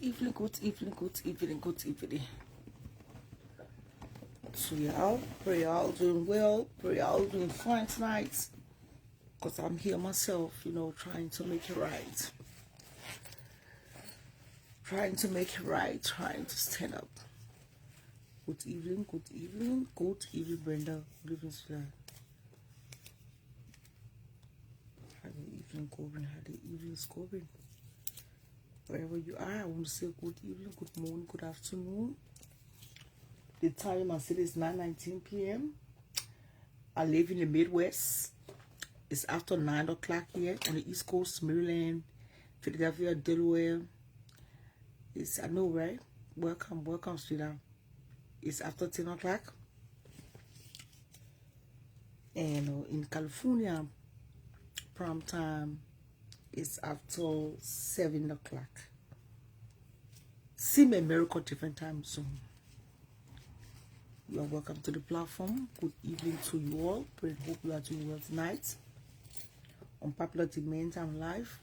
evening, good evening, good evening, good evening. So y'all, pray y'all doing well, pray y'all doing fine tonight. Because I'm here myself, you know, trying to make it right. Trying to make it right, trying to stand up. Good evening, good evening, good evening, Brenda. Good evening, Sula. How the evening going? How the evening is going? Wherever you are, I want to say good evening, good morning, good afternoon. The time I said is 9:19 p.m. I live in the Midwest. It's after 9 o'clock here on the East Coast, Maryland, Philadelphia, Delaware. I know, right? Welcome, sweetheart. It's after 10 o'clock. And in California, prime time is after 7 o'clock. Same America, different time zone. You are welcome to the platform. Good evening to you all. Pray and hope you are doing well tonight. On popular demand, I'm live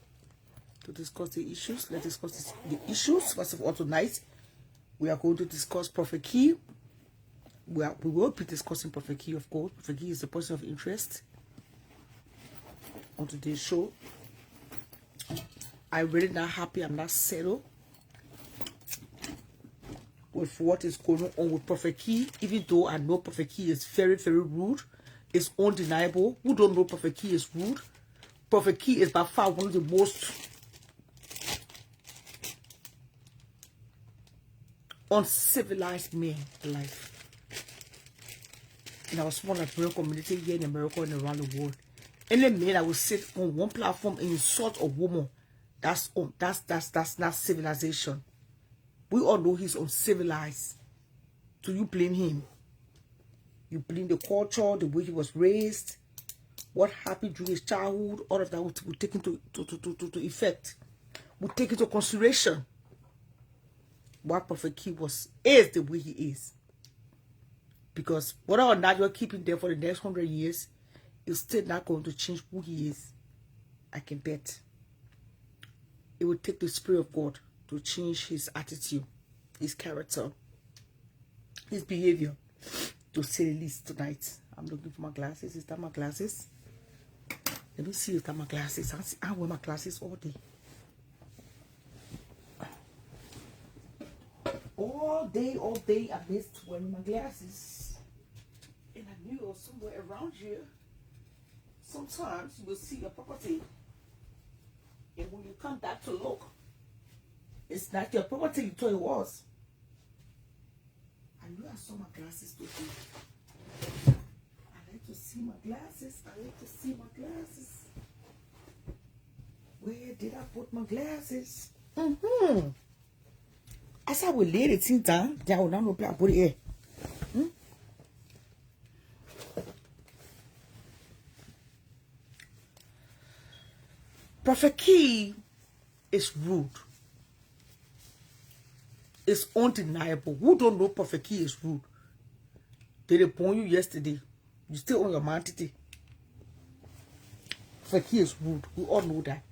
to discuss the issues. Let's discuss the issues. First of all, tonight we are going to discuss Prophet Key. We will be discussing Prophet Key, of course. Prophet Key is the person of interest on today's show. I'm really not happy. I'm not settled with what is going on with Prophet Key, even though I know Prophet Key is very, very rude. It's undeniable. Who don't know Prophet Key is rude? Prophet Key is by far one of the most uncivilized men alive. In our small American community here in America and around the world. Any man that will sit on one platform and insult a woman, that's not civilization. We all know he's uncivilized. So you blame him. You blame the culture, the way he was raised, what happened during his childhood, all of that will take into effect. We'll take into consideration why Prophet Key is the way he is. Because whether or not you're keeping there for the next 100 years, it's still not going to change who he is. I can bet. It will take the Spirit of God to change his attitude, his character, his behavior, to say the least tonight. I'm looking for my glasses. Is that my glasses? Let me see if that my glasses. I wear my glasses all day. All day I missed wearing my glasses. And I knew it was somewhere around here. Sometimes you will see your property. And when you come back to look, it's not your property you thought it was. I knew I saw my glasses today. I like to see my glasses. Where did I put my glasses? As I will lay the thing down, I will not know where I put it here. Prophet Key is rude. It's undeniable. Who don't know Prophet Key is rude? Did they born you yesterday? You still on your mind today. Prophet Key is rude. We all know that.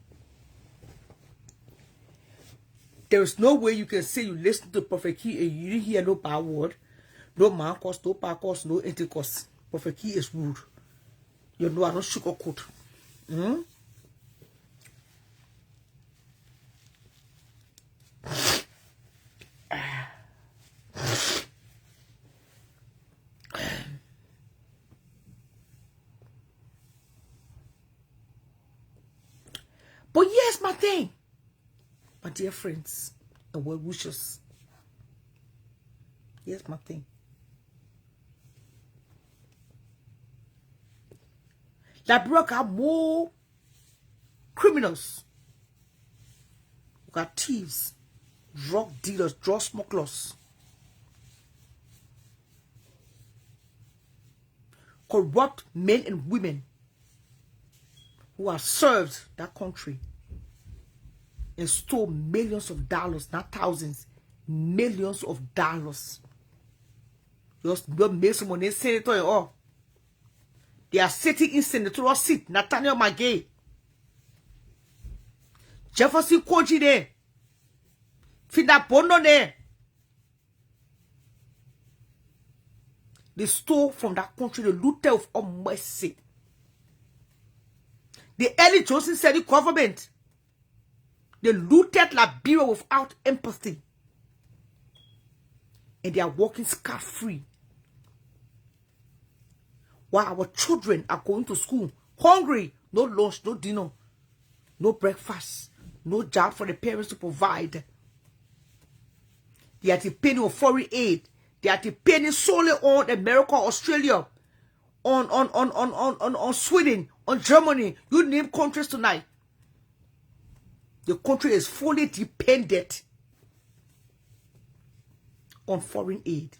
There is no way you can say you listen to Prophet Key and you didn't hear no bad word, no man curse, no bad curse, no anti-curse. Prophet Key is rude. You know I don't sugarcoat. But here's my thing, my dear friends and well wishers. Here's my thing. Liberia got more criminals. We got thieves, drug dealers, drug smugglers, corrupt men and women who have served that country and stole millions of dollars, not thousands, millions of dollars. Just made some money, senator and all. They are sitting in senatorial seat. Nathaniel Magay, Jefferson Koji there, Finda bono ne. They stole from that country, the looted of all mercy. The early Johnson said the government, they looted Liberia without empathy. And they are walking scot-free. While our children are going to school, hungry, no lunch, no dinner, no breakfast, no job for the parents to provide. They are depending on foreign aid. They are depending solely on America, Australia, on Sweden, on Germany. You name countries tonight. The country is fully dependent on foreign aid.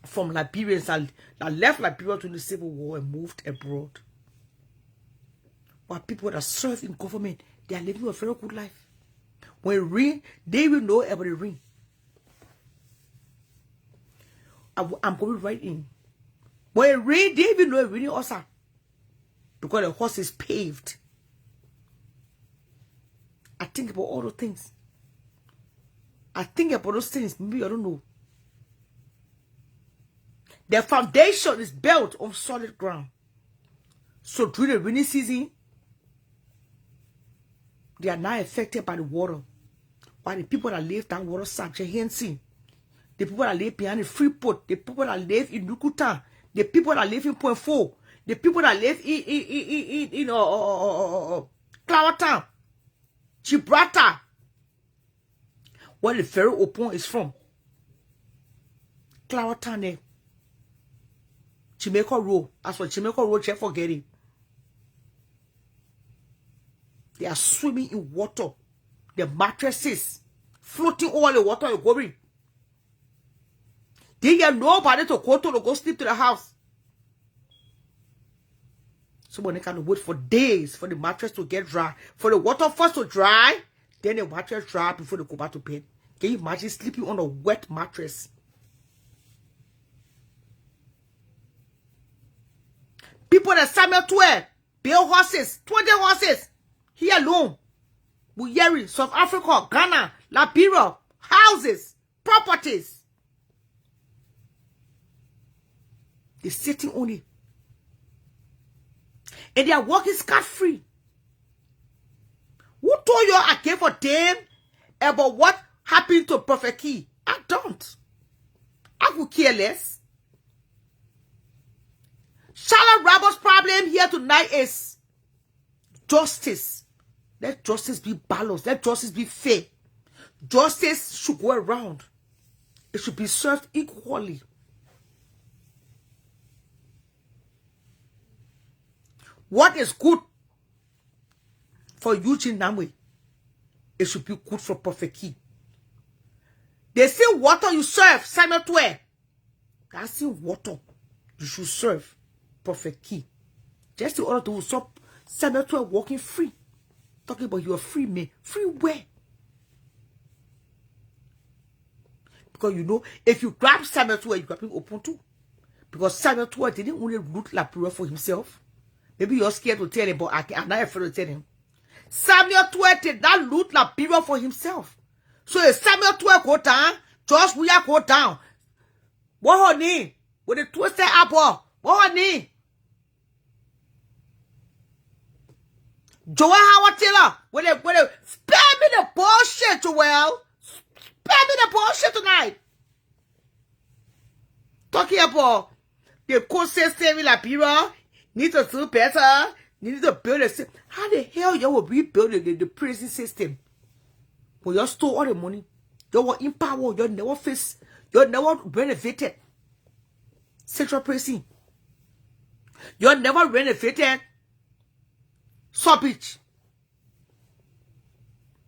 From Liberians that left Liberia during the Civil War and moved abroad. But people that serve in government, they are living a very good life. When it rain, they will know about the rain. I'm going right in. When it rain, they will know it raining also. Because the horse is paved. I think about all those things. I think about those things. Maybe I don't know. Their foundation is built on solid ground. So during the rainy season, they are not affected by the water. While the people that live that water side, the people that live behind the Freeport, the people that live in Nukuta, the people that live in Point 4, the people that live in Clowertown, Gibraltar, where the ferry open is from. Clowertown there. Jamaica Road. As for Jamaica Road, check forget it. They are swimming in water. The mattresses floating over the water are going. They get nobody to go sleep to the house. Somebody can wait for days for the mattress to get dry. For the water first to dry, then the mattress dry before they go back to bed. Can you imagine sleeping on a wet mattress? People that Samuel 12, build horses, 20 horses, here alone. Buyeri, South Africa, Ghana, Liberia, houses, properties. They're sitting only. And they are walking scot-free. Who told you I care for them about what happened to Prophet Key? I don't. I could care less. Charlotte Roberts' problem here tonight is justice. Let justice be balanced. Let justice be fair. Justice should go around. It should be served equally. What is good for Eugene Namwe, it should be good for Prophet Key. They say water you serve, Samuel 12. That's still water you should serve Prophet Key. Just in order to stop Samuel 12 walking free. Talking about you are free man. Free where? Because you know, if you grab Samuel 12, you grab him open too. Because Samuel 12 didn't only loot Liberia for himself. Maybe you're scared to tell him, but I'm not afraid to tell him. Samuel 12 did not loot Liberia for himself. So if Samuel 12 go down, George William go down. What honey? With the twisted apple. What honey? Joel Howard Taylor, when they spare me the bullshit, Joel. Spare me the bullshit tonight. Talking about the court system in Liberia need to do better. You need to build a system. How the hell you will rebuild the prison system? When you stole all the money, you were in power, you never face, you never renovated Central Prison. You never renovated Beach.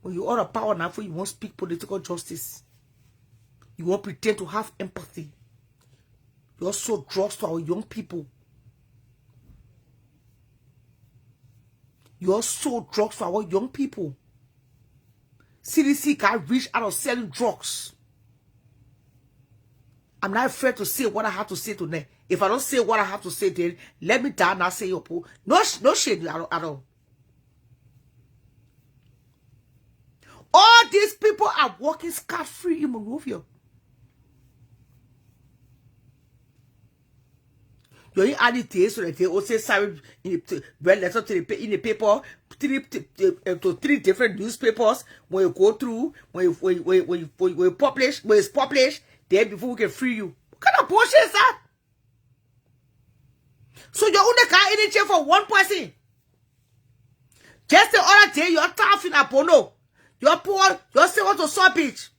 When you are a power now, you won't speak political justice. You won't pretend to have empathy. You're so drugs to our young people. You're so drugs for our young people. CDC can't reach out of selling drugs. I'm not afraid to say what I have to say today. If I don't say what I have to say, then let me down and say your pool. No shade at all. All these people are walking scot-free in Monrovia. You ain't added this so that they also sorry in the letter in the paper, three different newspapers. When you go through, when you publish, when it's published, then before we can free you. What kind of bullshit is that? So you only got any chair for one person. Just the other day, you're tough in Apono. You're poor, you're still want to saw beach.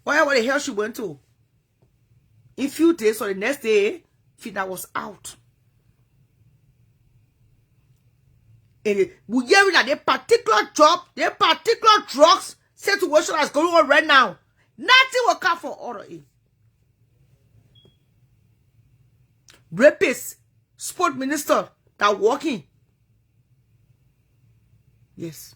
Where the hell she went to? In few days or the next day, Fina was out. And we hearing that the particular job, the particular drugs situation that's going on right now, nothing will come for order in. Rapists, sport minister that walking. Yes.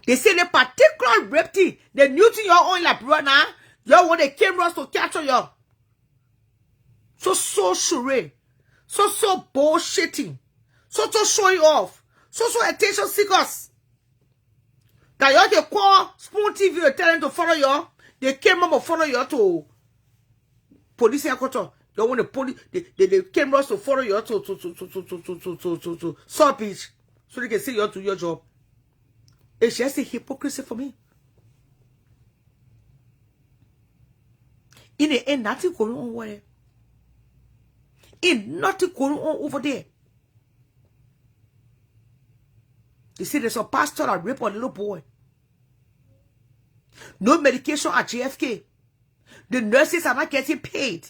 They say the particular rape thing, the new thing you're on like now, you want the cameras to capture you. So charade. So bullshitting. So showing off. So attention seekers. That you can call Spoon TV and tell them to follow you. The camera will follow you to police headquarters. You want the police, the cameras to follow you to South Beach. So they can see you to your job. It's just a hypocrisy for me. In the end, nothing going on over there. In nothing going on over there. They say there's a pastor that raped a little boy. No medication at JFK. The nurses are not getting paid.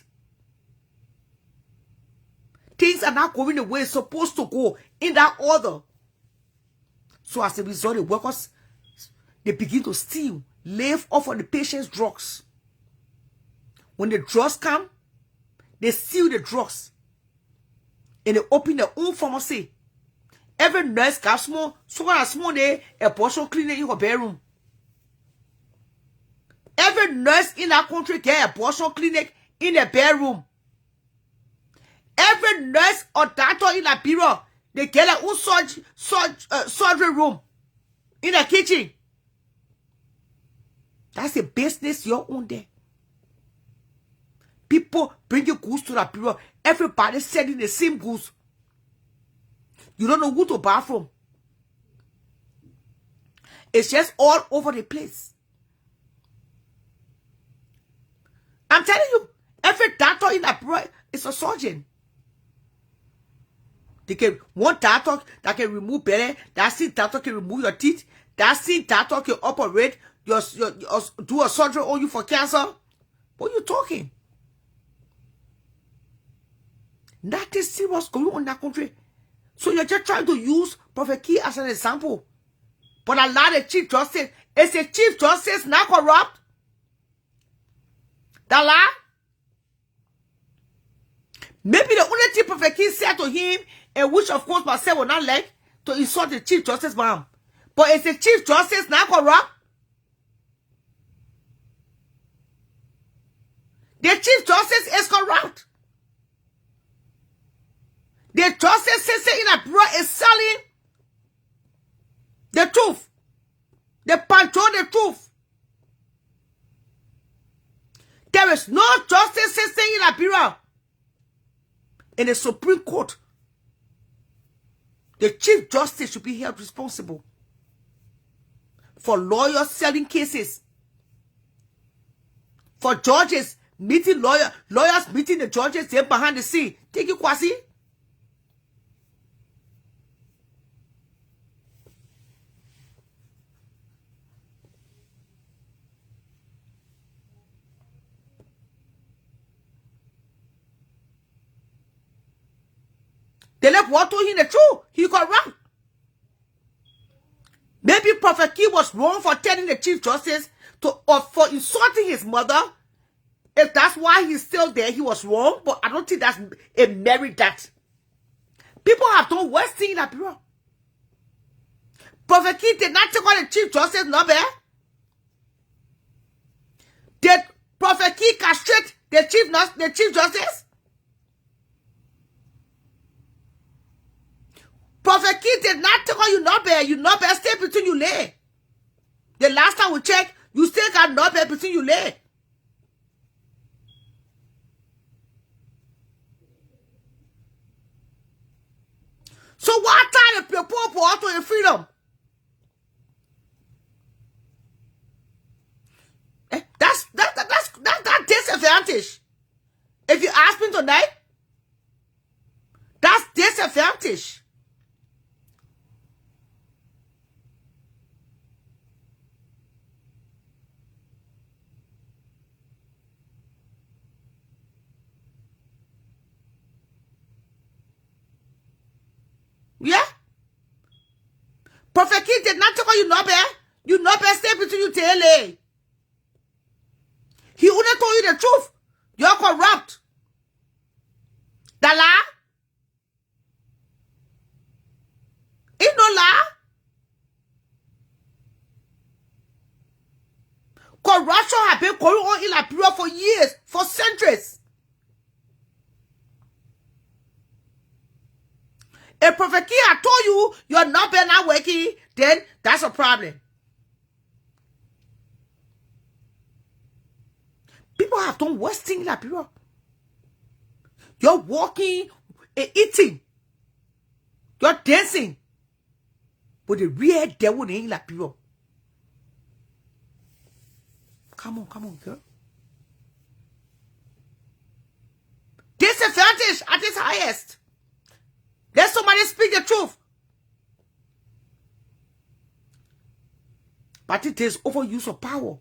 Things are not going the way it's supposed to go in that order. So as a result, the workers, they begin to steal, live off of the patient's drugs. When the drugs come, they steal the drugs. And they open their own pharmacy. Every nurse got small, day, a portion clinic in her bedroom. Every nurse in that country get a portion clinic in their bedroom. Every nurse or doctor in a bureau, they get their own surgery room in the kitchen. That's a business you own there. People bringing goods to that bureau. Everybody selling the same goods. You don't know who to buy from. It's just all over the place. I'm telling you, every doctor in that bureau is a surgeon. They can one doctor that can remove belly, that same doctor can remove your teeth, that same doctor can operate your do a surgery on you for cancer. What are you talking? Nothing serious going on in that country. So you're just trying to use Prophet Key as an example. But a lot of Chief Justice, is the Chief Justice not corrupt? That lie? Maybe the only thing Prophet Key said to him, and which of course myself will not like, to insult the Chief Justice, ma'am. But is the Chief Justice not corrupt? The Chief Justice is corrupt. The justice system in abroad is selling the truth. They control the truth. There is no justice system in Liberia. In the Supreme Court, the Chief Justice should be held responsible for lawyers selling cases, for judges meeting lawyers meeting the judges there behind the scene. Take it, Kwasi. They left what told him the truth. He corrupt. Maybe Prophet Key was wrong for telling the Chief Justice or for insulting his mother. If that's why he's still there, he was wrong. But I don't think that's a merit that. People have done worse things in that bureau. Prophet Key did not take on the Chief Justice number. Did Prophet Key castrate the Chief Justice? Prophet Kid did not take on you not bear. You not bear stay between you lay. The last time we check, you still got not bear between you lay. So what time the people for auto freedom? That's disadvantage. If you ask me tonight, that's disadvantage. Yeah? Prophet King did not tell you no bear. You no bear stay between you tell LA. He only told you the truth. You're corrupt. The lie? It's no lie. Corruption has been going on in Liberia for years, for centuries. If Prophet King had told you you're not being not working, then that's a problem. People have done worse things in Liberia. You're walking and eating. You're dancing. But the real devil in Liberia. Come on, girl. Disadvantage at its highest. Let somebody speak the truth. But it is overuse of power.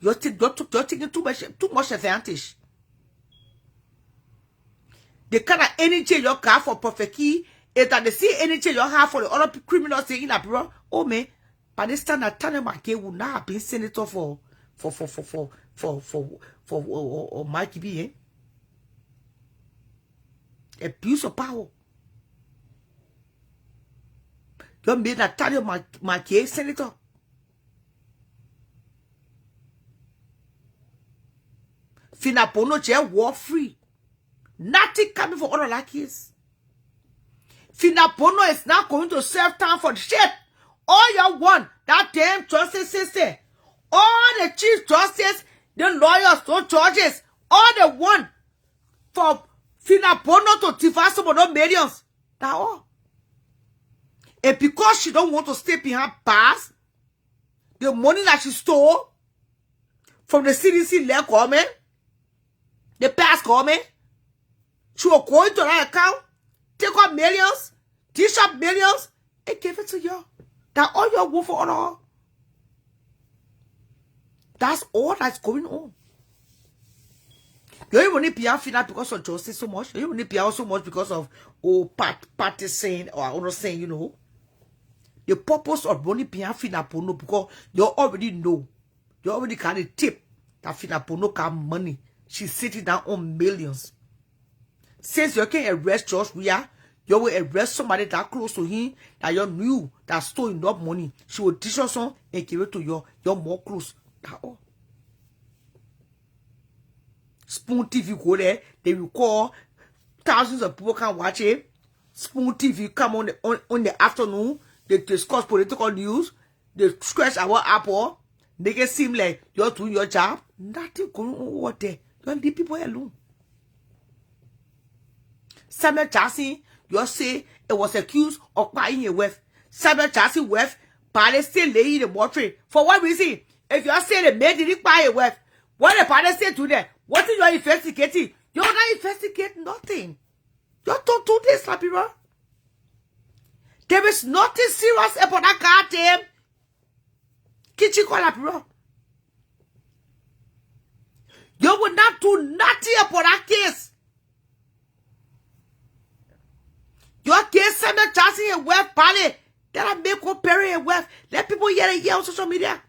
You're taking too much advantage. The kind of energy you got for Prophet Key is that they see energy you have for the other criminals in that bro. Oh man, by this time that Tanya McKay would not have been senator for Mikey B. Abuse of power. You made that Tanya McKay senator. Finapono jail war free. Nothing coming for other like his. Finapono is not going to serve time for the shit. All you want, that damn justice system. All the chief justice, the lawyers, the judges, all they want for Finapono to divide some of those millions. That's all. And because she don't want to stay behind bars, the money that she stole from the CDC left government, the past government, she will go into that account, take out millions, dish up millions, and give it to you. That's all you want for all. That's all that's going on. You don't need to be because of justice so much. You don't need to be so much because of partisan or other saying, you know. The purpose of running behind Finapono because you already know. You already got a tip that Finapono got money. She's sitting down on millions. Since you can arrest George Weah, you will arrest somebody that close to him that you knew that stole enough money. She will teach you some and give it to you. You're more close. That's all. Spoon TV go there. They will call. Thousands of people can watch it. Spoon TV come on the afternoon. They discuss political news. They scratch our apple. Make it seem like you're doing your job. Nothing going on over there. You leave people alone. Samuel Jackson, you say it was accused of buying a wife. Samuel Jackson wife, but still laying the mortuary. For what reason? If you say the man didn't buy a wife, what the parents say to them? What is you investigating? You're not investigating nothing. You don't do this, Labira. There is nothing serious about that goddamn kitchen call Labira. You will not do nothing about that case. Your case, Samuel Jackson, a wealth party. That I make comparing a wealth. Let people hear it here on social media.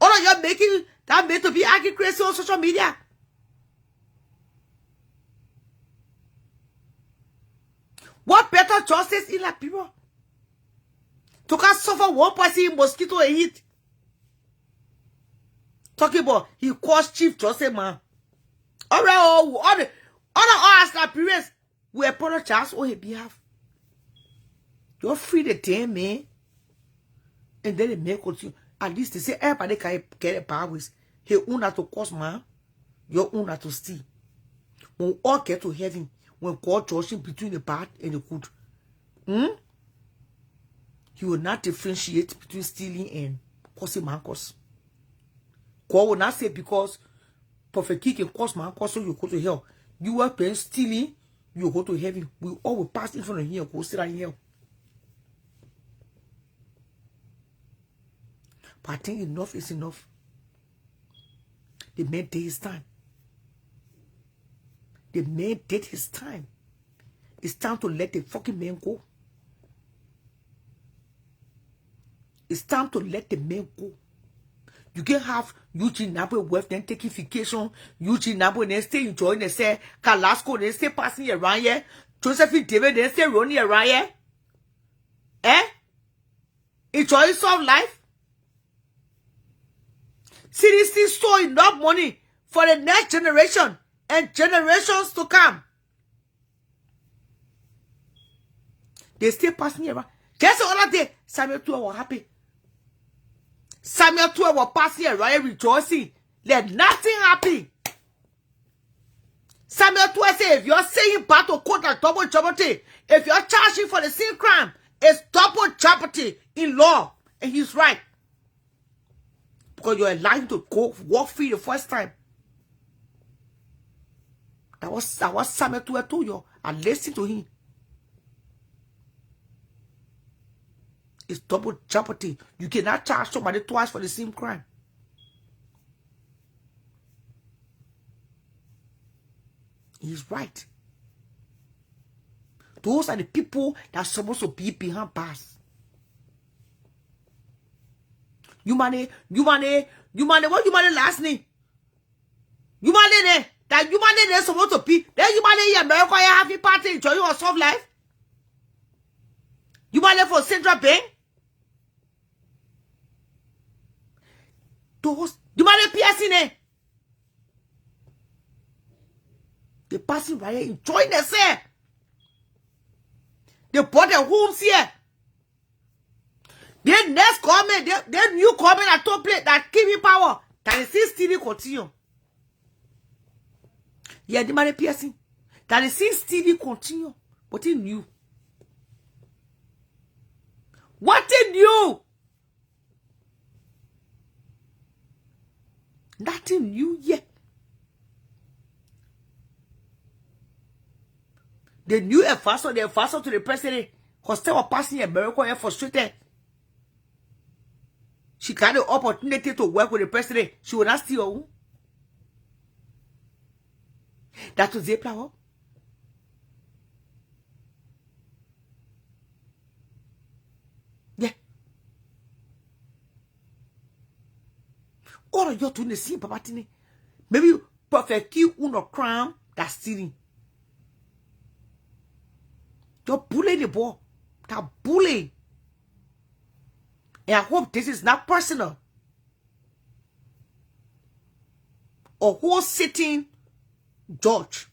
All of you making that made to be acting crazy on social media. What better justice in that people? To can suffer one person mosquito and heat. Talking about he caused Chief Justice man. All right, all the us that parents, we apologize on his behalf. You're free to tell me, and then it may continue. At least they say everybody can get a powers. He own to cause man, your own to steal. When we all get to heaven, when God judging between the bad and the good, He will not differentiate between stealing and causing man cause. God will not say because Prophet King can cause man cause, so you go to hell. You are paying stealing, you go to heaven. We all will pass in front of Him, go sit in hell. But I think enough is enough. The man did his time. The man did his time. It's time to let the fucking man go. It's time to let the man go. You can have Eugene Nabo wealth, then taking vacation. Eugene Nabo then stay enjoying the say Carlasco, then stay passing around here. Josephine David then stay running around here. Enjoying some life. Seriously, store enough money for the next generation and generations to come. They stay passing around. Just the other day, Samuel 2 was happy. Samuel 2 was passing around rejoicing. Let nothing happen. Samuel 2 said, if you're saying battle quote and double jeopardy, if you're charging for the same crime, it's double jeopardy in law. And he's right. Because you're allowed to go walk free the first time. That was Samuel 2 told you. I listened to him. It's double jeopardy. You cannot charge somebody twice for the same crime. He's right. Those are the people that are supposed to be behind bars. You money, what you money last name? You money there, that you money there supposed to be. Then you money in America, you have a party, enjoy your soft life. You money for Central Bank. Those, you money piercing there. They passing right here, enjoying themselves. They bought their homes here. Then next comment, then new comment at top plate that give me power. Can you still continue? Yeah, the money piercing. Can you still continue? But in new. What in new? Nothing new yet. The new advisor to the president, because they were passing America and frustrated. She got the opportunity to work with the president. She will not steal. That was the plan. Yeah. All of you doing the same, Papa Tini. Maybe perfect you uno crime that's stealing. You're bullying the ball. That bullying. And I hope this is not personal. Or who's sitting judge.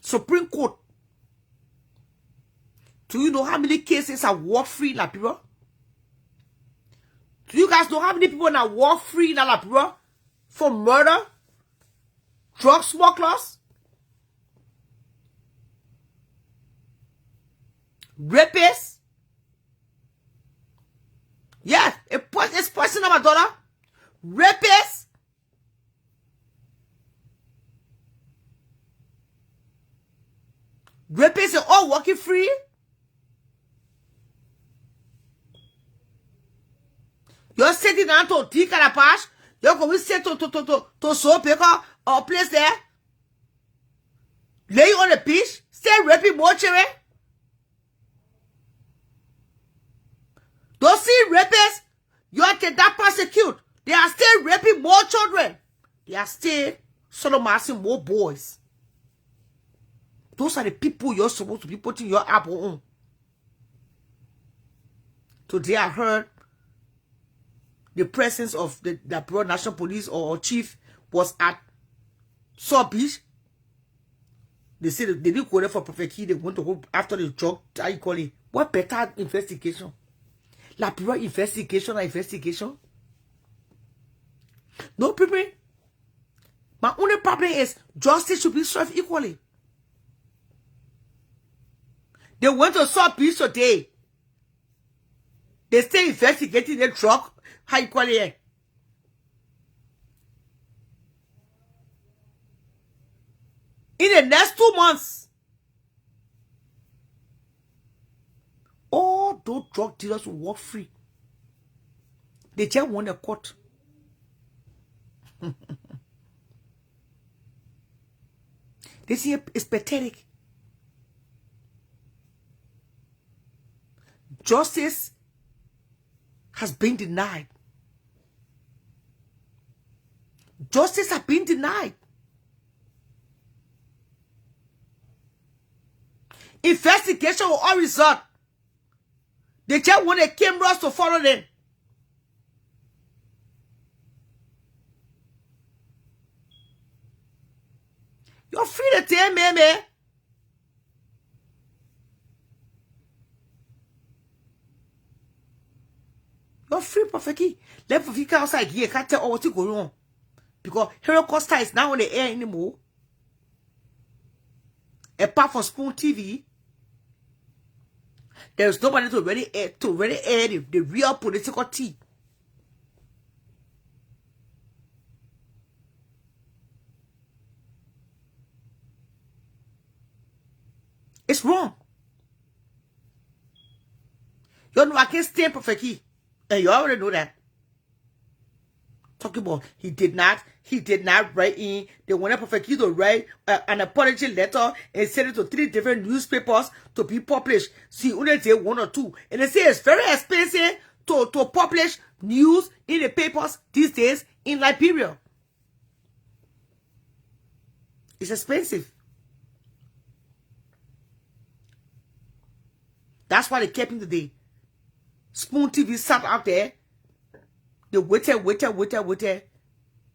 Supreme Court. Do you know how many cases are war free, La people? Do you guys know how many people are war free, La people? For murder? Drug smugglers? Rapists? Yes, it's personal, my daughter. Rapists. Rapists are all working free. You're sitting down to T-Carapache. You're going to sit to soap or place there. Lay on the beach. Stay raping mortuary. Don't see rapists. You are that persecute. They are still raping more children. They are still sodomizing more boys. Those are the people you're supposed to be putting your apple on. Today I heard the presence of the National Police or chief was at South Beach. They said they didn't go there for Prophet Key. They went to go after the drug. How you call it? What better investigation? La pure investigation or investigation? No people. My only problem is justice should be served equally. They went to South Beach today. They stay investigating the drug. How you call it? In the next 2 months, all those drug dealers will walk free. They just won the court. This here is pathetic. Justice has been denied. Justice has been denied. Investigation will all result. They just want the cameras to follow them. You're free to tell me, man. You're free, Prophet Key. Let Prophet Key outside here. Can't tell what's going on. Because Hero Costa is not on the air anymore. Apart from Spoon TV, there's nobody to really air the real political tea. It's wrong. You know I can't stand Prophet Key. And you already know that. Talking about he did not write in. They wanted Prophet Key to write an apology letter and send it to 3 different newspapers to be published. See, only say 1 or 2. And they say it's very expensive to publish news in the papers these days in Liberia. It's expensive. That's why they kept him today. Spoon TV sat out there. They waited,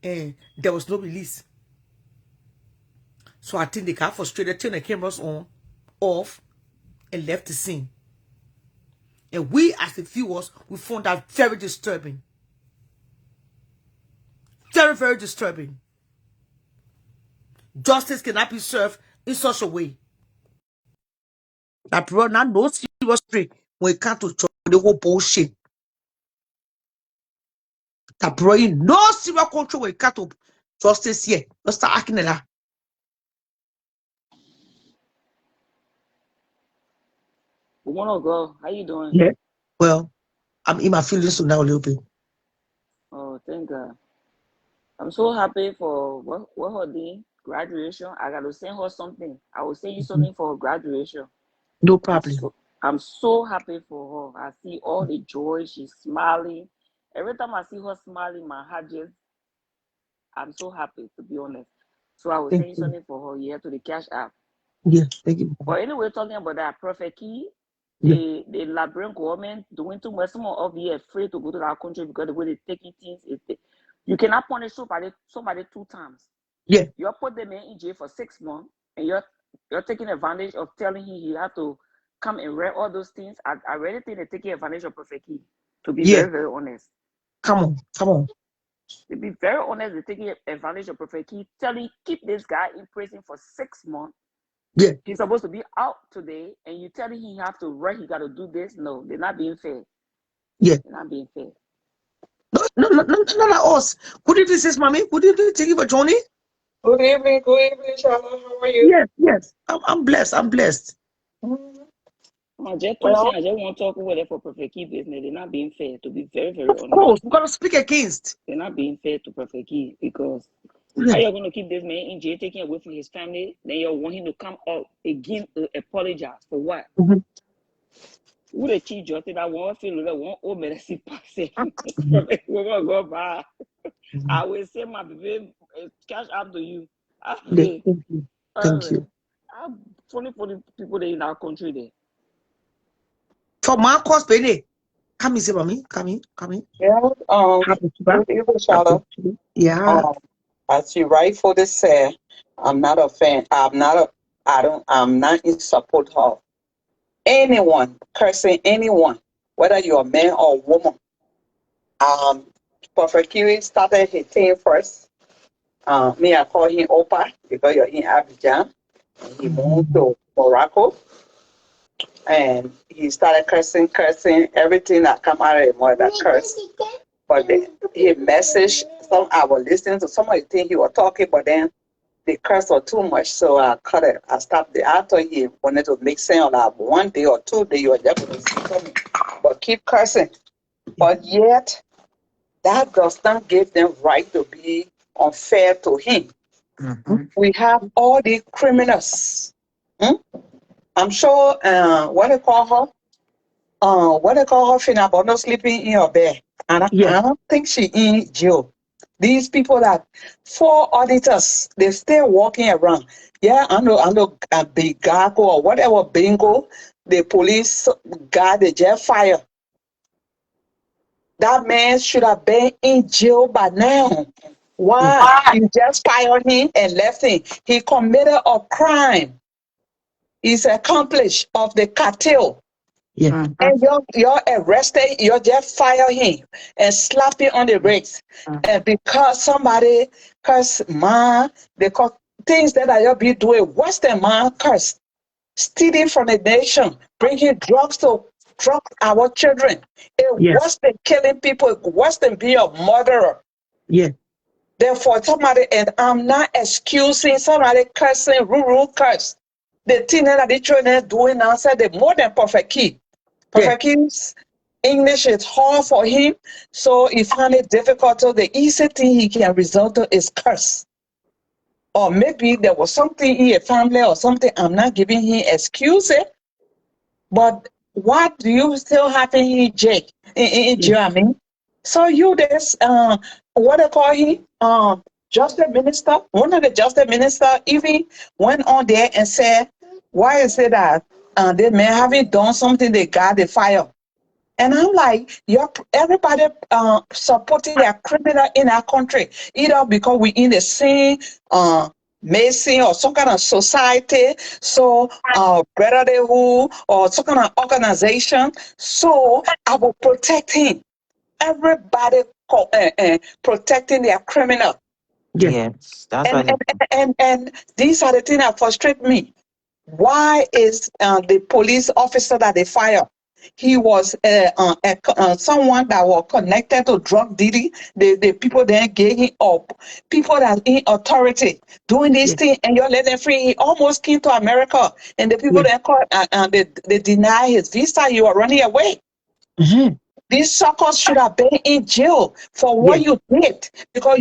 and there was no release. So I think they got frustrated, turned the cameras off, and left the scene. And we, as the viewers, we found that very disturbing. Very, very disturbing. Justice cannot be served in such a way. That bro, now no serious trick when it comes to the whole bullshit. That bro, no serious control when it comes to justice here. Let's start acting like that. Woman of God, how you doing? Yeah. Well, I'm in my feelings now a little bit. Oh, thank God. I'm so happy for what her doing, graduation. I got to send her something. I will send you something for her graduation. No problem. I'm so happy for her. I see all the joy. She's smiling. Every time I see her smiling, my heart just, I'm so happy, to be honest. So I will send you something for her here to the Cash App. Yeah, thank you. But anyway, talking about that Prophet Key, Yeah. the Liberian government doing too much. Some of you are afraid to go to that country because the way they're taking things, you cannot punish somebody 2 times. Yeah. You put them in jail for 6 months, and you're taking advantage of telling him he have to come and read all those things. I really think they're taking advantage of Prophet Key, to be very, very honest. Come on. To be very honest, they're taking advantage of Prophet Key, telling keep this guy in prison for 6 months. Yeah. He's supposed to be out today, and you telling him he have to write, he got to do this. No, they're not being fair. Yeah. They're not being fair. No, not us. Good evening, sis, mommy. Good evening. Thank you for joining. Good evening, Charlotte. How are you? Yes. I'm blessed. I just want to talk over there for Prophet Key business. They're not being fair, to be very, very honest. Of course, we're gonna speak against. They're not being fair to Prophet Key because how you're going to keep this man in jail, taking away from his family, then you want him to come out again to apologize for what? Mm-hmm. Who the chief justice that won't feel that won't owe mercy pass? We're going to go back. I will say my baby cash up to you. Thank you. I'm funny for the people there in our country there. For Marcos Bene. Come in, mommy. Come in. Yeah. Good evening, Charlotte. Yeah. as you rightfully said, I'm not a fan. I'm not in support of anyone cursing anyone, whether you're a man or woman. Um, Prophet Kiwi started his thing first. Me, I call him Opa because you're in Abidjan. And he moved to Morocco and he started cursing everything that come out of his mouth that curse. But then he messaged some. I was listening to some of the things he was talking, but then the curse was too much, so I cut it. I stopped it. I thought he wanted to make sense of that 1 day or 2 days you were just going to see something. But keep cursing. But yet, that does not give them right to be unfair to him. We have all the criminals. I'm sure, what they call her? Fina, but not sleeping in her bed. And I don't think she in jail. These people that 4 auditors, they still walking around. Yeah, I know, Bigago or whatever bingo, the police guy, the jail fire. That man should have been in jail by now. Why? You just fired him and left him. He committed a crime. He's accomplice of the cartel. And you're arrested, you just fire him and slap him on the wrist. And because somebody curse man, they call things that I be doing worse than man curse. Stealing from the nation, bringing drugs to drug our children. It worse than killing people, worse than being a murderer. Therefore, somebody, and I'm not excusing somebody cursing, rude curse. The thing that the children doing now said they more than perfect key. Perfect King's English is hard for him, so he found it difficult. So the easy thing he can resort to is curse. Or maybe there was something in a family or something. I'm not giving him excuses, but what do you still have in jail? In jail, I mean? So you this what they call him? Justice minister, one of the justice minister even went on there and said, why is it that they may haven't done something, they got the fire? And I'm like, everybody supporting their criminal in our country, either because we in the same Mason or some kind of society, so brotherhood or some kind of organization. So I will protect him. Everybody protecting their criminal. Yes, that's And these are the things that frustrate me. Why is the police officer that they fire? He was someone that was connected to drug dealing. The people then gave him up. People that in authority doing this thing, and you're letting free. He almost came to America, and the people then called and they deny his visa. You are running away. These suckers should have been in jail for what you did, because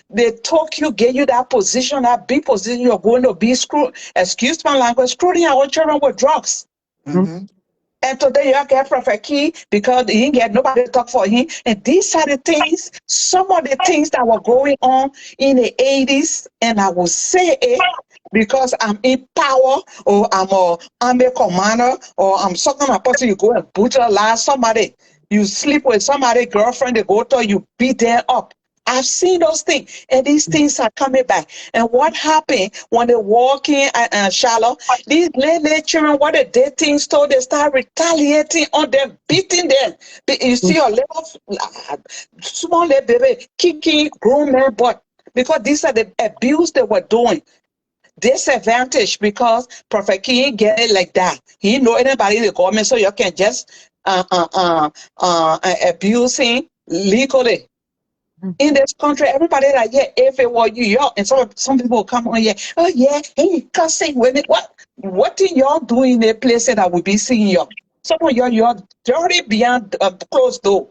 they took you, gave you that position, that big position. You're going to be screwed. Excuse my language, screwing our children with drugs. And today you get Prophet Key because he didn't get nobody to talk for him. And these are the things, some of the things that were going on in the 80s. And I will say it because I'm in power, or I'm an army commander, or I'm some kind of person. You go and brutalize somebody. You sleep with somebody's girlfriend, they go to you, beat them up. I've seen those things, and these things are coming back. And what happened when they walk in Charlotte? These little children, what they did things to, they start retaliating on them, beating them. You see a little small little baby kicking grown men butt, because these are the abuse they were doing. Disadvantage because Prophet King get it like that. He know anybody in the government, so you can just abuse him legally. In this country, everybody like, if it were you, y'all, and some people will come on here, oh yeah, hey, cussing women. What do y'all do in a place that will be seeing y'all? Some of y'all dirty beyond closed door.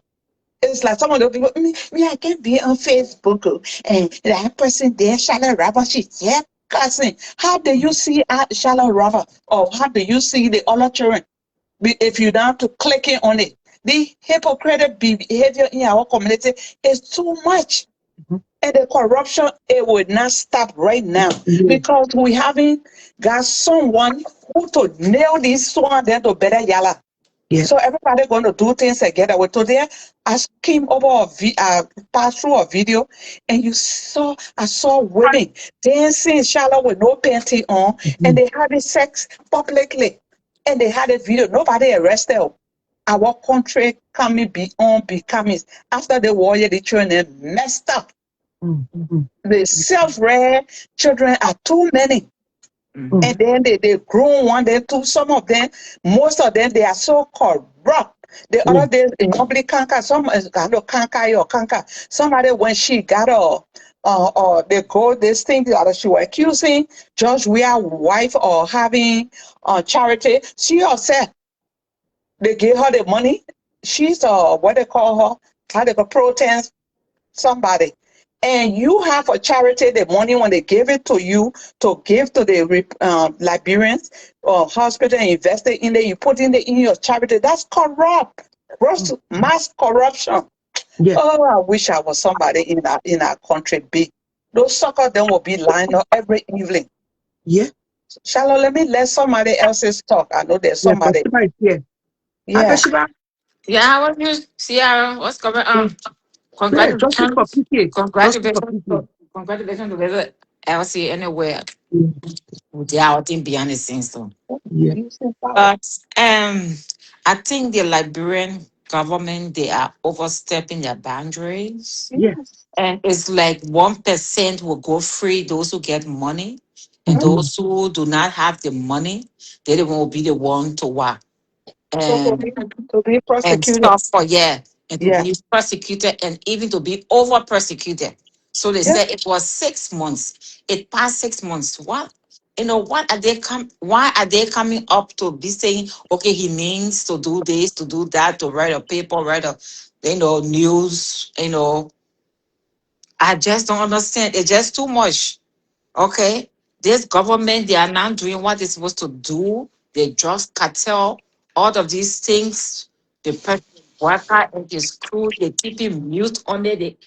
It's like some of the people, me, I can be on Facebook, and that person there, Charlotte Robert, she's cussing. How do you see Charlotte Robert, or how do you see the other children? If you're down to clicking on it, the hypocritical behavior in our community is too much. And the corruption, it will not stop right now, because we haven't got someone who to nail this one then to better yalla. Yeah. So everybody going to do things together. Well, today I came over passed through a video, and I saw women dancing in Charlotte with no panty on, and they had sex publicly, and they had a video. Nobody arrested them. Our country coming beyond becoming after the war, the children messed up. The self-reared children are too many. And then they grown one, then two. Some of them, most of them, they are so corrupt. The other day, in Nobly Kanka, some got no Kanka or Kanka. Somebody, when she got they go, this thing that she was accusing George Weah wife or having charity. She herself, they gave her the money. She's what they call her, how they call protest somebody. And you have a charity the money when they give it to you to give to the Liberians or hospital and invest it in there, you put in your charity. That's corrupt. Gross mass corruption. Yeah. Oh, I wish I was somebody in our country big. Those suckers then will be lined up every evening. Yeah. Shallow, let somebody else's talk. I know there's Yeah. somebody. Toshiba is here. Yeah. Toshiba. Yeah, how are you, Sierra? What's going on? Yeah. Justice for Congratulations. PK. Justice for Congratulations. PK. Congratulations to visit LC anywhere. Yeah. They are out in behind the scenes. So. Yeah. Using power. But I think the Liberian government, they are overstepping their boundaries. Yeah. And it's like 1% will go free, those who get money. And those who do not have the money, they will be the one to work. So to be And prosecuted. suffer, yeah, and to Yeah. be persecuted and even to be over persecuted. So they Yeah. said it was 6 months. It passed 6 months. What? What are they why are they coming up to be saying, okay, he means to do this, to do that, to write a paper, write a news, I just don't understand. It's just too much. Okay, this government, they are not doing what they're supposed to do. They just cartel all of these things. The person worker and his crew, they keep him mute on it.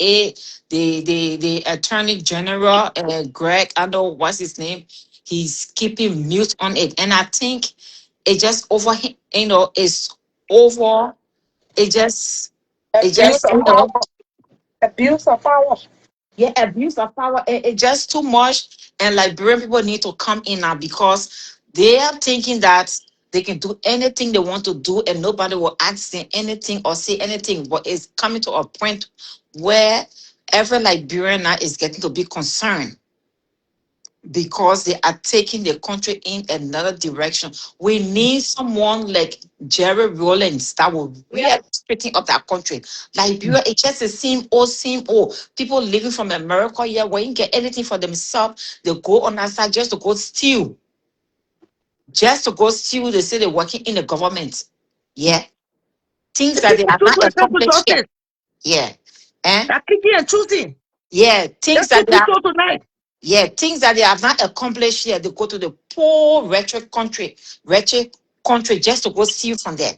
The attorney general, Greg, I know what's his name. He's keeping mute on it, and I think it just over. It's over. It just, it Abuse just, of power. Abuse of power. yeah, abuse of power. It's just too much. And Liberian people need to come in now because they are thinking that they can do anything they want to do and nobody will ask them anything or say anything. But it's coming to a point where every Liberian now is getting to be concerned because they are taking the country in another direction. We need someone like Jerry Rawlings that will really straighten up that country. Liberia, it's just the same old. People living from America, yeah, when you get anything for themselves, they go on that side just to go steal. Just to go steal, they say they're working in the government. Yeah. Things that they Kicking have choose not myself to accomplished yet. justice. Yeah. Eh? They're kicking and choosing. Yeah. Things That's that what they we are. saw tonight. Yeah, things that they have not accomplished here, they go to the poor, wretched country just to go steal from there.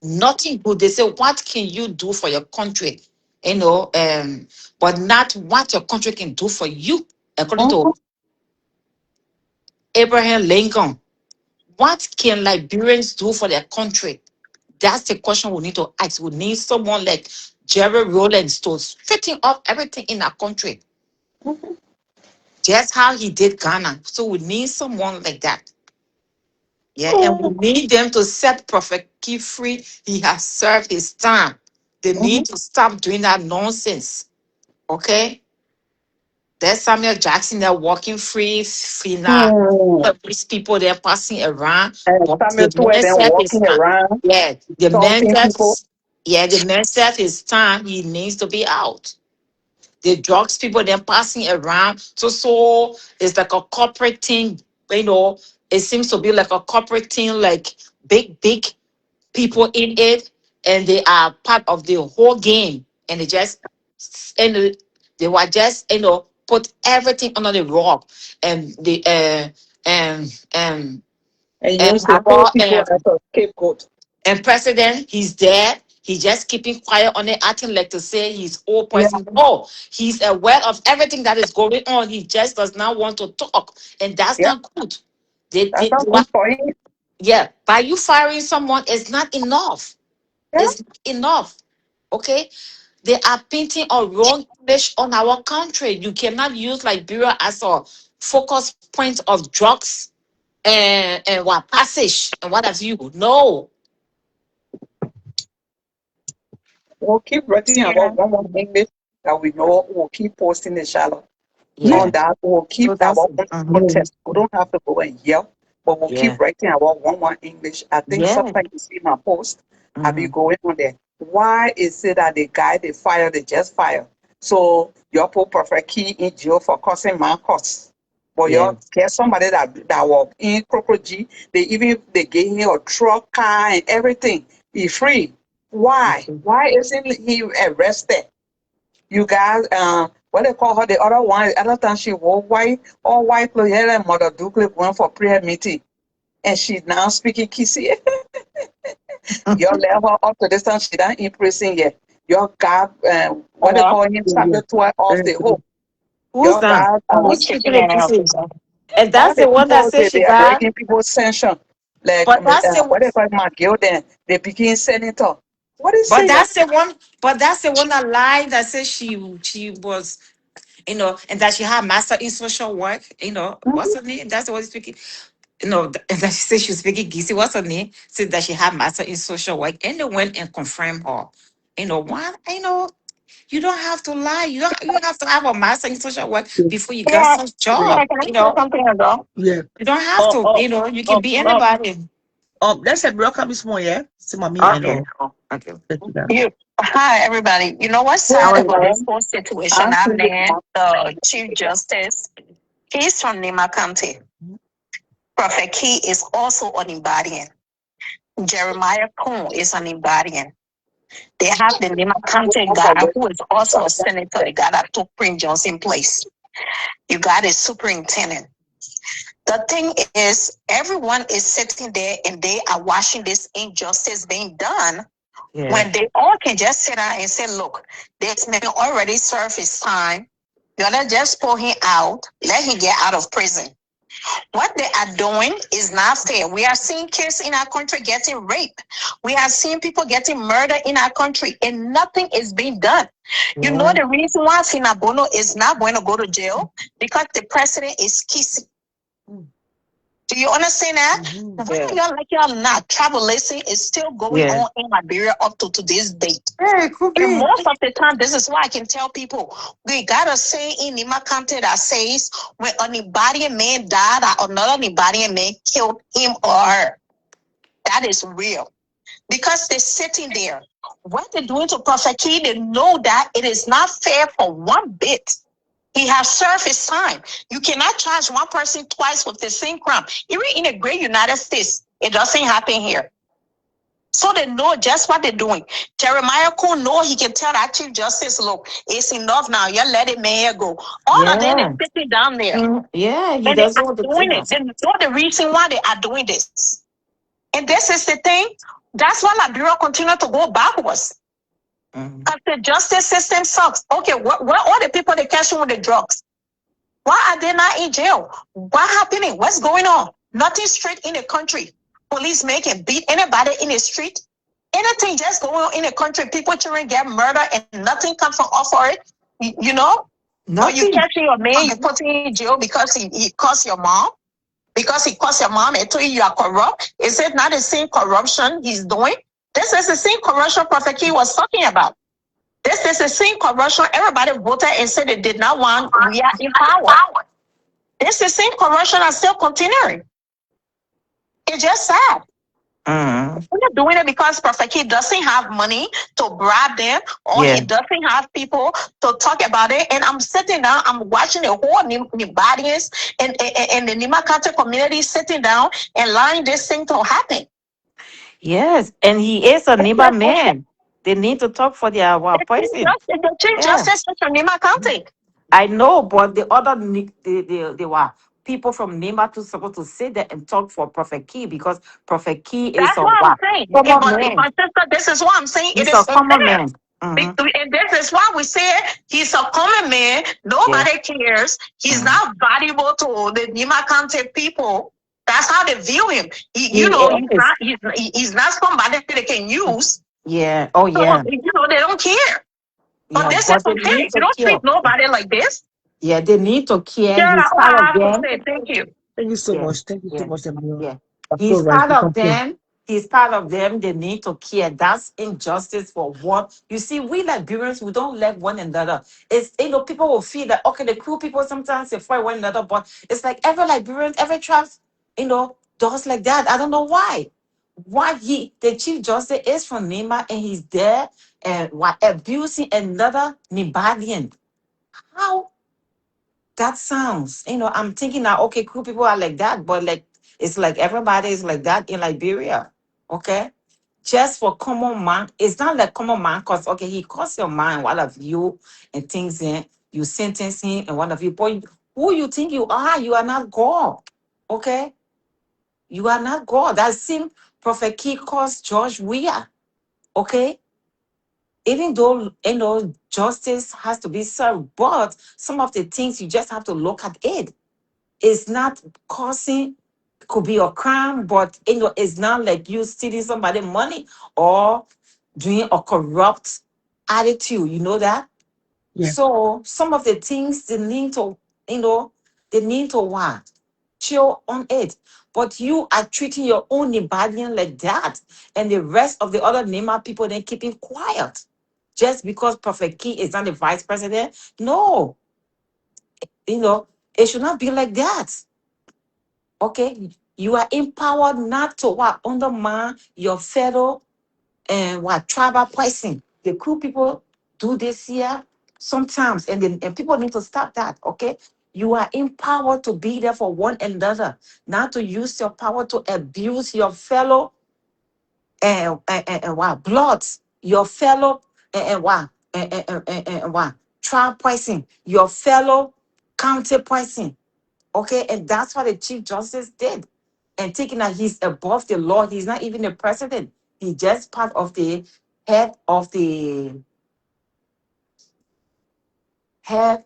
Nothing good. They say, what can you do for your country? But not what your country can do for you. According to Abraham Lincoln, what can Liberians do for their country? That's the question we need to ask. We need someone like Jerry Rawlings to straighten up everything in our country. Just how he did Ghana. So we need someone like that. Yeah, and we need them to set Prophet Key free. He has served his time. They need to stop doing that nonsense. Okay? There's Samuel Jackson, they're walking free, Fina, these people they're passing around. And But Samuel the Tour then mindset is walking time. around, Yeah, the talking people. mindset, the mindset is time. He needs to be out. The drugs people they're passing around. So it's like a corporate thing, it seems to be like a corporate thing, like big people in it, and they are part of the whole game. And and they were just put everything under the rug. And the And and use the poor our people as a scapegoat. and president, he's there. He's just keeping quiet on it, acting like to say he's old Yeah, person. Oh, he's aware of everything that is going on. He just does not want to talk, and that's yeah. not good. They, That's they, not they good are- for him. Yeah, by you firing someone is not enough. Yeah. It's not enough. Okay, they are painting a wrong image on our country. You cannot use Liberia as a focus point of drugs and what passage and what have you. No. We'll keep writing about one English that we know. We'll keep posting the shallow. Yeah. On Yeah. that, we'll keep So our that's own mhm. protest. We don't have to go and yell, but we'll keep Yeah. writing about one English. I think Yeah. sometimes you see my post, I be Hmm. going on there. Why is it that the guy they fire, they just fire? So you put Perfect Key in jail for causing man costs. But Yeah. you get somebody that was in Crocodile, they gave him a truck, car, and everything. He free. Why? Okay. Why isn't he arrested? You guys, what they call her, the other one, the other time she wore white, all white clothes, her and Mother Duke went for prayer meeting. And she's now speaking Kissy. You let her up to this time, she done in prison yet. Your God, what they Hello? call him, Yeah. chapter 12 of the hope. Who's Your that? God, I'm Who's speaking chicken of and kissing? Africa. And all that's the the one that people, says she they are got. breaking people's sanction. Like, But that's the. what they call McGill, then they begin senator. What is But it? that's the one. But that's the one that lied that says she was, and that she had master in social work. What's her name? That's the one speaking. And that she said she was speaking Gisi. What's her name? Said that she had master in social work, and they went and confirmed her. One. You don't have to lie. You don't have to have a master in social work before you get Yeah, some Yeah. yeah, job. can I say something ago? Yeah. You don't have Oh, to. oh, You can be oh, anybody. let's say welcome this morning, yeah. See mommy and Okay. all. Okay. Let's do that. You, hi, everybody. You know what's How sad are you about doing? this whole situation? I I see met the Chief Justice. He's from Nima County. Prophet Key is also an Ibadian. Jeremiah Kuhn is an Ibadian. They have the Nima County guy who is also a senator, the guy that took Prince Johnson place. You got a superintendent. The thing is, everyone is sitting there and they are watching this injustice being done Yeah. when they all can just sit down and say, look, this man already served his time. You're gonna just pull him out, let him get out of prison. What they are doing is not fair. We are seeing kids in our country getting raped. We are seeing people getting murdered in our country, and nothing is being done. You know Yeah. the reason why Finabono is not going to go to jail? Because the president is kissing. Do you understand that? Mm-hmm. Whether Yeah. y'all like y'all not, tribalism is still going Yeah. on in Liberia up to today's date. Yeah, it could And be. most of the time, this is why I can tell people we got a saying in Nima County that says when an Ibadian man died or another Ibadian man killed him or her. That is real. Because they're sitting there. What they're doing to Prophet Key, they know that it is not fair for one bit. He has served his time. You cannot charge one person twice with the same crime. Even in the great United States, it doesn't happen here. So they know just what they're doing. Jeremiah Kuhn know he can tell that Chief Justice, look, it's enough now. You let the mayor go. All of them is Yeah. sitting down there. Yeah, he And they doesn't are want to doing take it. us. They know the reason why they are doing this. And this is the thing. That's why Liberia continue to go backwards. Mhm. Because the justice system sucks. Okay, where all the people they catching with the drugs? Why are they not in jail? What happening? What's going on? Nothing straight in the country. Police making beat anybody in the street. Anything just going on in the country. People children get murdered and nothing comes from off for it. You know? Or you Nothing. catching your man, you put him in jail because he caused your mom. Because he caused your mom and told you are corrupt. Is it not the same corruption he's doing? This is the same corruption Prophet Key was talking about. This is the same corruption everybody voted and said they did not want. We are in power. It's the same corruption that's still continuing. It's just sad. Mm. We're not doing it because Prophet Key doesn't have money to bribe them or Yeah. he doesn't have people to talk about it. And I'm sitting down, I'm watching the whole Nibadians and the Nima County community sitting down and allowing this thing to happen. Yes, and he is a neighbor man. They need to talk for their person. The Chief Yeah, Justice from Nima County. I know, but the other they were people from Nema to supposed to sit there and talk for Prophet Key because Prophet Key is That's a what I'm what? saying. Common But man. sister, this is what I'm saying. It He's a is common unfair. man. Hmm. And this is why we say he's a common man. Yeah. Nobody cares. He's Mhm. not valuable to the Nima County people. That's how they view him. He is. He's not somebody they can use. Yeah. Oh So, yeah. they don't care. But Yeah. this is But they okay. need You to don't treat care. nobody like this. Yeah, they need to care. Yeah, He's that's all part I of have to them. say. Thank you. Thank you so Yeah, much. Thank you so yeah, much, Emmanuel. yeah. You're so He's right. part You of complain. them. He's part of them. They need to care. That's injustice for what you see. We Liberians, we don't let one another. It's people will feel that okay, the cool people sometimes they fight one another, but it's like every Liberian, every tribe, does like that. I don't know why. Why the chief justice is from Nima and he's there and what abusing another Nibalian. How that sounds, I'm thinking now, okay, cool people are like that, but like it's like everybody is like that in Liberia. Okay. Just for common man, it's not like common man because okay, he calls your man, one of you and things in, you sentence him and one of you, but who you think you are not God. Okay. You are not God. That same Prophet Key calls George Weah. Okay. Even though justice has to be served, but some of the things you just have to look at it. It's not causing, could be a crime, but it's not like you stealing somebody money or doing a corrupt attitude. You know that? Yeah. So some of the things they need to what? Chill on it. But you are treating your own Ibadian like that, and the rest of the other Nema people then keeping quiet. Just because Prophet Key is not the vice president. No, it should not be like that. Okay, you are empowered not to what undermine your fellow and what tribal person. The cool people do this here sometimes, and people need to stop that. Okay, you are empowered to be there for one another, not to use your power to abuse your fellow and what blood, your fellow and what and what tribe person, your fellow county person. Okay, and that's what the Chief Justice did. And thinking that he's above the law, he's not even a president. He's just part of the head of the head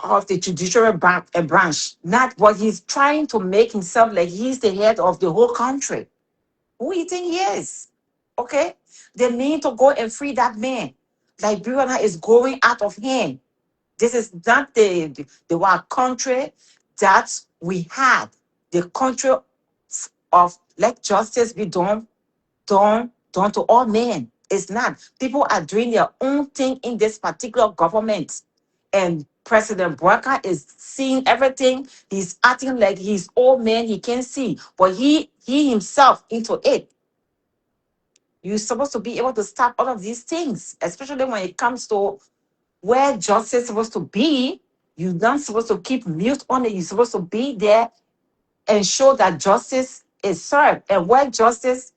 of the judicial branch. Not what he's trying to make himself like he's the head of the whole country. Who you think he is? Okay, they need to go and free that man. Liberia is going out of hand. This is not the one country that we had. The country of let justice be done to all men. It's not. People are doing their own thing in this particular government. And President Barker is seeing everything. He's acting like he's old man, he can't see. But he himself into it. You're supposed to be able to stop all of these things, especially when it comes to where justice is supposed to be. You're not supposed to keep mute on it. You're supposed to be there and show that justice is served. And where justice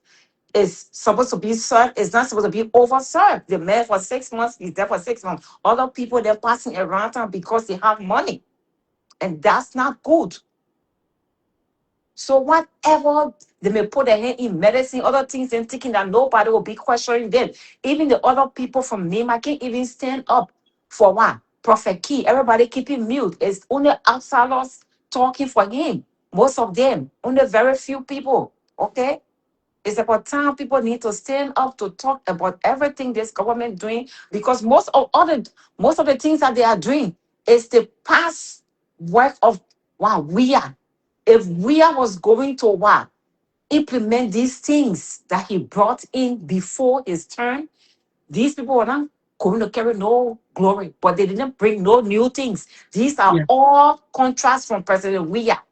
is supposed to be served, is not supposed to be overserved. The man for 6 months, he's there for 6 months. Other people, they're passing around town because they have money. And that's not good. So whatever they may put their hand in medicine, other things, and thinking that nobody will be questioning them. Even the other people from Nema can't even stand up for what? Prophet Key. Everybody keeping mute. It's only outsiders talking for him. Most of them. Only very few people. Okay? It's about time people need to stand up to talk about everything this government doing, because most of the things that they are doing is the past work of we are. If we was going to implement these things that he brought in before his turn, these people were not going to carry no glory, but they didn't bring no new things. These are Yeah. all contrasts from President Weah.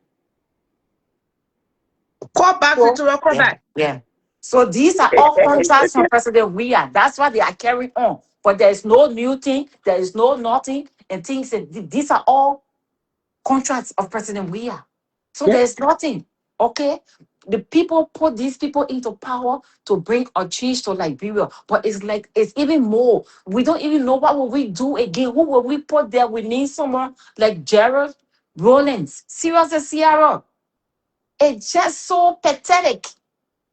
Call back, So, Victoria. Call yeah, back. yeah. So these are all contrasts from President Weah. That's what they are carrying on. But there is no new thing. There is no nothing. And things that these are all contracts of President Weah. So Yeah. there's nothing. Okay. The people put these people into power to bring a change to Liberia. But it's like it's even more. We don't even know what will we do again. Who will we put there? We need someone like Gerald Rollins. Serious as Sierra. It's just so pathetic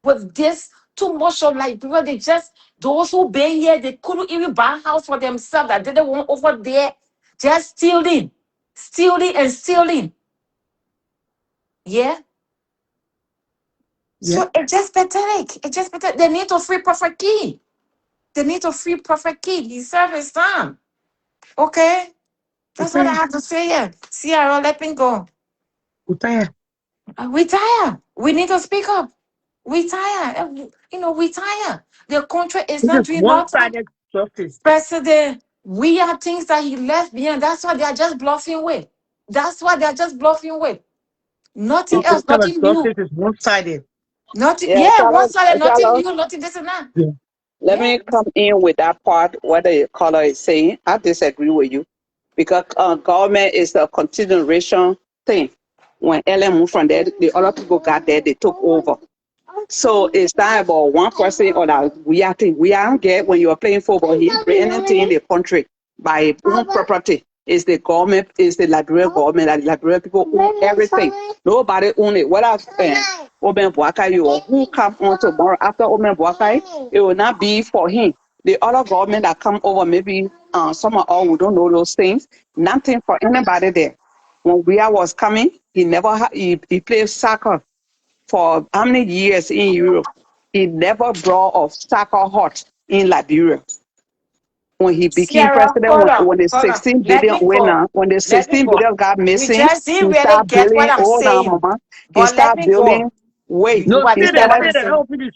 with this too much of Liberia. They just, those who been here, they couldn't even buy a house for themselves. That didn't want over there, just stealing and stealing. Yeah. So it's just pathetic. It's just pathetic. They need to free Prophet Key. They need to free Prophet Key. He served his time. Okay? That's what I have to say here. Sierra, let me go. We tired. We need to speak up. We tired. We tired. The country is This not is doing nothing. one-sided justice. President, we are things that he left behind. That's why they are just bluffing with. That's why they are just bluffing with. Nothing The else, system of nothing new. justice is one-sided. Nothing, Yeah, yeah, one side, nothing Charlotte, new, nothing this and that. Yeah. let Yeah. me come in with that part, what the caller is saying. I disagree with you because government is a continuation thing. When Ellen moved from there, the other people got there, they took over. So it's not about one person or that we are thing. We don't get when you are playing football, he's anything in the country by own property. It's the government, it's the Liberian government, and the Liberian people own everything. Nobody own it. What I've Oben Boakai or who come on tomorrow after Oben Boakai, it will not be for him. The other government that come over, maybe some of all we don't know those things. Nothing for anybody there. When Ria was coming, he never he played soccer for how many years in Europe. He never brought a soccer hut in Liberia. When he became Sierra, president, hold on, when the hold on. 16 Let billion me go. winner, when the Let me 16 go. billion got We missing, just didn't he really started get what building, I'm hold on, saying. mama. He But let started me go. building, wait, No, What he say didn't get that, what started, I'm say that. saying? I'll finish.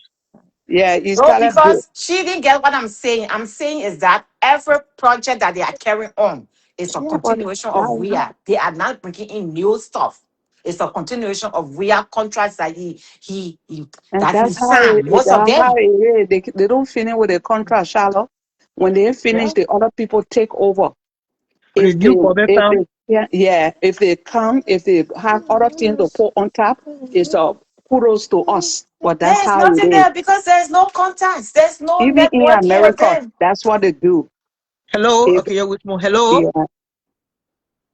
yeah, he No, started building. because she didn't get what I'm saying is that every project that they are carrying on is a Yeah, but continuation of that, we are. They are not bringing in new stuff. It's a continuation of we are contracts that he and that he that's how signed. Most of that's how them. it is. They don't finish with a contract, Charlotte. When they finish, Yeah. the other people take over. For the new government If town, they yeah, if they come, if they have other things to put on top, it's a kudos to us. But that's There's how it nothing is. there because there's no contacts. There's no Even in networking with America, them. that's what they do. hello. If Okay, you're with me. Hello. yeah,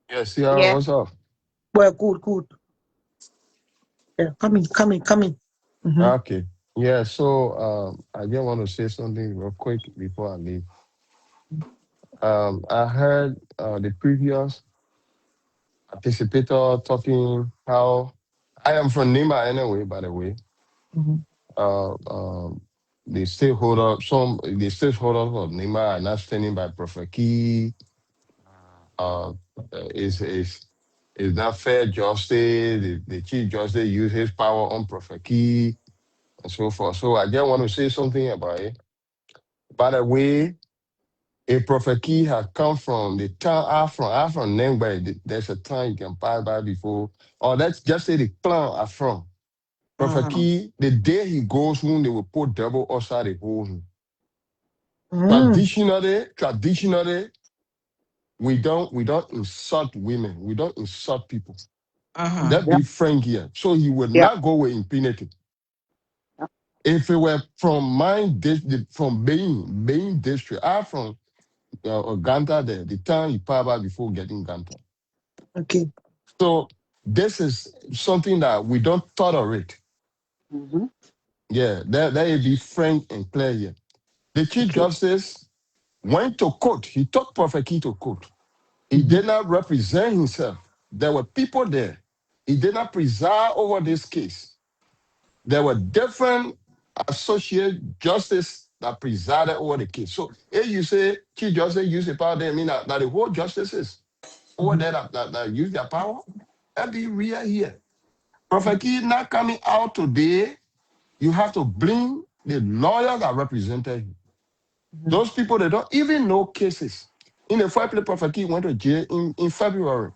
Yes, yeah, Yeah. what's up? Well, good, good. Yeah, coming. Mm-hmm. Okay. Yeah, so I just want to say something real quick before I leave. I heard the previous participator talking how I am from Nima anyway, by the way. Mm-hmm. Uh, um, some the stakeholders of Nima are not standing by Prophet Key. Uh, is not fair justice. The chief justice use his power on Prophet Key and so forth. So I just want to say something about it. By the way, a Prophet Key has come from the town I'm from Nengbe. There's a town you can pass by before. Or let's just say the clan are from. Prophet Mhm. Key, the day he goes home, they will put double outside the home. Mm. Traditionally, we don't insult women. We don't insult people. Mhm. That yeah, be frank here. So he would yeah, not go with impunity. yeah. If it were from from Main district, I'm from Ganta there, the town you pass by before getting Ganta. Okay. So this is something that we don't tolerate. Mm-hmm. Yeah, that will be frank and clear here. The Chief Okay. Justice went to court. He took Prophet Key to court. He Mm-hmm. did not represent himself. There were people there. He did not preside over this case. There were different associate justice that presided over the case. So if you say Chief Justice use the power, then mean that the whole justices over Mm-hmm. there that use their power, that be real here. Prophet Key not coming out today. You have to blame the lawyers that represented him. Mm-hmm. Those people, they don't even know cases. In the first place, Prophet Key went to jail in February.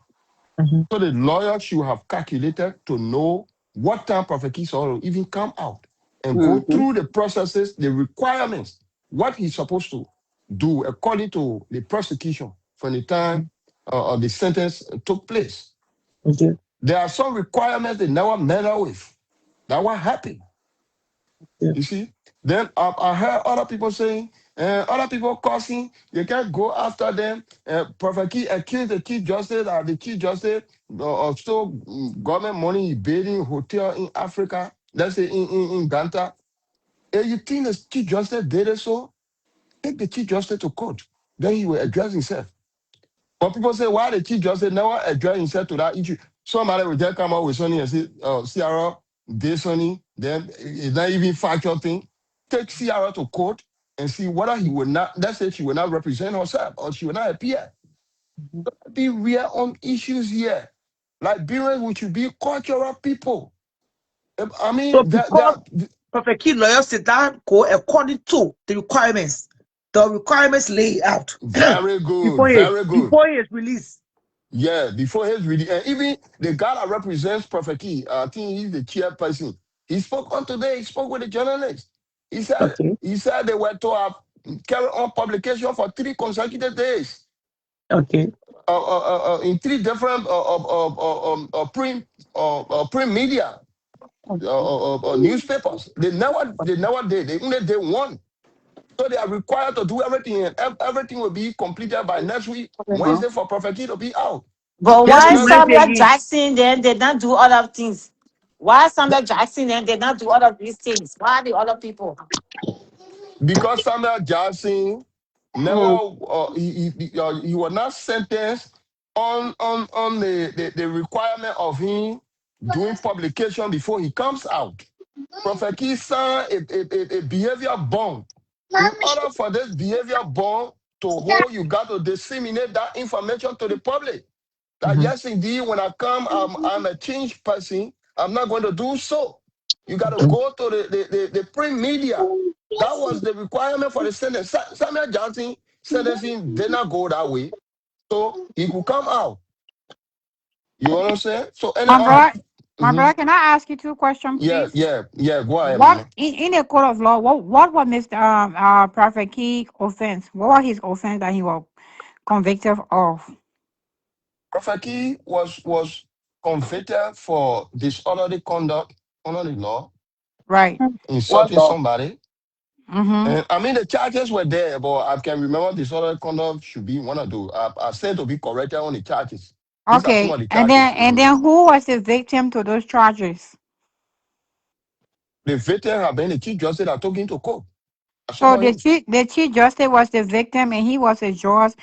Mm-hmm. So the lawyer should have calculated to know what time Prophet Key will even come out and go Mm-hmm. through the processes, the requirements, what he's supposed to do according to the prosecution from the time of the sentence took place. Okay. There are some requirements they never met up with. That what happened. Yeah. You see? Then I heard other people saying, other people cursing, you can't go after them. Prophet Key accused the Chief Justice that the Chief Justice of stole government money building hotel in Africa, let's say in Ganta. If you think the Chief Justice did it so, take the Chief Justice to court. Then he will address himself. But people say, why the Chief Justice never address himself to that issue? Somebody will just come out with Sonny and say, CRO, this Sonny, then it's not even factual thing. Take Ciara to court and see whether he will not, let's say she will not represent herself or she will not appear. Be real on issues here. Liberians, we should be cultural people. I So mean, because Prophet Key lawyer said that go according to the requirements laid out very good, very good. before he is released. Yeah, before his release, and even the guy that represents Prophet Key, I think he's the chairperson. He spoke on today. He spoke with the journalists. Okay, He said they were to have carry on publication for 3 consecutive days, okay. in 3 different print media, newspapers. They never did. They only did one. So they are required to do everything, and everything will be completed by next week, Uh-huh. Wednesday, for Prophet Key to be out. But Can why you Because remind me Samuel again? Jackson then did not do other things? Why Samuel Jackson then did not do all of these things? Why the other people? because Samuel Jackson never Mm. he was not sentenced on the requirement of him doing publication before he comes out. Prophet Key signed a behavior bond. In order for this behavior bond to hold, you got to disseminate that information to the public. That Mhm. yes, indeed, when I come, I'm a changed person. I'm not going to do so. You got to Okay. go to the print media. That was the requirement for the sentence. Samuel Johnson sentencing did not go that way, so he could come out. You know what I'm saying? So any My other, brother, my brother, can I ask you two questions, yeah, please? yeah, yeah. Go ahead, What mama. in a court of law? What was Mr. Prophet Key offense? What was his offense that he was convicted of? Prophet Key was convicted for disorderly conduct under the law, Right. What insulting law? somebody. Mm-hmm. And I mean, the charges were there, but I can remember disorderly conduct should be one of those. I said to be corrected on the charges. These are some Okay. of the And charges. then who was the victim to those charges? The victim have been the chief justice that took him to court. I So saw him. the chief justice was the victim, and he was a judge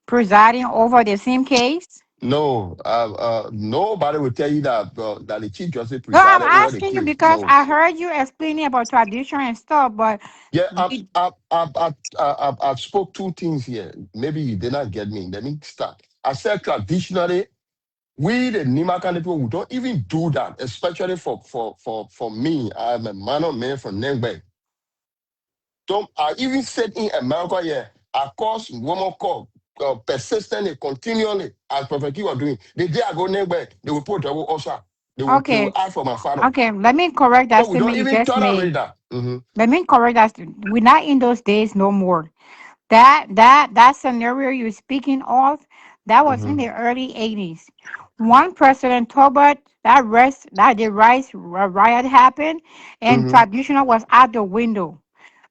presiding over the same case. No, nobody will tell you that the chief justice No, I'm presided over the asking you case. because No. I heard you explaining about tradition and stuff, but Yeah, we- I spoke two things here. Maybe you did not get me. Let me start. I said traditionally, we the Nimakan people, we don't even do that, especially for me. I'm a man of man from Nengbe. Don't I even said in America here, I cause woman call persistent and continually as Prophet King was doing. The day I go Nengbe, they will put double usher. They will okay. ask for my father. Okay, let me correct that So we don't statement you even just tolerate made. that. Let me correct that. We're not in those days no more. That scenario you're speaking of, that was in Hmm. the early 80s. One President Tolbert, that the riot happened, and Hmm. traditional was out the window.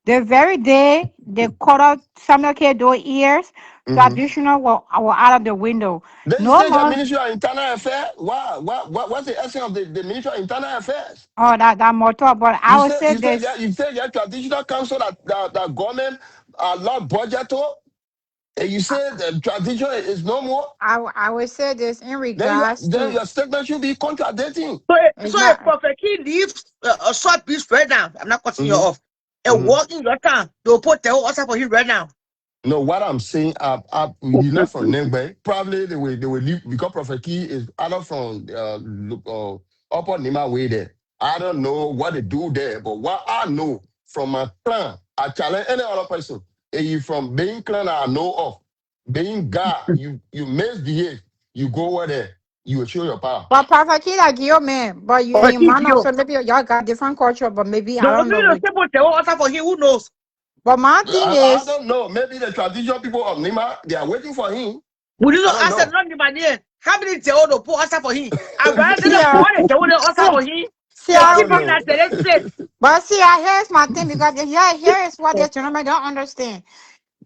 The very day they cut out Samuel K. Doe ears, Hmm. traditional were out of the window. Then you No say the more. Ministry of Internal Affairs. What's the essence of the Ministry of Internal Affairs? Oh, that motor. But I You would say say you say this. that you say your traditional council that government allowed budget to, and you say the tradition is no more. I would say this in Then you regards then to your statement should be contradicting. it's So a not Prophet Key leaves a short piece right now. I'm not cutting you Hmm. off. And Hmm. walk in your town. They'll put the whole for him right now. No, what I'm saying, he left from Nengbe. Probably they will leave because Prophet Key is either from Upper Nima way there. I don't know what they do there, but what I know from my clan, I challenge any other person. If you from being clan I know of, being God, you misbehave, you go over there, you will show your power. but Prophet Kid Gio man, but you Prophet in Key man deal. also maybe y'all got different culture, but maybe I No, don't maybe know. they'll say put the whole for him. Who knows? But my thing I is, don't know. Maybe the traditional people of Nima, they are waiting for him. We did I not don't answer know. none of my name. How many tell the poor answer for him? I rather see the uh poor tell the answer for him. see They I keep don't him people, know. at the straight. but see here's my thing because here is what this gentleman don't understand.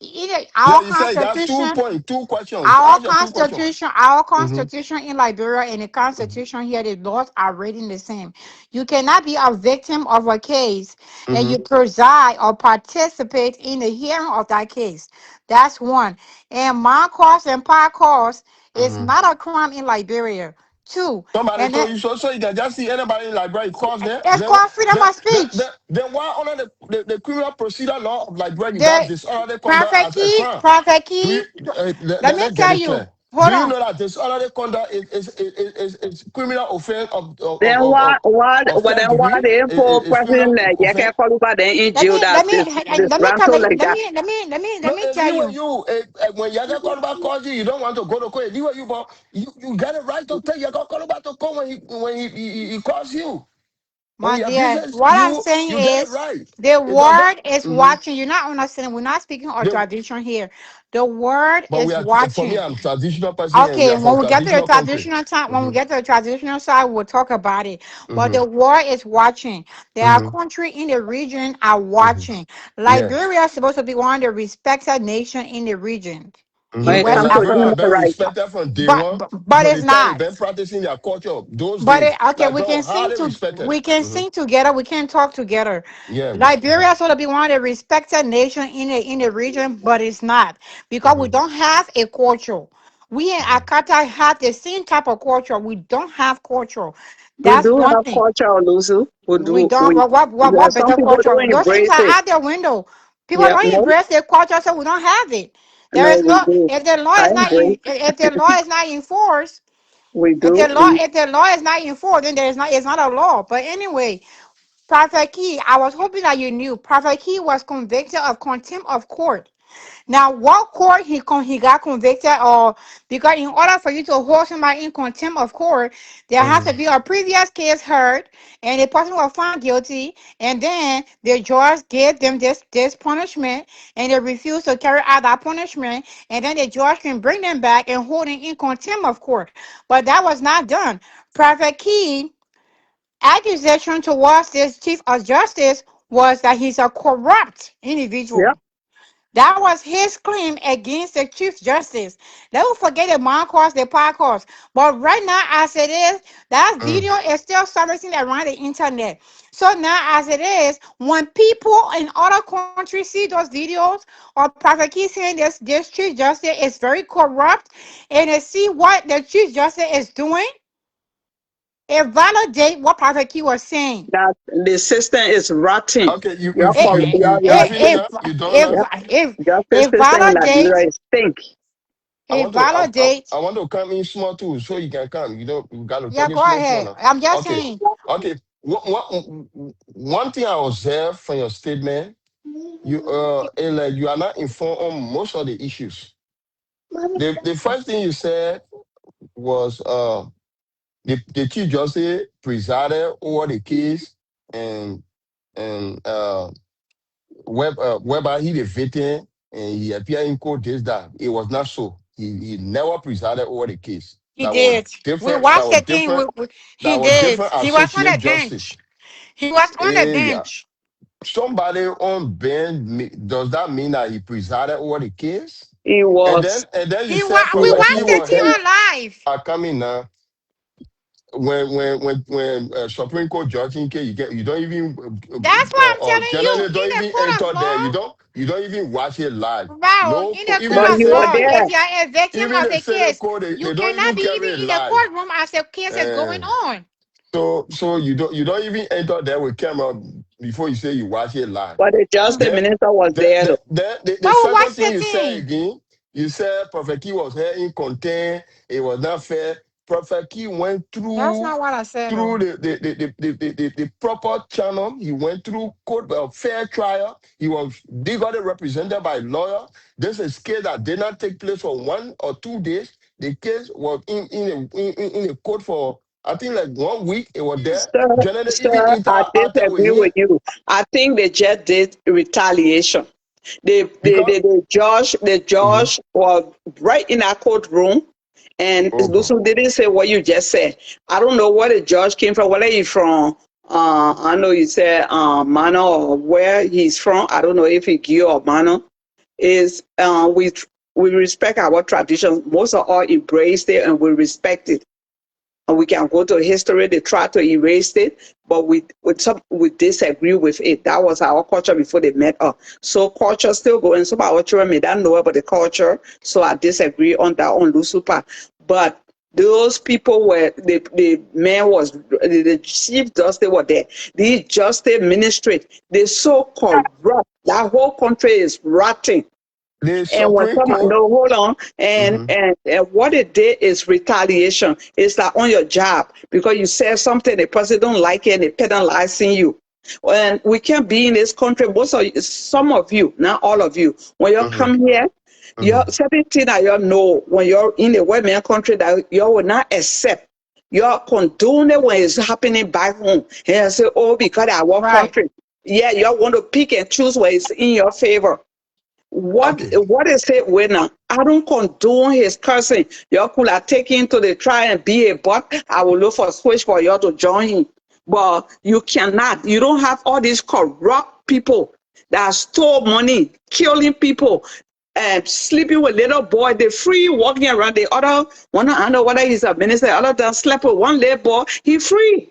Either Yeah, our you said that's two constitution. point, two questions. Ask your two questions. Our Mm-hmm. constitution in Liberia and the constitution here, the laws are written the same. You cannot be a victim of a case and Mm-hmm. you preside or participate in the hearing of that case. That's one. And my cause and part cause is Mm-hmm. not a crime in Liberia. too. Somebody And then told you so you can just see anybody in Liberia, you cross there. it's called freedom of speech. Then why under the criminal procedure law of Liberia you got The disorderly conduct Prophet as a Key, crime? Prophet Do Key, you, let me let's get tell it you. clear. Do Hold you on. know that disorderly conduct is criminal offense Then of then third why degree? they for Is criminal president offense? Yeke then in Let jail me let that me let me tell disgruntled you. like that? No, Let me if tell you were you. you, when Yaga Koluba calls you, you don't want to go to court. If you were you, but you got a right to tell Yaga Koluba to come when he calls you. When My he dear, abuses what I'm you, saying you get it is right. the It does that. word is Mm-hmm. watching. You're not understanding. We're not speaking of The, tradition here. The word but we is are for me, watching. I'm traditional person, and we Okay, are from when we get to the traditional country. traditional time, when we Mm-hmm. get to the traditional side, we'll talk about it. But Mm-hmm. the world is watching. There are Mm-hmm. countries in the region are Mm-hmm. watching. Yes. Liberia is supposed to be one of the respected nation in the region, When in it Mm-hmm. And West comes to Liberia have human Africa. been rights, respected from day But one. but From it's the time they've not. been practicing their culture those But days. okay, we Liberia can was sing highly to respected. we can Mm-hmm. sing together. We can talk together. Yeah. Liberia is going to be one of the respected nation in the region, but it's not because we Mm-hmm. don't have a culture. We in Mm-hmm. Akata have the same type of culture. We don't have culture. we That's do one have thing. culture, Lucy. We We do. don't. What Some better people culture? don't Those things embrace are it. out the window. People Yeah, don't no, embrace their culture, so we don't have it. There no, is we no. do. If the law I is not embrace. in, if the law is not enforced, We do. We if the law is not enforced, then there is not. It's not a law. But anyway, Prophet Key, I was hoping that you knew. Prophet Key was convicted of contempt of court. Now, what court he got convicted of? Because in order for you to hold somebody in contempt of court, there has Mm-hmm. to be a previous case heard, and the person was found guilty, and then the judge gave them this punishment, and they refused to carry out that punishment, and then the judge can bring them back and hold them in contempt of court. But that was not done. Prophet Key accusation towards this chief of justice was that he's a corrupt yeah. individual. That was his claim against the chief justice. They will forget the Moncourse, the podcast. But right now, as it is, that Mm. video is still surfacing around the internet. So now, as it is, when people in other countries see those videos or Prophet Key saying this chief justice is very corrupt, and they see what the chief justice is doing, it validate what Prophet Key was saying. That the system is rotten. Okay, Your It, you your feeling up? You done yeah. now? Justice it system in Liberia validates is stink. I it want to validates. I want to come in small too, so you can come. You know, you got to Yeah, talk in go small too ahead. now. I'm just Okay, saying. okay. One thing I observed from your statement, like you are not informed on most of the issues. The first thing you said was the chief justice presided over the case and and whereby he the victim and he appeared in court this that it was not so. He never presided over the case. He did. We That watched was the thing. different. He That was did. different He was on associate the justice. bench. He was on the Yeah. bench. Somebody on bench does that mean that he presided over the case? He was And then you He said was. he We was Prophet Key watched on the the was thing bench. here on live. are coming now. When Supreme Court judge in case you don't even That's what I'm or telling you. generally In don't the even court of enter there. law, You don't even watch it live. wow. No, In the even court But the of you were Senate law, there. if you are a victim even of the a Senate case, court you they don't cannot even be carry even it in the live. courtroom as the case is going And on. so you don't even enter there with camera before you say you watch it live. But the justice Then minister was there though. the But we second watched thing the you said thing. again, you said Prophet Key was here in content, it was not fair. Prophet Key went That's through not what I said, though. through the proper channel. He went through court fair trial. They got it represented by lawyer. This is a case that did not take place for 1 or 2 days. The case was in a court for I think like 1 week. It was there. Generally, even Sir, I interacted with disagree him. with you. I think they just did retaliation. Because The Mhm. judge was right in our courtroom, and Oh God. Lusu didn't say what you just said. I don't know where the judge came from. Whether he's from, I know you said Mano or where he's from. I don't know if he Gio or Mano. Is we respect our traditions. Most of all embraced it and we respect it. And we can go to history. They try to erase it, but we disagree with it. That was our culture before they met us. So culture still going. Some of our children may not know about the culture. So I disagree on that on Lusupa. But Those people were the man was the chief justice were there. The justice ministry, they so corrupt. That whole country is rotting. The And when Supreme someone Court. no, hold on, and, Mm-hmm. and what it did is retaliation. It's like on your job because you said something, the person don't like it, and they penalizing you. And we can't be in this country. Some of you, not all of you, when you Mm-hmm. come here, you're Mm-hmm. certain thing that you know when you're in a white man country that you will not accept. You're condoning when it's happening back home. And you say, oh, because our Right. country. Yeah, you want to pick and choose what is in your favor. Okay. What is it winner? I don't condone his cursing. You could have taken him to the trial and be a butt. I will look for switch for you to join him. But you cannot. You don't have all these corrupt people that stole money, killing people, and sleeping with little boy. They free walking around. The other one, I don't know whether he's a minister. The other done slept with one little boy. He free.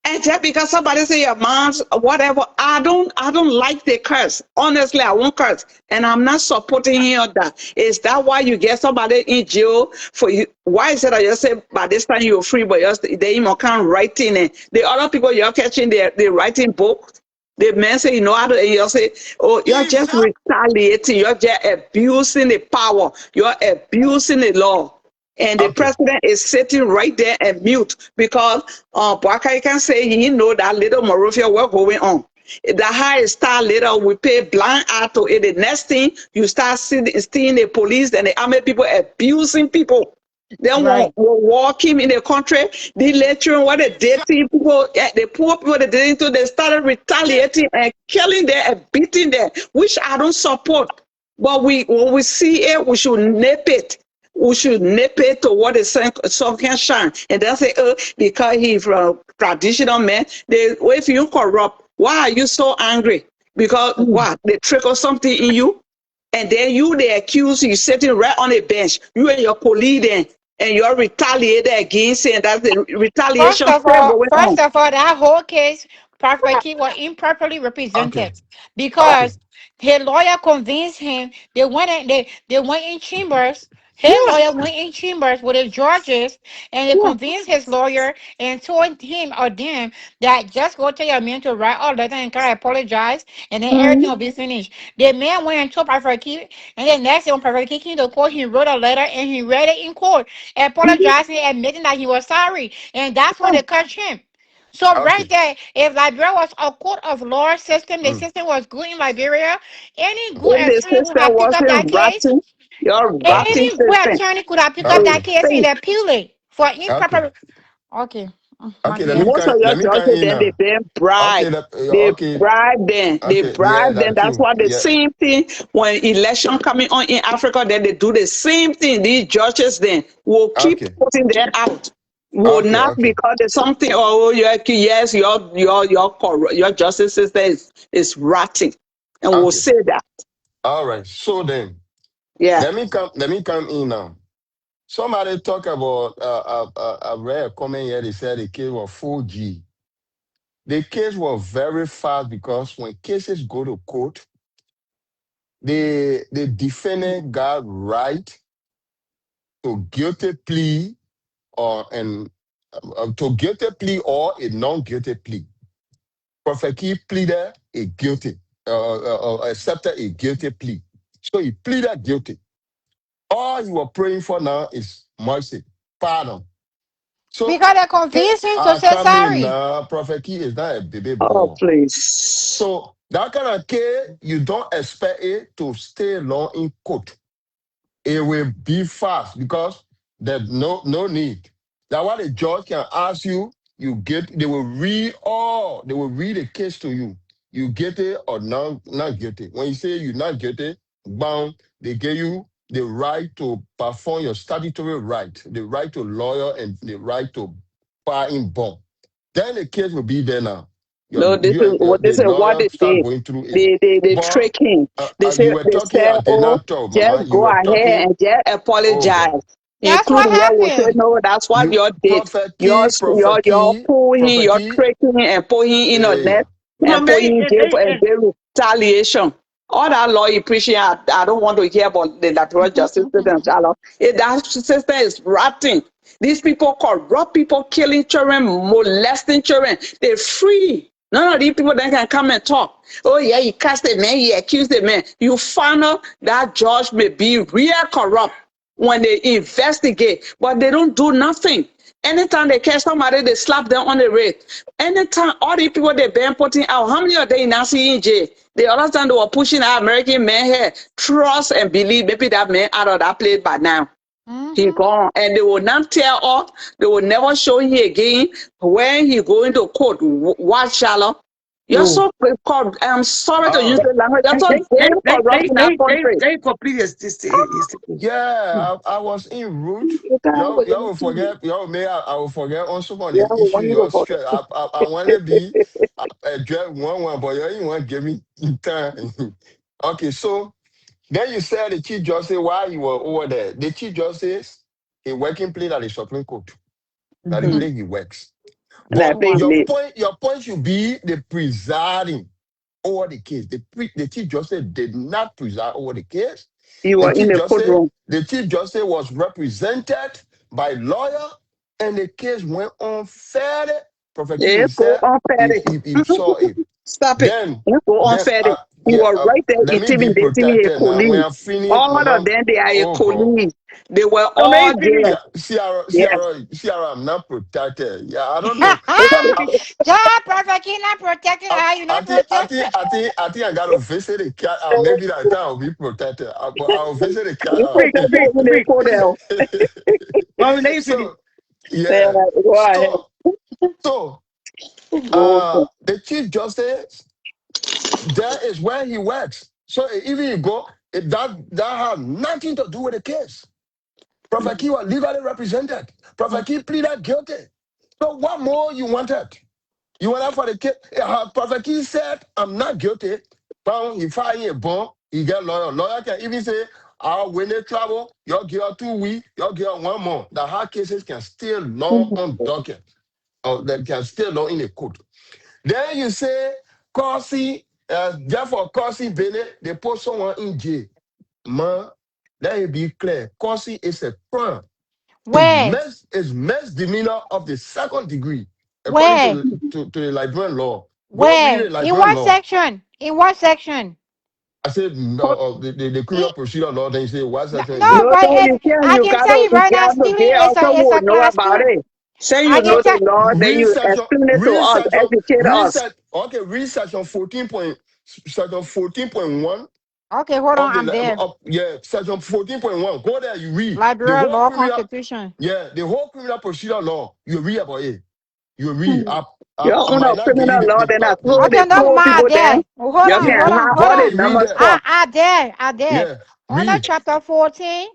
And just because somebody say your mom's whatever, I don't like the curse. Honestly, I won't curse. And I'm not supporting him on that. Is that why you get somebody in jail for you? Why is it that you say by this time you're free, but they even can't writing and the other people you're catching they're writing books. The man say, you know how to, and you say, oh, you're just Exactly. retaliating, you're just abusing the power, you're abusing the law. And the Okay. president is sitting right there and mute because Boakai can say he know that little Morofia what going on. The high star later we pay blind eye to it. The next thing you start seeing the police and the army people abusing people. Then Right. will walk him in the country. The lecturing what they did to people, the poor people they did to, they started retaliating and killing them and beating them, which I don't support. But when we see it, we should nip it. We should nip it to what the sun can shine. And they say, because he's a traditional man, if you corrupt, why are you so angry? Because what? They trickle something in you? And then you, they accuse you sitting right on a bench, you and your colleague, and you're retaliated against it. And that's the retaliation still going First on. of all, that whole case, Prophet Key was improperly Okay. represented Okay. because his lawyer convinced him. They went in chambers. His Yeah, lawyer went in chambers with the judges, and they yeah. convinced his lawyer and told him or them that just go tell your man to write a letter and kind of apologize, and then Mhm. everything will be finished. The man went and told Prophet Key, and then next day when Prophet Key came to court, he wrote a letter and he read it in court, Mhm. apologizing, admitting that he was sorry. And that's when they catch him. So right Okay. there, if Liberia was a court of law system, the Mm. system was good in Liberia, any good If the attorney would system have picked up that wasn't case. rotten, your Okay. rotten Any good system, attorney could have picked up they Okay. that case and think appeal it for Okay. improper. Okay, my Okay. dear. most of your Let me come judges in then they now. been Okay. bribed. They Okay. bribe them. They Okay. Yeah, bribe them. that's That's true. why the Yeah. same thing when election coming on in Africa, then they do the same thing. These judges then will keep Okay. putting them out. Will Okay. not Okay. because there's something. Oh, yes, your justice system is rotting, and we'll Okay. say that. All right. So then, Yeah. let me come in now. Somebody talk about a rare comment here. They said the case was 4G. The case was very fast because when cases go to court, the defendant got right to guilty plea or to guilty plea or a non-guilty plea. Prophet Key pleaded a guilty, accepted a guilty plea. So he pleaded guilty. All you are praying for now is mercy, pardon. So Because they convinced him to I say come in sorry. now, Prophet Key is not a baby Oh, boy. please. So that kind of case, you don't expect it to stay long in court. It will be fast because there's no need. That's why the judge can ask you, they will read the case to you. You guilty or not guilty. When you say you're not guilty, bound, they give you the right to perform your statutory right, the right to lawyer and the right to file in bond. Then the case will be there now. No, this The is what lawyer they start did. going through it. They But trick him. you were They talking, said, I did oh, not talk, Mama. just You go were ahead talking, and just oh apologize. God. That's what Including what was said, happened. no, that's what You you did. Prophet Key, Prophet Your Key, pulling, Prophet your Key. tricking and pulling in a net Yeah. and Mama, pulling in jail and jail retaliation. All that law you preaching, I don't want to hear about the natural justice system. That system is rotten. These people corrupt people, killing children, molesting children. They're free. None of these people that can come and talk. Oh yeah, he cast a man, he accused a man. You find out that judge may be real corrupt when they investigate, but they don't do nothing. Anytime they catch somebody, they slap them on the wrist. Anytime all these people they've been putting out, how many are they now seeing in jail? The other time they were pushing our American man here, trust and believe maybe that man out of that place by now. He gone, and they will not tell us. They will never show him again when he going to court. Watch, shallow. You're so corrupt. I'm sorry to use Oh, the language. You're so damn corrupt in our country. Let me complete his statement. yeah, I was in route. You can't go Y'all down will to- forget. Y'all may I will forget also on Yeah, the we issue. want you to Your vote. stress. I want to be address one, but you ain't want to give me time. Okay, so then you said the chief justice why you were over there. The chief justice he working plate at the Supreme Court. That the place he works. That But big late. your point should be the presiding over the case. The chief justice did not preside over the case. You The were in chief the justice, courtroom. the chief justice was represented by lawyer, and the case went on fairly. Prophet Yeah, King go said on Fatty. he saw it. Stop it. Then You go on then Fatty. You yeah, were right there let me be intimidating me, a protected now. When colleague. I finish, All of Mama, them, they are a oh God. colleague. They were Oh, let all me finish. there. Yeah, Sierra, Yes. Sierra, Sierra, I'm not protected. Yeah, I don't know. Job perfect, you're not protecting her, you're not protected. I think I gotta visit the cat. Maybe that time I'll be protected. I'll visit the cat. You Quick, protect quick, in the quick. courtroom. Mom, let me finish. So Yeah, yeah, go ahead. so so Go for the chief justice that is where he works. So even you go, that has nothing to do with the case. Prophet Key was legally represented. Prophet Key pleaded guilty. So what more you wanted? You went out for the case. Prophet Key said, I'm not guilty. Found he filed a bond, he get lawyer. Lawyer can even say, when they travel, you'll get 2 weeks, you'll get 1 month. The hard cases can still law on docket. Or they can still law in the court. Then you say, Corsi, therefore Corsi Bennett, they put someone in jail. Man, let it be clear. Corsi is a crime. Where? It's misdemeanor of the second degree, according Where? to the Liberian law. Go read Where? the In Liberian what law. section? In what section? I said the In, criminal procedure law. Then you say what no, section is no, it? no, but no, you can't. I You can tell gotta, you you right now, have to stealing get is us a, who is will a know class about two. it. Say I you can know tell the law, then you explain it to us, educate us. Research on 14 point section 14.1 okay, hold on, of I'm there. section 14.1. Go there, you read the Liberal whole law criminal. constitution. Yeah, the whole criminal procedure law. You read about it. You read. Your I own might not give you criminal law, then I throw Okay, the no, throw ma, people there. then. Hold You on, can hold on, have hold all okay, the on. read numbers there. for. I there. Yeah, Under read. chapter 14,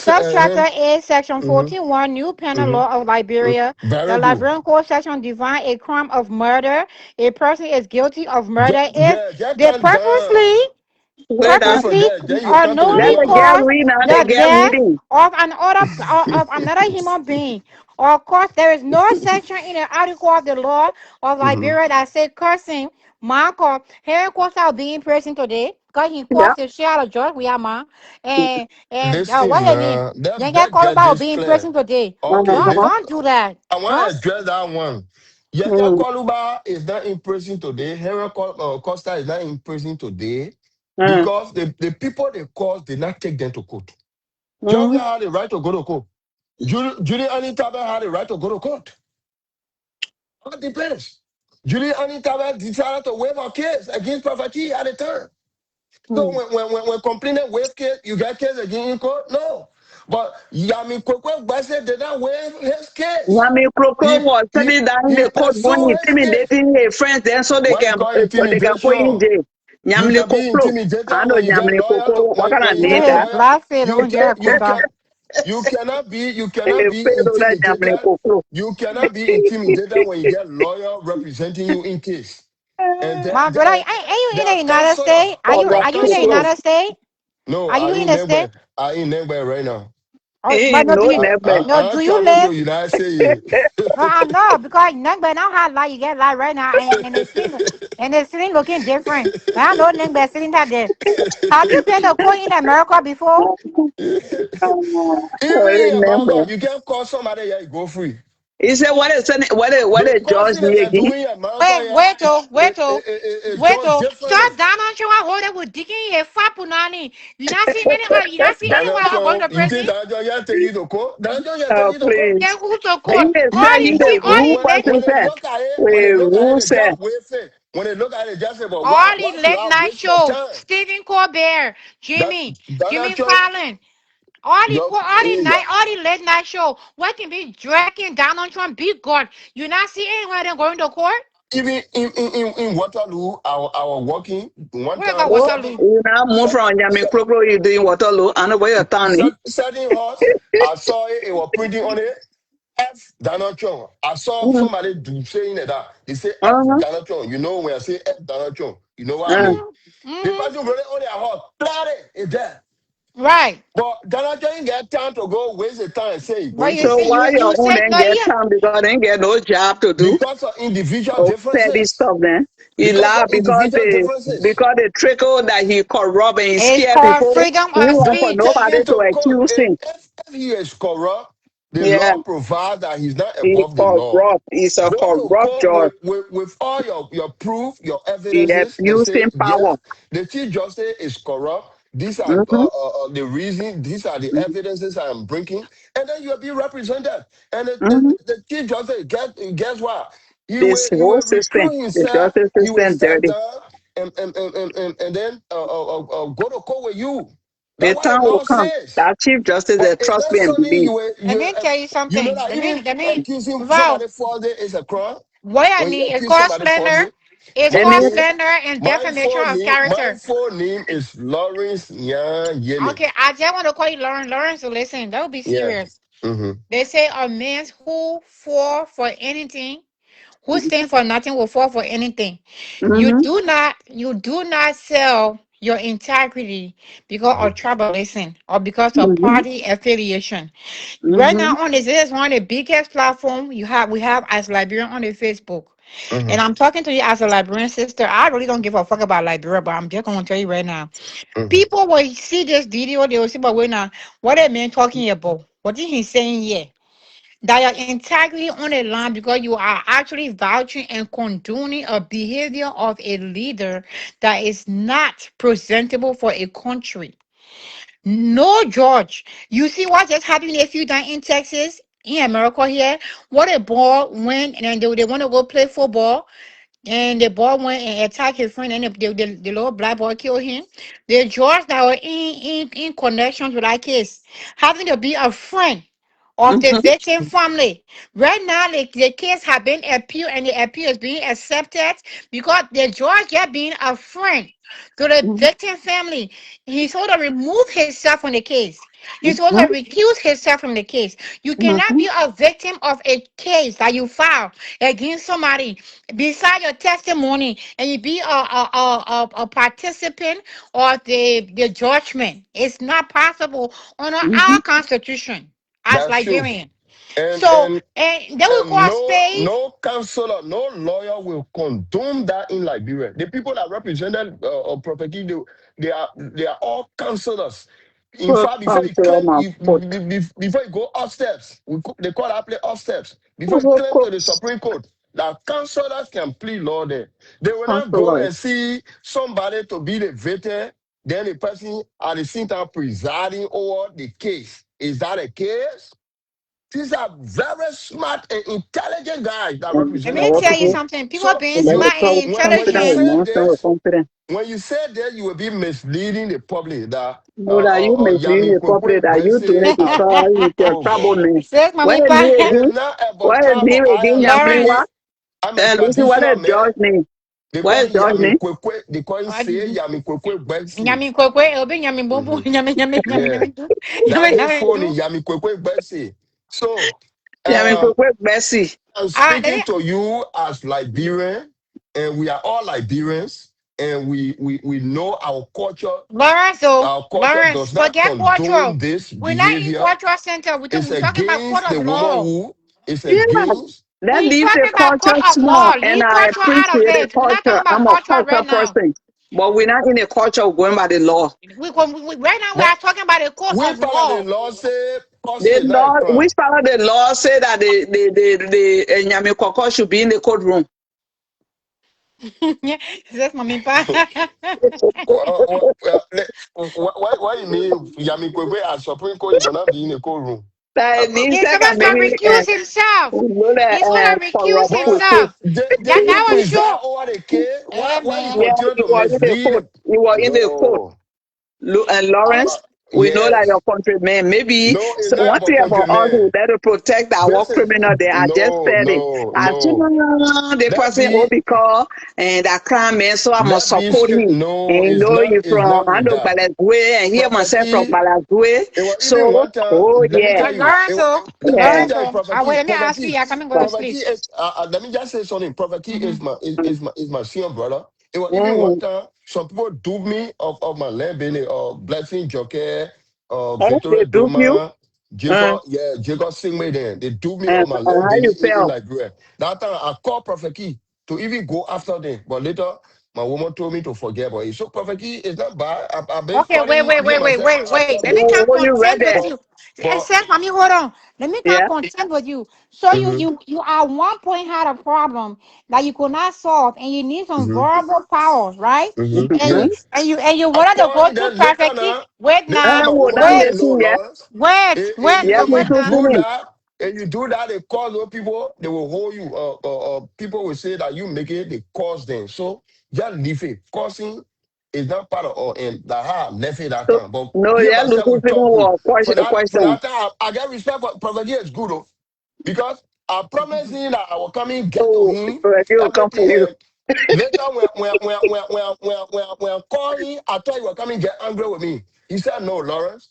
Uh-huh. subchapter A, section Mhm, 14.1, New Penal mhm. Law of Liberia. The Very good. Liberian Code section define a crime of murder. A person is guilty of murder if Just they calm down. Wait Let's go down. from purposely there. Then you or come to the Let knowingly law the now. girl cause read now, the the girl death reading. of another human being, or cause there is no section in the article of the law of Mhm. Liberia that say cursing. Marco, Henry Costa being in prison today because he Yeah. caused the share of George William and what's Listen, his name? man. Let's Then get called get about this being in clear. prison today. Okay, Don't Uh-huh. don't do that. I want Don't. to address that one. Yaya Mm, Kwaluba is not in prison today. Costa is not in prison today mm, because the people they caused did not take them to court. Georgia mm. had the right to go to court. Julie Anitabe had the right to go to court. All depends. Julie Anitabe decided to waive her case against Pravati at the time. So Mm. when complaining waive case, you got case against in court? No. But Yami Kwekwe Gbese did not waive his case. Nami He Kroko was he sitting down in he the court going pursued his case. intimidating her friends then so Why you call they can put in intimidation? jail. You Nyamli can be Kokro. intimidated I know when you get Nyamli lawyer to Kokro. What kind when of you name get Yeah, his that? lawyer. black face You don't can get you quota. can you cannot Eh, be pero that Nyamli intimidated. Kokro. You cannot be intimidated when you get lawyer representing you in case. And My brother, are you there in the are United counselor. States? Are For you There rock are are you in the Kokro. counselors. United States? No, Are I you in ain't the state? nowhere. I ain't nowhere right now. Oh, He but no, do know you? never. No, do you Travel to live? United States. No, I know because Nangbe now have like you get like right now, and the screen looking different. But I know Nangbe sitting that there. Have you been to court in America before? Even I in remember. America, you can call somebody here, you go free. He said, what The is George country that need they're again? doing in America Wait, here wait, oh, wait, oh. is Wait, done oh, differently. stop down on you. I hold it with digging a fap punani. You not see Donald anyone going Trump, to you think prison? Donald Trump yeah, take you to court? Donald Trump yeah, take Oh, you to court? please. Then who to He court? is All say the he see the all rule the late When person they say. look at it, We when they look at it, rule they say. just wait for it. When they look at it, just say, but all why the should late I night waste my show. time? Stephen Colbert, That Donald Jimmy Trump, Fallon. All the yeah, night, all the late night show. What can be dragging Donald Trump? Big God. You not see anyone of them going to court? even in Waterloo, I was working one Where time, got Oh, Waterloo? you now move from Yami Krokro, you doing Waterloo. I know where you're turning. certain horse, I saw it, it was printing on it. F Donald Trump. I saw Mm-hmm. somebody saying that. They say F Uh-huh. Donald Trump. You know when I say F Donald Trump, you know what I Uh, mean. Mm-hmm. The Mm-hmm. person really on their heart, bloody is there. Right. But Donald Trump ain't get time to go waste the time and say he But going you to so see, court why you your own said then no, get yeah. time because they ain't get no job to do? because of individual Oh, petty differences. stuff then. He Because of lie individual differences. because they trickle that he corrupt and he It's scare called people. freedom He of want Then for speech. take nobody him to to court. accuse him. If he is corrupt, the Yeah, law provides that he's not he above the law. corrupt. He's a Go to corrupt court judge. with all your proof, your He evidences, and say, abusing yes, power. the chief justice is corrupt. These are Mm-hmm. the reason, these are the evidences I am bringing. And then you'll be represented. And Mm-hmm. the chief justice, guess what? This He whole will system, recruit the himself, justice he will system, step dirty. down and then go to court with you. The That's what the time will law come. says. That chief justice, But trust it's not me and something believe. Let me tell you you know something. that even Let me, accusing Val, somebody falsely is a crime. what I When you need is accuse called somebody slander. falsely, It's my And called he, name, slander and defamation of my character. full name is Lawrence Yan Yene. Okay, I just want to call you Lauren. Lauren, so listen, that would be Yeah. serious. Mm-hmm. They say a man who fall for anything, who stand for nothing will fall for anything. mm-hmm, You do not sell your integrity because of Mm-hmm. tribalism or because of mm-hmm, party affiliation. Right mm-hmm, now on this is one of the biggest platform we have as Liberian on the Facebook. And Mm-hmm. I'm talking to you as a Liberian sister. I really don't give a fuck about Liberia, but I'm just gonna tell you right now. Mm-hmm. People will see this video, they will see, but wait now, what a man talking about? What is he saying here? That your integrity on the line because you are actually vouching and condoning a behavior of a leader that is not presentable for a country. No, George. You see what just happened a few times in Texas, in America here? What a ball went and then they want to go play football and the boy went and attacked his friend, and the little black boy killed him. The judge that were in connection with that case, having to be a friend of the mm-hmm, victim family. Right now, the case have been appealed, and the appeal is being accepted because the judge just being a friend to the victim family. He's supposed to remove himself from the case. He's supposed to recuse himself from the case. You cannot mm-hmm, be a victim of a case that you file against somebody beside your testimony and you be a participant of the judgment. It's not possible under mm-hmm, our constitution as That's true. Liberian. And So, and and they will and call no spades. counselor, no lawyer will condone that in Liberia. The people that represented Prophet King, they are all counselors. In Put fact, before come you to claim, my foot. before you go up steps, they call that play up steps. Before you Who claim to the cooks Supreme Court, that counselors can plead law there. They will not go consolers? and see somebody to be the victim, then the person at the same time presiding over the case. Is that a case? These are very smart and intelligent guys that And Let represented me what tell you people Prophet. something. So People being let you me smart talk and when you confident with intelligent. say nonsense with this, confidence. when you say this, you will be misleading the public that Know that you may be in Yami the public Kwekwe that you doing Bensi it because it's your oh trouble God. name. Says What mommy is me pa. It is again? not about What is me trouble. again? Yambling Lawrence. what? I'm a Lucy, what is traditional man. George name? They What call is him George Yami name? Kwekwe. They call him say Yami Kwekwe Bensi. Nyami kwekwe, obi nyami bobo, hmm Yeah. nyami du, That whole nyami phone is du. Yami Kwekwe Bensi. So Yeah, I mean, um quick, Bessie. I'm Let speaking me to you as Liberian, and we are all Liberians. and we know Lorenzo, our culture Lawrence, does not forget condone cultural. this We're not in behavior. cultural center. It's We're talking about court against of the woman law. who is Yeah, against. let's We leave the talking about court culture of small, law. and Leave I culture out of appreciate the it. We're not talking culture. about I'm a culture right culture now. person, but we're not in a culture going by the law. Right now we But are talking about the court we of follow the law. law say cursing The is not a law, crime. which part of the law say that the Nyame Koko should be in the courtroom? That's mommy pa. Why you mean Yami Kwebe as Supreme Court is gonna be in a courtroom? That means He's that supposed to maybe recuse himself. He's gonna recuse corrupt But process. himself. did That he was preside sure. over the case? Hey Why you man. Yeah, continue he to was in the court. mislead? He was in the court. No. And Uh, Lawrence, we know that yes. your countrymen, maybe No, it's so not one about thing about us is countrymen. that to protect our This is criminal. They are just no, said it. no, I think no. the That person be because and that crime man, so I must that be support strict. him. No, And you know you it's from not I with know that. Balazwe and hear Prophet myself from Key, Balazwe. it was even So one time. oh Let me yeah, tell you. Lorenzo, Let me yeah. tell you, Lorenzo. Prophet Key. Let me Prophet ask you. Key. I come and go to Prophet sleep. Key is. Let me just say something. Prophet Key Mm-hmm. is my senior brother. It was even one Mm. time. Some people duped me of my land, Benny, Blessing Joker, Oh, they Victoria dupe you. Duma, Jacob. Yeah, Jacob sing me then. They duped me of my land, How Benny, you in feel? Liberia. That time I called Prophet Key to even go after them, but later. My woman told me to forget about it. So Prophet Key is not bad. I've been Okay, wait, calling wait, him wait, wait, myself wait, wait. after Let me them. come Oh, you read contend with that? But you. but Except mommy, hold on. Let me come Yeah. contend with you. So you mhm, you you at one point had a problem that you could not solve, and you need some mhm, verbal powers, right? And Mm-hmm. you I wanted to call go him to then later perfect. now. Wait Later, now, my Would woman not told me, wait, no, listen yet? Lawrence. wait, wait, Yeah, me If wait you too, now. to do me. that, they call those people, they will hold you. People will say that you make it, they cause them. So just leave it. Causing is not part of and that I left it that So, time. But no, me and yeah, myself, we Lucas talk good. was For question. that time, I get respect for Prophet is good though. Because I promised him that I will come in, get to Oh, him, he will come for you. everything. Later, when I call him, I thought he was coming get angry with me. He said, "No, Lawrence.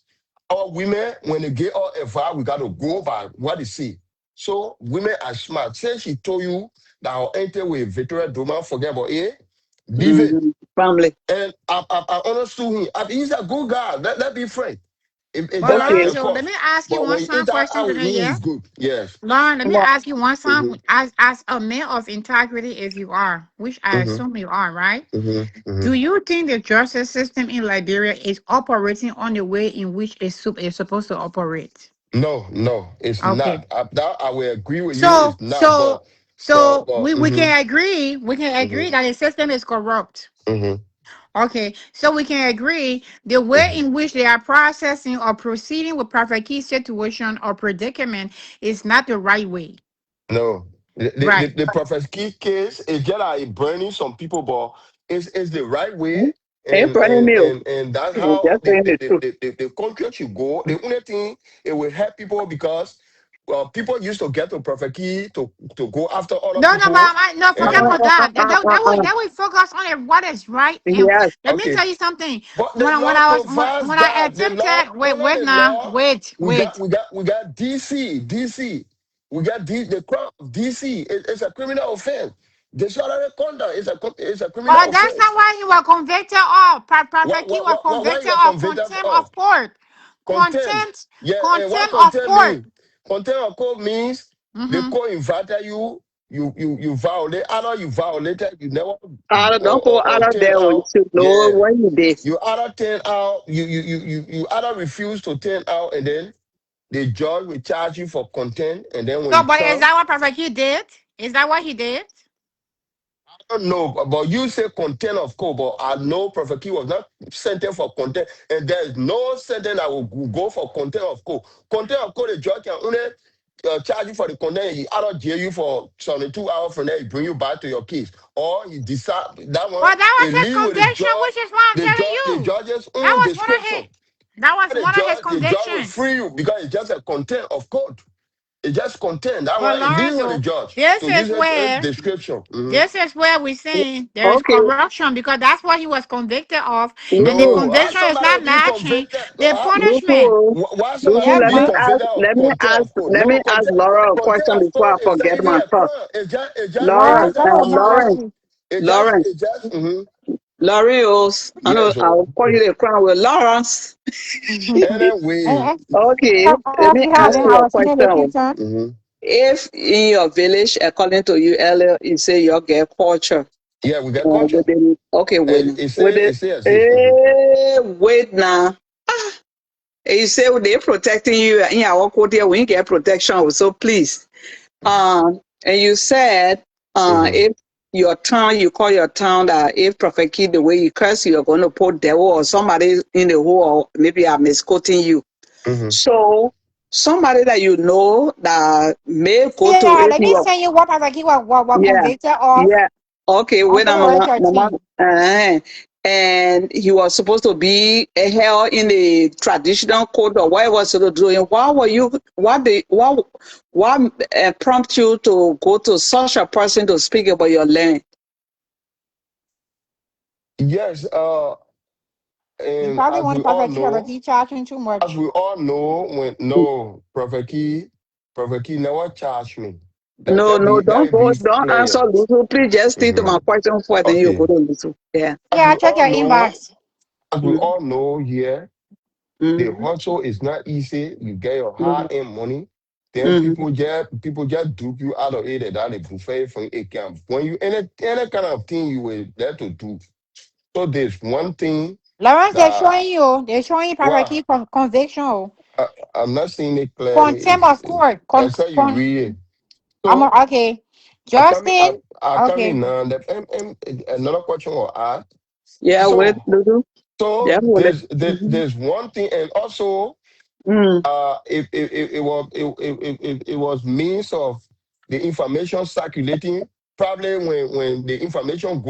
Our women, when they get all advice, we got to go by what they see. So women are smart. Since she told you that I'll enter with Victoria Duma, forget about it. Leave it." Mm-hmm. Family. And I understood him. He's a good guy. Let be frank. It's But just like Okay. a Lorenzo, let cause. me ask you But one when you some interact question with today, me, yeah? he's good. Yes. Lauren, let me No. ask you one Mm-hmm, some as a man of integrity, if you are, which I mm-hmm, assume you are, right? mm-hmm, mm-hmm. Do you think the justice system in Liberia is operating on the way in which is supposed to operate? No, it's Okay. not. That I will agree with you. So It's not. so But, so we mm-hmm, can agree, mm-hmm, that the system is corrupt. mm-hmm, Okay, so we can agree the way mm-hmm. in which they are processing or proceeding with perfect key situation or predicament is not the right way. No, Right. the Prophet Key case is just like burning some people, but it's the right way, Ain't funny meal. and that's You how just saying the truth. the country should go. The only thing it will help people because people used to get to Prophet Key to go after other No, no, but people, no, forget and about that. That way focus on what is right. And Yes. let me okay. tell you something. But the When law I was provides when I that. The law, attempted under wait the now, law, wait. we got DC. We got the crime of DC. It's a criminal offense. Disorderly conduct is a criminal But that's offense. not what he was convicted of. Perfect key was What you convicted are of convicted contempt of? of court. Contempt. Contempt, Yeah, and what contempt of contempt court. mean? Contempt of court means the Mm-hmm. court invited you. You violate. Either you violated, you never Don't go out of turn there. You out. should know Yeah. when you did. You either turn out, you either refuse to turn out, and then the judge will charge you for contempt, and then when So, you but is come, that what perfect key did? Is that what he did? I don't know, but you say contempt of court, but I know Prophet Key was not sentenced for contempt, and there is no sentence that will go for contempt of court. Contempt of court, the judge can only charge you for the contempt. He either jail you for 72 hours from there, he bring you back to your case, or he decide that one. Well, that It was his leave with the conviction, judge, which is why I'm telling the you. judge's That own was one of his. description. That was The one of his judge will convictions. free you because it's just a content of code. It just content. That But one it leaves with the Lorenzo, judge this to is use his where description. Mhm. this is where we're saying there is Okay. corruption because that's what he was convicted of, and the Luku, No, how conviction is somebody not will be matching convicted? the punishment. Luku, Why somebody Yeah, will Let be me boy. ask. convicted of contempt of court? Let me No, ask Laura a contempt question of before I court is not forget even my a thought. crime. It's just Lawrence, Lawrence, let a me fine. ask Lawrence, you. Lawrence. It just. Mhm. Lawrence, I know Yes, I'll oh. call you the crown with Lawrence. Anyway, Okay, let me ask you a question. mhm. If in your village, according to you earlier, you say you get culture. Yeah, we got culture. Okay, wait. And With it, it say as if. Mhm. wait now. You say they protecting you in our court here, we get protection. So please. And you said Mhm. if your town, you call your town that if Prophet Kid the way you curse, you're going to put devil or somebody in the hole, or maybe I'm misquoting you. Mhm. So somebody that you know that may go to Yeah, if let me you are, send you what Pastor Key was yeah, convicted of yeah. Okay, on wait a February moment, mama. 13th. And he was supposed to be held in the traditional code or what he was supposed to do. And why were you? What prompt you to go to such a person to speak about your land? Yes, You and probably want Pastor Key to be charging too as much. we all know, when no Prophet Key never charged me. No, no, That don't would go, be don't answer clear. Lutu. Please just stick to my Mhm. question for then you go Okay, to Lutu. Yeah. as Yeah, we check all your know, inbox. as we all know here, the Mm-hmm. hustle is not easy. You get your Mm-hmm. hard-earned money, then Mm-hmm. people just dupe you out of it and that they buffet from a camp. When you any kind of thing you were there to do. So there's one thing Lawrence, that they're showing you Pastor well, Key conviction. Oh. I'm not seeing it clearly. Contempt of court. Except you read it. I'm So okay. Justin, I come okay. in now. Another question or ask. Yeah, wait, So Lutu. Yeah, wait. Mm-hmm. there's one thing, and also Mm. it was means of the information circulating. Probably when the information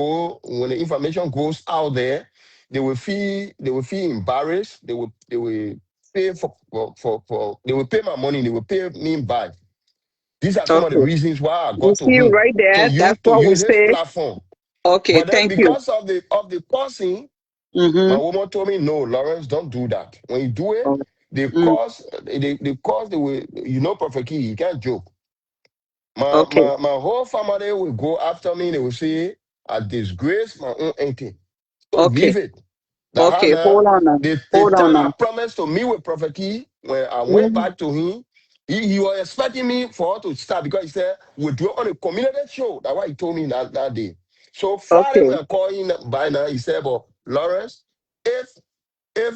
goes out there, they will feel embarrassed. They will pay they will pay my money. They will pay me back. These are some of the Okay. reasons why I You got to see him right there, that's to what we use his say. platform. Okay, But then thank you. because of the causing, my Mm-hmm. woman told me, no, Lawrence, don't do that. When you do it, Mm. they will, Prophet Key, you can't joke. Okay, My whole family will go after me. They will say, I disgrace my own auntie. So okay, leave it. That okay. Hannah, Hold on now. the Hold on time I now. promised to meet with Prophet Key, when I went Mm. back to him, he was expecting me for her to start because he said, we'll do it on a community show. That's what he told me that day. So Friday, Okay, when I called him by now, he said, but Lawrence, if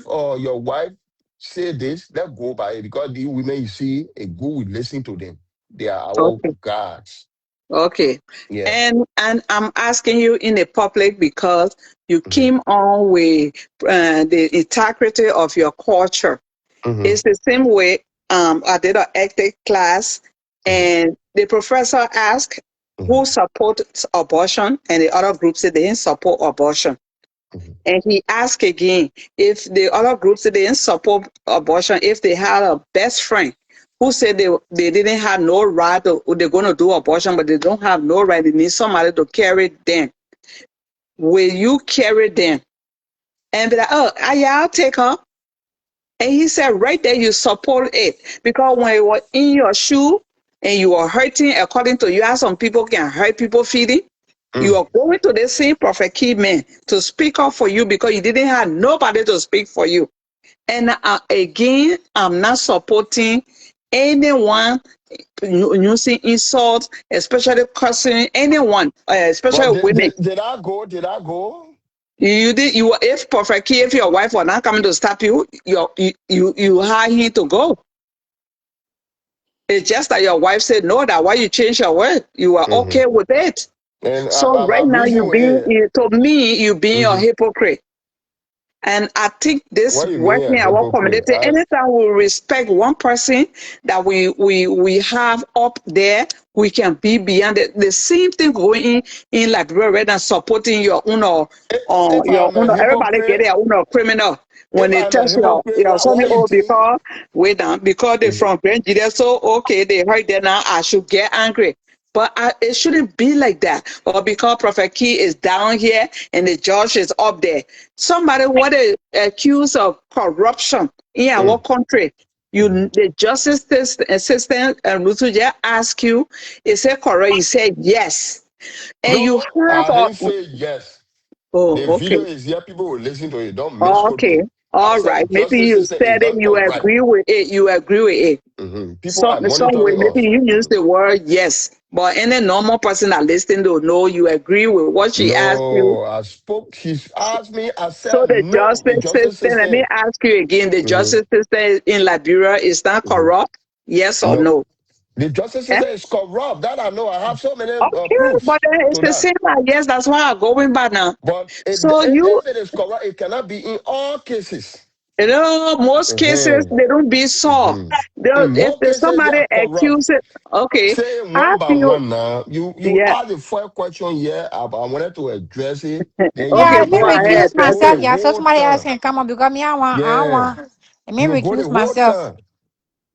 your wife say this, let's go by it because the women you see, a good will listen to them. They are our okay, gods. okay. Yeah. And I'm asking you in the public because you Mm-hmm. came on with the integrity of your culture. Mm-hmm. It's the same way I did an ethic class and the professor asked Mm-hmm. who supports abortion and the other group said they didn't support abortion. Mm-hmm. And he asked again if the other groups that didn't support abortion, if they had a best friend who said they didn't have no right to, they're going to do abortion, but they don't have no right, they need somebody to carry them. Will you carry them? And be like, oh, yeah, I'll take her. And he said, right there, you support it. Because when you were in your shoe and you are hurting, according to you, how some people can hurt people feeding, you Mm. are going to the same prophet key man to speak up for you because you didn't have nobody to speak for you. And again, I'm not supporting anyone using insults, especially cursing anyone, But especially women. did I go? Did I go? You did you if Prophet Key, if your wife were not coming to stop you, you hired him to go. It's just that your wife said no, that why you change your word. You are Mm-hmm. okay with it. And So right I've now reasoned with it. to me, you being a Mm-hmm. hypocrite. And I think this What do you mean working a in our hypocrite? community, anytime we respect one person that we have up there, we can be beyond it. The same thing going in Liberia rather than supporting your own or If your I'm a own everybody get hypocrite, their own criminal. When if they I'm a test hypocrite, your son, why you oh, think? because they Mhm. from Grand Judea, so okay, they heard that now I should get angry. But it shouldn't be like that. Or because Prophet Key is down here and the judge is up there. Somebody what is accused of corruption in our Mm. country. Mhm. The justice assistant and Rutuja ask you, is it correct? You say yes. And you No, have I didn't say yes. Oh, The okay. video is here. People will listen to it. Don't Oh, misquote okay. me. I All right. said Maybe Justice you System is said it, not you correct. agree with it. You agree with it. People are Some way, monitoring maybe us. you use the word yes. But any normal person that listening to know you agree with what she asked you. No, I spoke. She asked me. I So said the no. The justice justice system, let me system. ask you again, the Mhm, justice system in Liberia is not mhm. corrupt? Yes or No, no? the justice Eh? system is corrupt. That I know. I have so many Okay, proofs but then it's to the that. same like yes, that's why I'm going back now. But So you if it is corrupt, it cannot be in all cases. know, most cases Mhm, they don't be solved. mhm. In If most there's cases, they somebody are corrupt. accused, okay, Say I one by feel one now. You yeah. asked the first question here. I wanted to address it. Then Yeah, Okay, let me go ahead. recuse go myself. the That's Yeah, so whole somebody else time. can come up because me, I Yeah, want. Let me you go the recuse whole myself. time.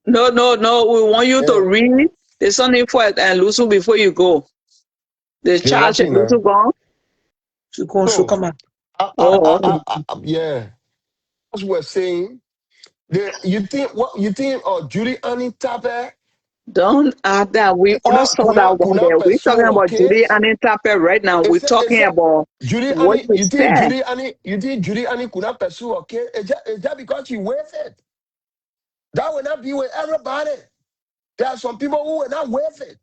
No, no, no. We want you to And read. There's something for it and Lusu before you go. The they charge working Lusu now. gone. She'll So come out. Oh, okay. yeah. As we're saying, you think what you think? Oh, Judy Annie Tape Don't add that. We all saw that one kuna there. We're pursue talking her about Judy case. and Intape right now. We're It's talking a about Judy what Annie. you said. You think Judy Annie could not pursue her case? Is that because she waived it? That will not be with everybody. There are some people who will not waive it.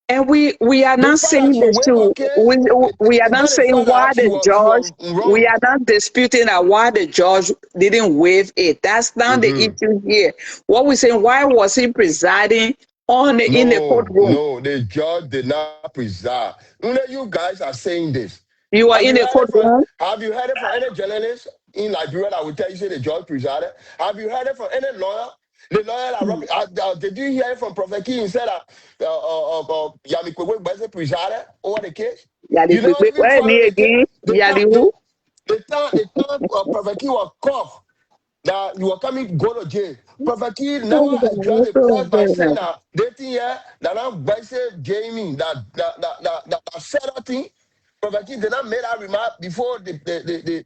And we are The not fact that saying she this waived her to case we are is not not the saying fact why that the she judge was we wrong. are not disputing that why the judge didn't waive it. That's not the Mm-hmm. issue here. What we're saying, why was he presiding in the courtroom? No, the judge did not preside. You guys are saying this. You are Have in you the heard it from courtroom. any journalist in Liberia that will tell you say the judge presided? Have you heard it from any lawyer? The lawyer did you hear it from Prophet King said that Yami Kwekwe presided over the case? Yali You don't even where follow me the case. again? The Yali time who? Prophet King was caught that you were coming to go to jail. Prophet Key never addressed the cause by saying that they think yeah, that I'm basically Jamie that said that thing. Prophet Key did not make that remark before the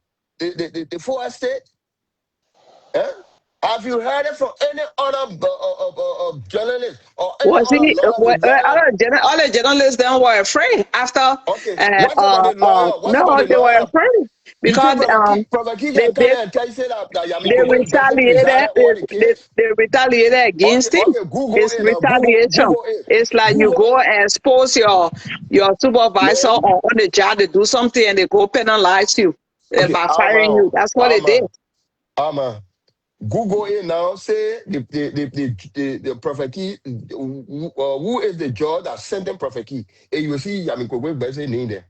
full estate. Eh? Have you heard it from any other journalist or any Was other he? lawyer presenting? All the journalists then were afraid after. Okay, what about the lawyer? What about No, the they were lawyer that afraid you think because Prophet Key they can come they here and tell you say that Yami they Kwekwe retaliated. presided over the case? They retaliated Okay, against him. okay, Google It's it now. retaliation. Google it. It's like you Google go it. and expose your supervisor Man, or on the job to do something, and they go penalize you okay, by firing you. That's what they did. Alma. Google it now. Say the prophet key. Who is the judge that sent them prophet key? And you will see Yami Kwekwe Bese name there.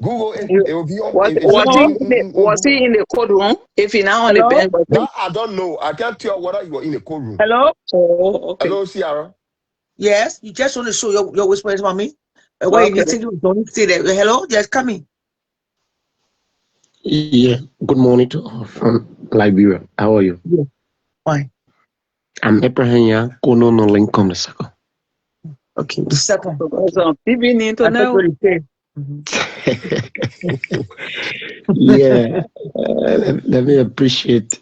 Google it. You, It will be on. was It's was he Hello? something in the, on was he Google. in the courtroom? If he now on the Hello? bench, was he? That I don't know. I can't tell whether you were in a courtroom. Hello? Oh, okay, Hello, Ciara. Yes, you just want to show your whispers for me. Why you okay. need to do? Don't say that. Hello? Just come in. Yeah, good morning to all from Liberia. How are you? Yeah. Fine. I'm Abraham Kono no Lincoln the second. Okay. The second. Because Okay. people need to I thought know. you were saying. Yeah, let me appreciate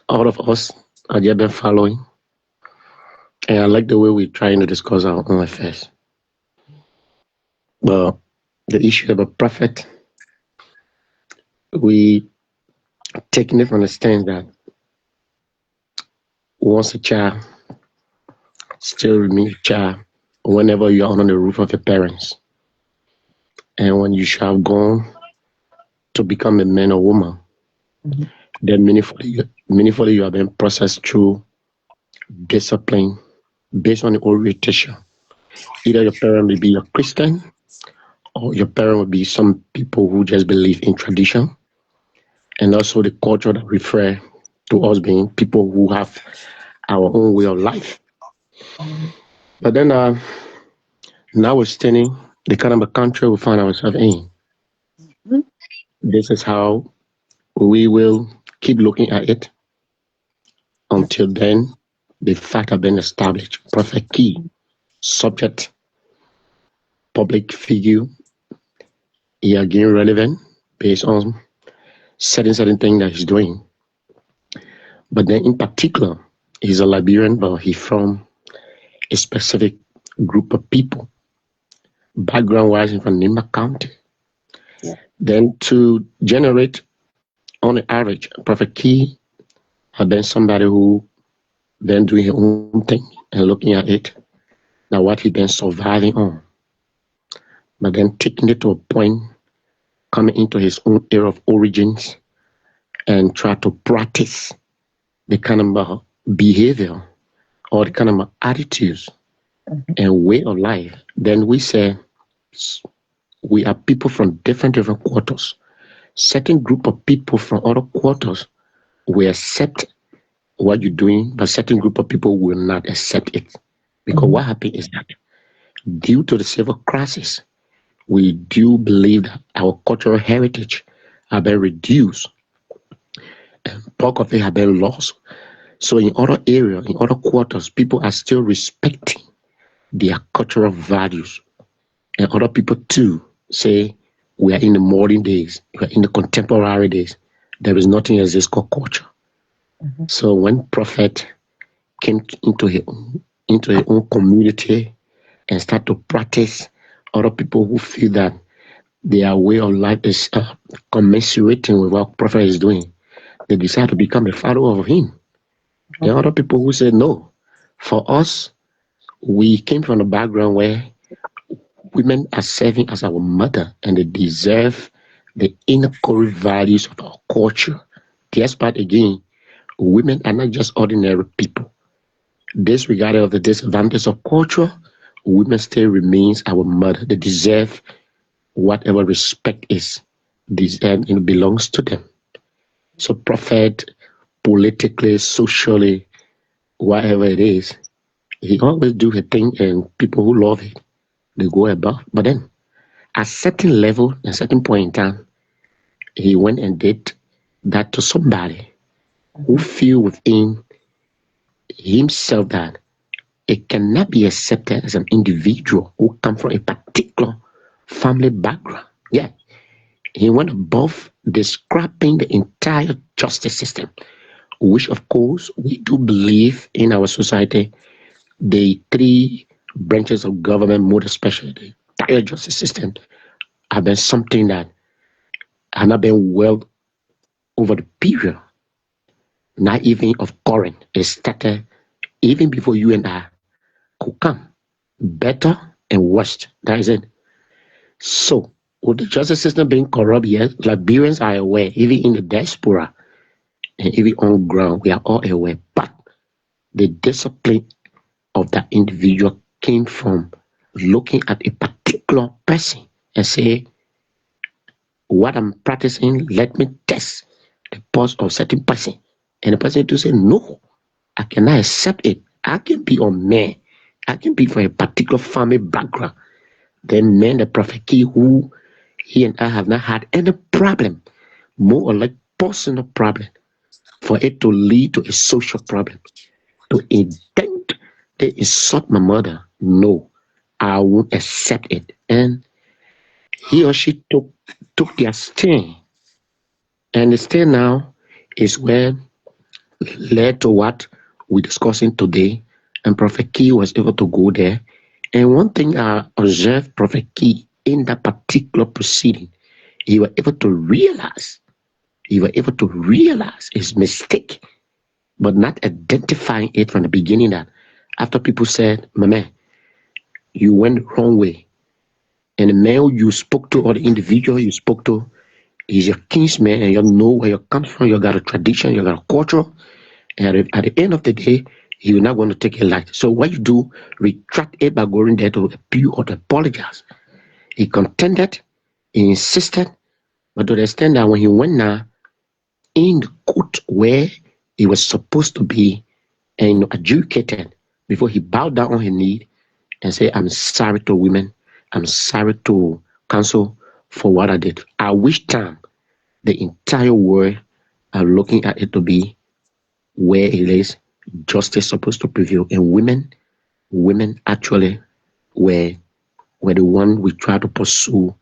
all of us that have been following. And I like the way we're trying to discuss our own affairs. But the issue of a prophet, we taking it from the stand that once a child, still remain a child whenever you're under the roof of your parents. And when you shall have gone to become a man or woman, Mhm. then meaningfully you have been processed through discipline based on the orientation. Either your parent may be a Christian or your parent would be some people who just believe in tradition, and also the culture that refer to us being people who have our own way of life. But then notwithstanding the kind of a country we find ourselves in, Mhm. this is how we will keep looking at it until then the fact have been established. Prophet Key, subject, public figure, he again relevant based on certain thing that he's doing. But then in particular, he's a Liberian, but he's from a specific group of people. Background wise, from Nima County. Then to generate, on the average, Prophet Key had been somebody who been doing her own thing and looking at it, now what he been surviving on, but then taking it to a point, coming into his own area of origins and try to practice the kind of behavior or the kind of attitudes and way of life. Then we say we are people from different quarters. Certain group of people from other quarters will accept what you're doing, but certain group of people will not accept it. Because what happened is that due to the civil crisis, we do believe that our cultural heritage have been reduced and bulk of it have been lost. So in other areas, in other quarters, people are still respecting their cultural values. And other people too say we are in the modern days, we are in the contemporary days. There is nothing as this called culture. So when Prophet came into his own community and start to practice, other people who feel that their way of life is commensurating with what Prophet is doing, they decide to become a follower of him. There are other people who say no. For us, we came from a background where women are serving as our mother and they deserve the inner core values of our culture. Despite again, women are not just ordinary people. Disregarded of the disadvantages of culture, women still remains our mother. They deserve whatever respect is belongs to them. So Prophet, politically, socially, whatever it is, he always do a thing and people who love it, they go above. But then at certain level, at a certain point in time, he went and did that to somebody who feel within himself that it cannot be accepted as an individual who come from a particular family background. Yeah, he went above describing the entire justice system, which of course we do believe in our society, the three branches of government, more especially the entire justice system, have been something that have not been well over the period, not even of current. It started even before you and I could come. Better and worse. That is it. So, with the justice system being corrupt, yes, Liberians are aware, even in the diaspora and even on ground, we are all aware. But the discipline of that individual came from looking at a particular person and say, what I'm practicing, let me test the pulse of certain person. And the person to say, no, I cannot accept it. I can be a man. I can be from a particular family background. Then men, the Prophet Key, who he and I have not had any problem, more or less personal problem, for it to lead to a social problem. To intent they insult my mother, no, I won't accept it. And he or she took their stand. And the stand now is where led to what we're discussing today. And Prophet Key was able to go there. And one thing I observed Prophet Key in that particular proceeding, he was able to realize his mistake, but not identifying it from the beginning that after people said, my man, you went the wrong way. And the man you spoke to or the individual you spoke to is your kinsman and you know where you come from, you got a tradition, you got a culture. And at the end of the day, you're not going to take it light. So what you do, retract it by going there to appeal or to apologize. He contended, he insisted, but to the extent that when he went now in the court where he was supposed to be and adjudicated, before he bowed down on his knee and said, I'm sorry to women, I'm sorry to counsel for what I did. At which time the entire world are looking at it to be where it is justice supposed to prevail. And women actually were the one we try to pursue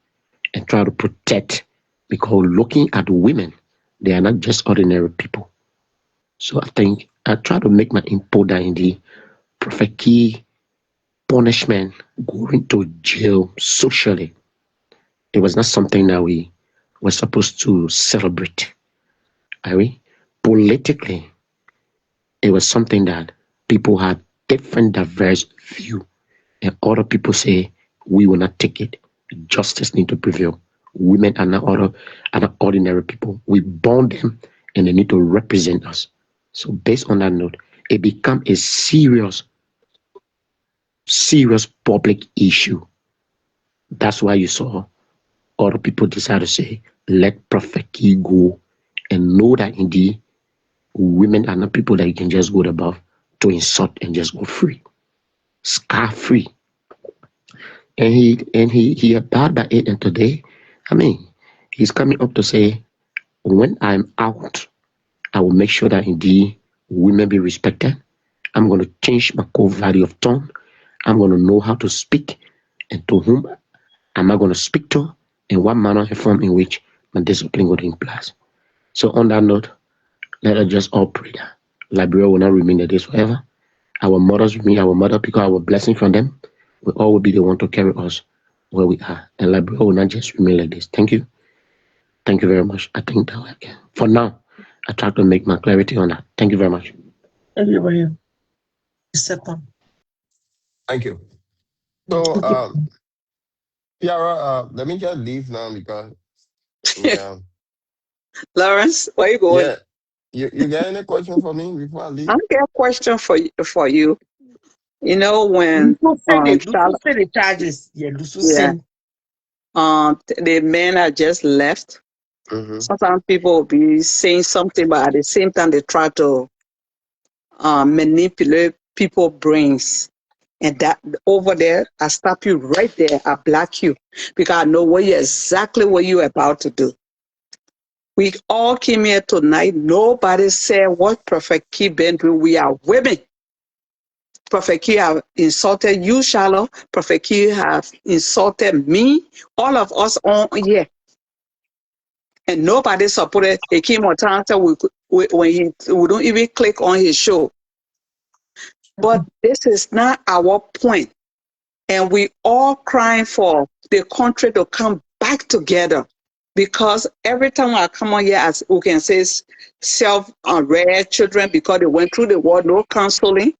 and try to protect, because looking at women, they are not just ordinary people. So I think I try to make my input that in the Prophet Key punishment, going to jail socially, it was not something that we we're supposed to celebrate. Are we? Politically, it was something that people had different diverse view, and other people say we will not take it. Justice need to prevail. Women are not ordinary people. We born them, and they need to represent us. So based on that note, it become a serious public issue. That's why you saw other people decide to say, let Prophet Key go, and know that indeed women are not people that you can just go above to insult and just go free, scar free. And he abide by it, and today, I mean, he's coming up to say, when I'm out, I will make sure that indeed women be respected. I'm going to change my core value of tone. I'm going to know how to speak, and to whom am I going to speak to, and what manner and form in which my discipline will in place. So on that note, let us just all pray that Liberia will not remain like this forever. Our mothers remain our mother, because our blessing from them will always be the one to carry us where we are. And Liberia will not just remain like this. Thank you. Thank you very much. I think that for now, I try to make my clarity on that. Thank you very much. Thank you, Ibrahim. Second. Thank you. So, Yara, let me just leave now because, yeah, Lawrence, where you going? yeah. You got any question for me before I I leave? got a question for you. You know when the charges. Yeah, yeah, the men are just left. Mm-hmm. Sometimes people will be saying something, but at the same time they try to manipulate people's brains. And that over there, I stop you right there. I block you because I know exactly what you're about to do. We all came here tonight. Nobody said what Prophet Key been doing. We are women. Prophet Key have insulted you, Charlotte. Prophet Key have insulted me. All of us on here. And nobody supported. He came on time said we don't even click on his show. But this is not our point. And we all crying for the country to come back together. Because every time I come on here, as we can say, self-reared children, because they went through the war, no counseling.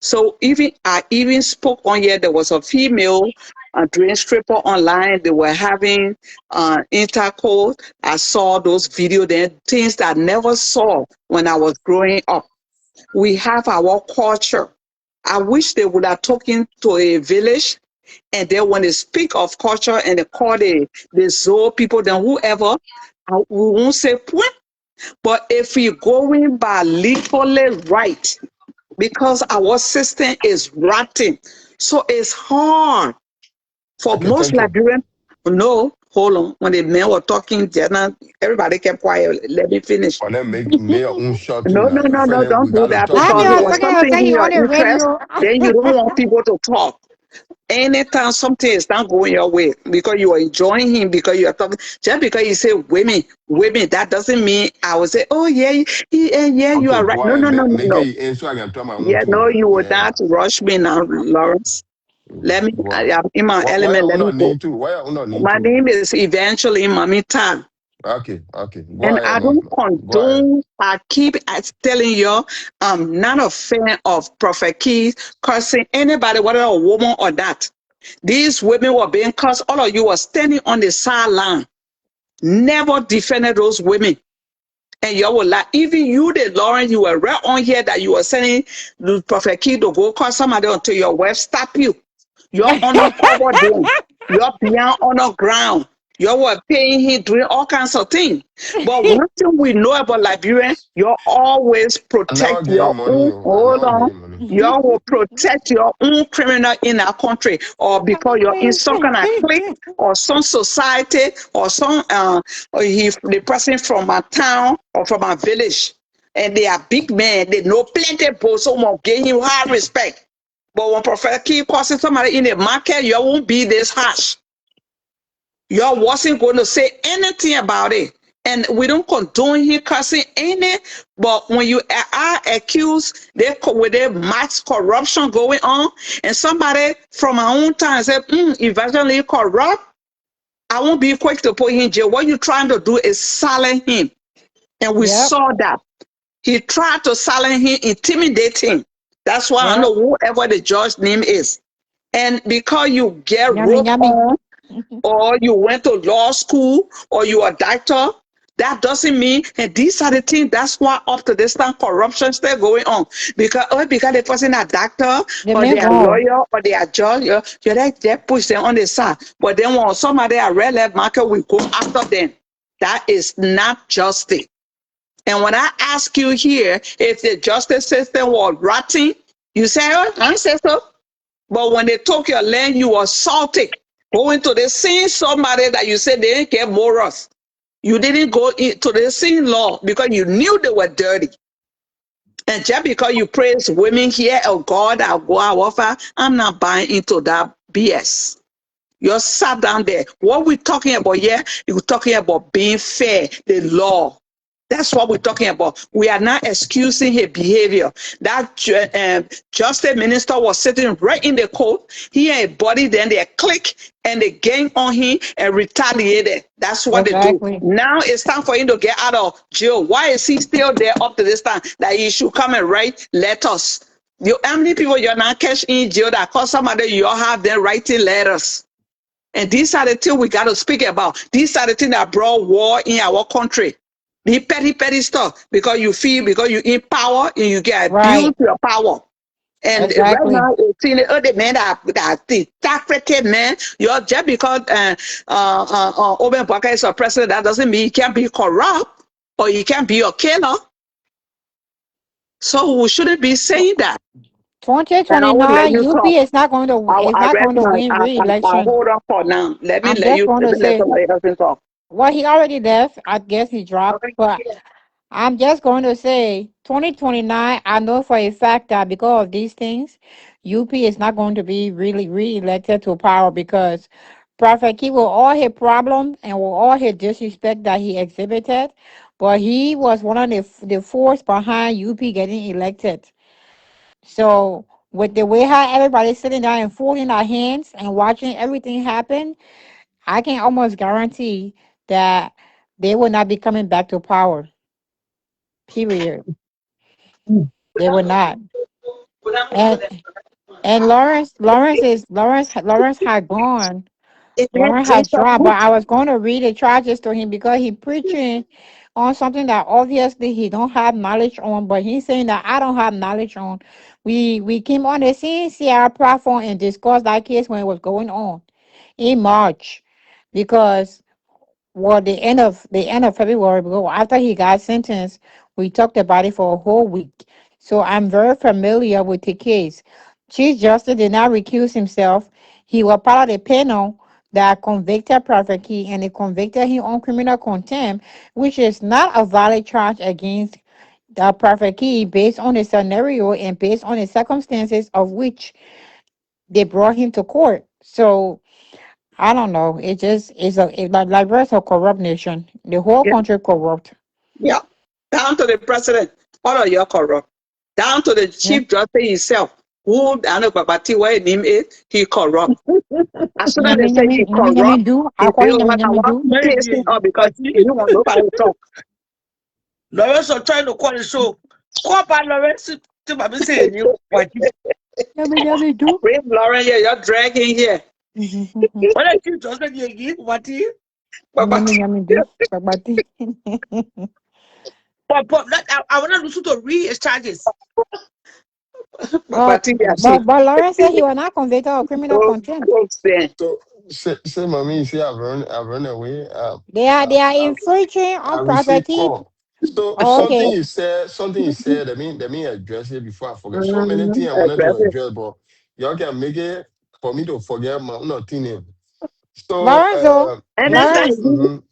So I even spoke on here, there was a female doing stripper online. They were having intercourse. I saw those videos there, things that I never saw when I was growing up. We have our culture. I wish they would have taken to a village, and then when they speak of culture and they call the Zoe people, then whoever, we won't say point. But if we're going by legally right, because our system is rotten, so it's hard for Okay, most thank you. Liberian. No, hold on. When the men were talking, everybody kept quiet. Let me finish. And then make me own shot too No, now. Your friend, don't we do got to that talk I'm because too. it your was So, second, I something say in you your on the interest. radio. Then you don't want people to talk. Anytime something is not going your way because you are enjoying him, because you are talking, just because you say women, that doesn't mean I will say, oh yeah, yeah, you okay, are right. go No, ahead. Make no. it in so I can tell my own Yeah, too. no, you would Yeah. not rush me now, Lawrence. Let me, Go I ahead. am in my Why element, you let me not go. need to? Why you not need My to? name is eventually Mami Tan. Okay, okay. Go And ahead, I man. don't Go ahead. condone, I keep telling you, I'm not a fan of Prophet Keys cursing anybody, whether a woman or that. These women were being cursed. All of you were standing on the sideline, never defended those women. And you will like, even you, the Lauren, you were right on here that you were sending the Prophet Key to go call somebody until your wife stop you. You're on a cover them. You're beyond on the ground. You were paying him, doing all kinds of things. But one thing we know about Liberian, you always I never protect give your him money. own. Oh. I Hold never give on. him money. You will protect your own criminal in our country, or because you're in some kind of clique or some society or some or the person from a town or from a village, and they are big men. They know plenty, but someone gave you high respect. But when Prophet keep causing somebody in the market, you won't be this harsh. You wasn't going to say anything about it. And we don't condone him cursing any, but when you are accused, with their mass corruption going on, and somebody from our own time said, eventually corrupt, I won't be quick to put him in jail. What you're trying to do is silence him. And we Yep. saw that. He tried to silence him, intimidate him. That's why I Yep. know whoever the judge name is. And because you get Yummy, roped yummy. on, or you went to law school, or you are a doctor, that doesn't mean, and these are the things, that's why up to this time corruption still going on. Because the person a doctor, The or man they are gone. lawyer, or they are judge, you like they push them on the side. But then when somebody at red left market, we go after them. That is not justice. And when I ask you here if the justice system was rotten, you say, oh, I say so. But when they took your land, you assaulted. Going to the same somebody that you said they didn't get morals. You didn't go into the same law because you knew they were dirty. And just because you praise women here, oh God, I'll go out offer, I'm not buying into that BS. You're sat down there. What we're talking about here, we're talking about being fair, the law. That's what we're talking about. We are not excusing his behavior. That justice minister was sitting right in the court. He and a body, then they click and they gang on him and retaliated. That's what they do. Exactly. Now it's time for him to get out of jail. Why is he still there up to this time? That he should come and write letters. How many people you're not catch in jail that cause somebody you all have them writing letters? And these are the things we got to speak about. These are the things that brought war in our country. The petty stuff. Because you feel, because you in power and you get abused Right. your power. And right Exactly. now, it's in the other men that the African man, you're just because Oben Baka is a president, that doesn't mean he can't be corrupt or he can't be a killer. So we shouldn't be saying that. And I will let 2029 you UP talk. is not going to I rest my, win I re-election. hold on for now. I'm Let just you, going let to me let say, somebody else talk. well, he already left. I guess he dropped, but I'm just going to say 2029. I know for a fact that because of these things, UP is not going to be really re-elected to power because Prophet Key with all his problems and with all his disrespect that he exhibited, but he was one of the force behind UP getting elected. So with the way how everybody's sitting there and folding our hands and watching everything happen, I can almost guarantee that they will not be coming back to power. Period. They will not. And Lawrence had gone. Lawrence has dropped, but I was going to read the charges to him because he preaching on something that obviously he don't have knowledge on, but he's saying that I don't have knowledge on. We came on the CNCR platform and discussed that case when it was going on in March because well the end of February because after he got sentenced, we talked about it for a whole week. So I'm very familiar with the case. Chief Justice did not recuse himself. He was part of the panel that convicted Prophet Key and they convicted him on criminal contempt, which is not a valid charge against the Prophet Key based on the scenario and based on the circumstances of which they brought him to court. So I don't know. It just is like Liberia's a corrupt nation. The whole Yeah, country corrupt. yeah. Down to the president, all of you are corrupt. Down to the Yeah. chief justice himself, who I know Babati where his name is, he corrupt. As soon as they Yummy, say yummy, he yummy, yummy, corrupt, do. he I call feel him yummy, like I yummy, want do. to Very piss him good. off because But he don't want nobody to talk. Lawrence are trying to call the show. Call back Lawrence to my saying you. What you? Yummy, yummy, do. Bring Lauren here, you're dragging here. What are you just saying again? What you? Yummy, Babati, yummy, do. Babati. I want to listen to read his charges. But Babati, yeah, see. but Lawrence said he was not convicted of criminal contempt. Go stand. So say mommy, you see I've run away. They are I, infringing I on received property. call. So Oh, okay. something you said, let me address it before I forget. So many things I wanted to Aggressive. address, but y'all can make it for me to forget my nothing name. So Lawrence, oh, Anytime Lawrence,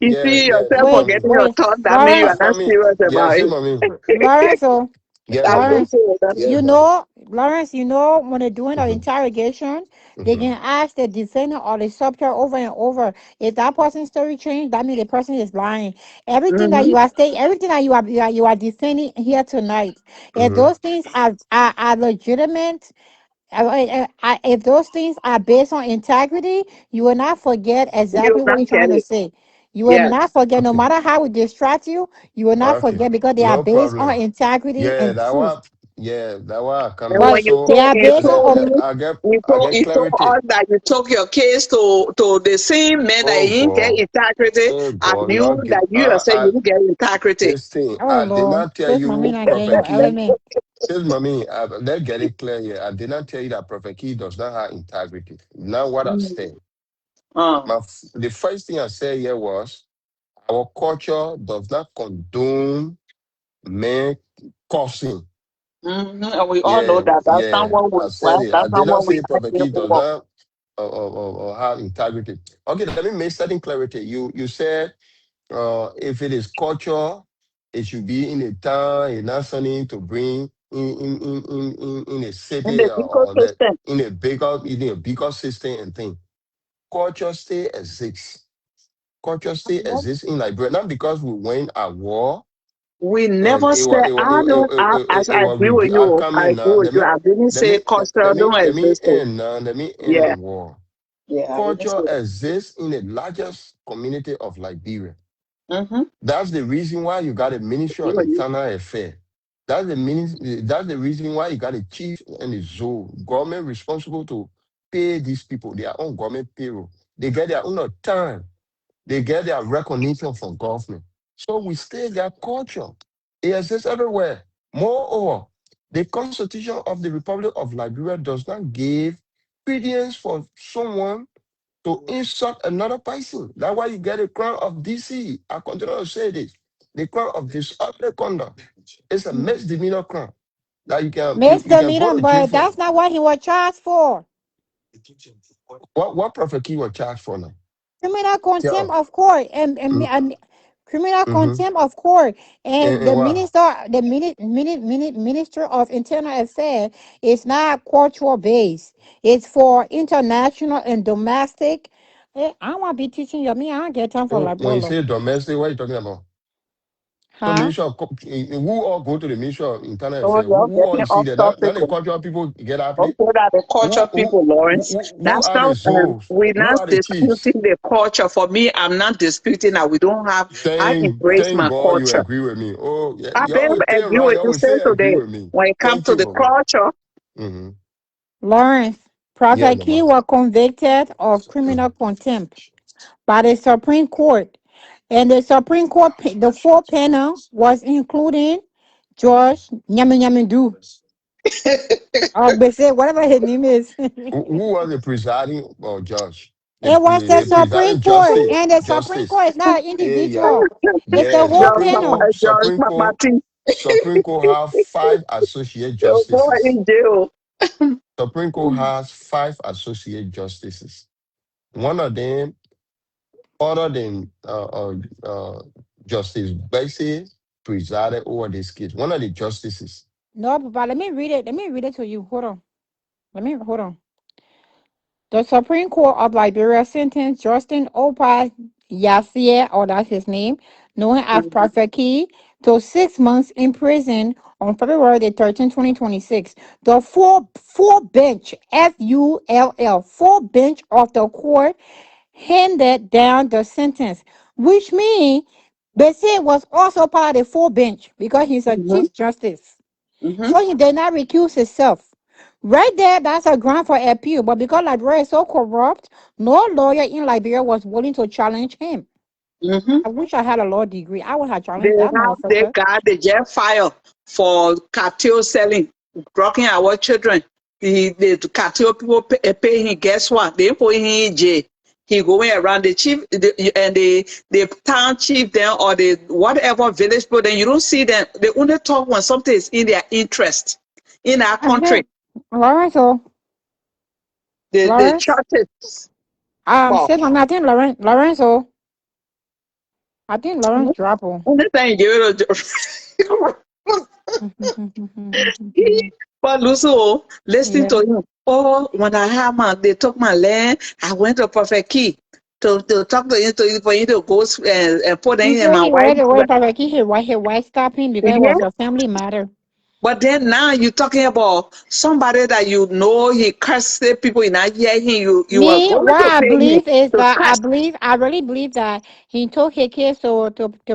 you see yourself say wait, mommy. forgetting your wait, thoughts, that means you are Lawrence, not Mommy, serious yeah, about say it. mommy. Lawrence, oh. Yes, That's mommy. Lawrence, okay. That's Yes, you okay. mommy. know, Lawrence, you know, when they're doing an Mm-hmm, interrogation, they mm-hmm, can ask the defendant or the subject over and over. If that person's story changed, that means the person is lying. Everything that Mm-hmm. you are saying, everything that you are defending here tonight, if mm-hmm. those things are legitimate, If those things are based on integrity, you will not forget You exactly will what not you're get trying to it. say. You will Yes. not forget, no Okay. matter how it distracts you, you will not Okay. forget because they are No based on problem. integrity Yeah, and that truth. one. Yeah, that one And coming. But when you they So told are you I based said told on me, I get you told clarity. us that you took your case to the same man that Oh you didn't get God. integrity. Oh I God, knew Lord, that you yourself you I didn't get integrity. this thing. oh I did Lord, not tell this mommy you, not getting Prophet your Key. element. This mommy, let's get it clear here. I did not tell you that Prophet Key does not have integrity. Now what I Mm. said. Uh, The first thing I said here was our culture does not condone men cursing. And we all know Yeah, that that's not yeah. what we I said it. I that's did not not what we say Prophet asking Key does for. not have integrity. Okay, let me make certain clarity. You said if it is culture, it should be in a town, a nation to bring in a In city the or on the ecosystem. in a bigger system and thing. Culture still exists. Culture still exists in Liberia, not because we went at war We and never said I don't as it I was agree with I you. come I in agree now. with you. I didn't say culture don't Let me exist. end now. Let me end Yeah, on war. yeah, I didn't Culture say that. exists in the largest community of Liberia. Mm-hmm. That's the reason why you got a Ministry of Internal Affairs. That's the reason why you got a chief and a zoo government responsible to pay these people their own government payroll. They get their own time. They get their recognition from government. So we still got culture. It exists everywhere. Moreover, the Constitution of the Republic of Liberia does not give credence for someone to insult another person. That's why you get a crown of DC. I continue to say this. The crown of disorderly conduct is a misdemeanor crown that you can go Misdemeanor, to jail but for. that's not what he was charged for. What Prophet Key was charged for now? Criminal Tell contempt us. of court Mm, and criminal mm-hmm. contempt of court, and the And what? minister, minister of internal affairs is not cultural based. It's for international and domestic. I want to be teaching you. Me, I don't get time for like When you bolo. say domestic, what are you talking about? So Huh? Ministry of who all go to the Ministry of Internal So Affairs? you're Who all getting you see off there? None of topic. the cultural people get up there. Okay, that the culture people, Lawrence. Who That's are the not. zones? We're Who not are the chiefs? disputing the culture. For me, I'm not disputing that we don't have. I embrace Thank my God you culture. agree with me. Oh, yeah, I you been always stay agree right. with You you always say since agree today. with me. When it comes Thank to you, the Mama. culture, Mm-hmm. Lawrence, Yeah, Prophet Key Mama. was convicted of criminal contempt by the Supreme Court. And the Supreme Court, the full panel was including George Nyamidu, or Bese, whatever his name is. Who was the presiding judge? It was the The Supreme presiding Court, justice. and the Supreme Justice. Court is not an Yeah. individual. It's the Yeah. whole panel. George Martin, Supreme Court have five associate you'll go justices. in jail. Supreme Court has five associate justices. One of them, other than Justice Bessie, presided over this case. One of the justices. No, but let me read it. Let me read it to you. Hold on. Hold on. The Supreme Court of Liberia sentenced Justin Opa Yassier, or that's his name, known as Prophet Key, to 6 months in prison on February the 13th, 2026. The full bench, FULL, full bench of the court handed down the sentence, which means Bessie was also part of the full bench because he's a Mm-hmm, chief justice. mm-hmm, So he did not recuse himself. Right there, that's a ground for appeal. But because Liberia is so corrupt, no lawyer in Liberia was willing to challenge him. mm-hmm. I wish I had a law degree. I would have They challenged that they motherfucker. got the jail file for cartel selling, drugging our children. The cartel people pay him. Guess what? They put him in jail. He going around the chief and the town chief then or the whatever village people. Then you don't see them. They only talk when something is in their interest in our I country. think Lorenzo, The Lawrence, churches. Well, said I think Lorenzo, I think Lawrence Drapple. only thing you know. But Lucio, listening Yeah. to him, oh, when I had they took my land, I went to Prophet Key to talk to you, for you to go and put He in said my he wife. read the way Prophet Key, his wife stopped him because it Yeah, was a family matter. But then now you're talking about somebody that you know he cursed people in that year. You were Me, going what to I pay him believe is to that curse I really believe that he took his case to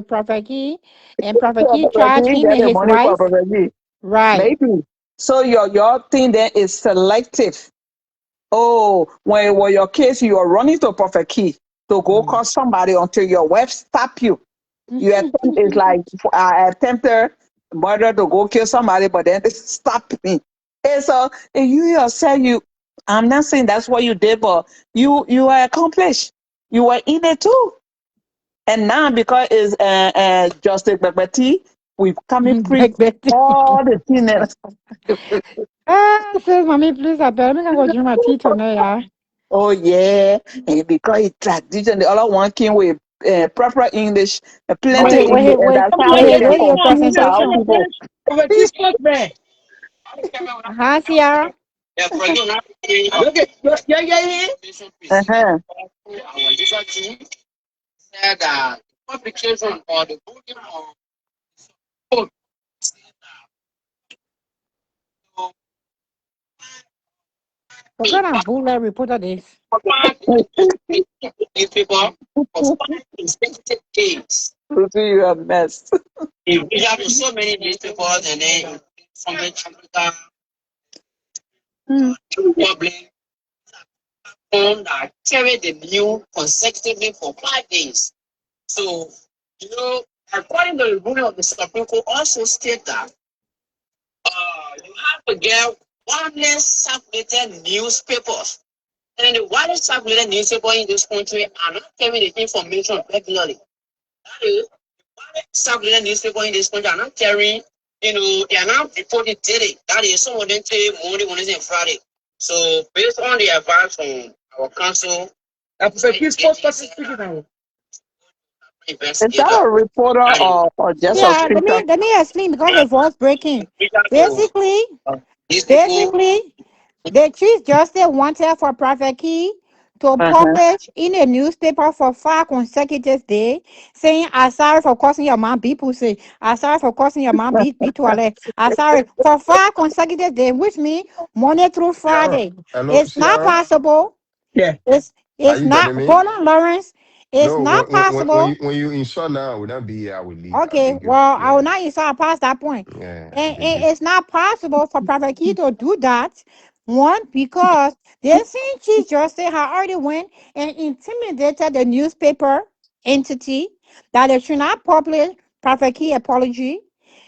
Prophet Key, and Prophet Key Prophet charged G, him get and the his money for wife. Prophet G. Right. Maybe. So your thing there is selective. Oh, when your case you are running to Prophet Key to go Mm. call somebody until your wife stop you. You attempt is like I attempted murder to go kill somebody, but then they stop me. And so and you yourself, I'm not saying that's what you did, but you were accomplished. You were in it too. And now because it's Justice Babati, we come and preach Back, back. all the things. Ah, says mommy, please, I better make I go drink my tea tonight, yeah. Oh yeah, and because it's tradition, the other one came with proper English, plenty English, and that's how Wait, we wait, can wait, your confuse our presentation. people. Huh, Sierra? Uh-huh. What kind of bullet reporter this? To see you a mess. Mm. Is that a reporter or just a Yeah, preacher? let me explain because the voice breaking. Basically, basically, the Chief Justice wanted for Prophet Key to Uh-huh. publish in a newspaper for 5 consecutive days, saying, "I'm sorry for causing your mom be pussy. I'm sorry for causing your mom be toilet. I'm sorry for 5 consecutive days," which means Monday through Ciara, Friday. hello, It's not Ciara. possible. Yeah. Are It's you not. getting me? Hold on, Lawrence. It's No, not possible. when you install now, I would not be here. I will leave. I'll Okay, be good. well, I will Yeah, not insert past that point. yeah, I'll And be good. it's not possible for Prophet Key to do that. One, because the same Chief Justice had already went and intimidated the newspaper entity that they should not publish Prophet Key apology.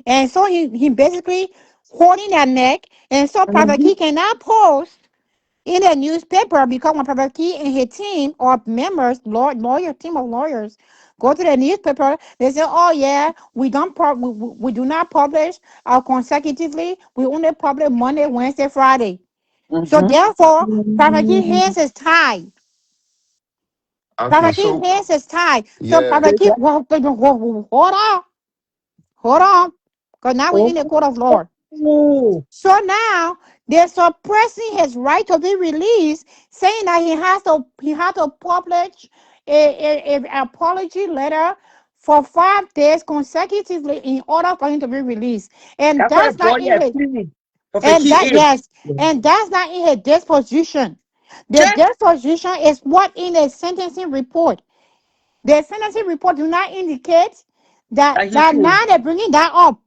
And so he basically holding their neck. And so Prophet Mm-hmm. Key cannot post in a newspaper because when Prophet Key and his team or members, lawyer team of lawyers, go to the newspaper, they say, "Oh yeah, we don't we do not publish consecutively. We only publish Monday, Wednesday, Friday." So Mm-hmm. therefore, Prophet Key hands is tied. Okay, Prophet Key so hands is tied. So yeah, Prophet Key, well, hold on, because now we're in the court of law. Oh, So now they're suppressing his right to be released, saying that he has to publish a apology letter for 5 days consecutively in order for him to be released. And that's why that's not boy in yeah, his please. Prophet and Key that is. yes, and that's not in his disposition. The Check disposition is what in the sentencing report. The sentencing report do not indicate that that he should. now they're bringing that up.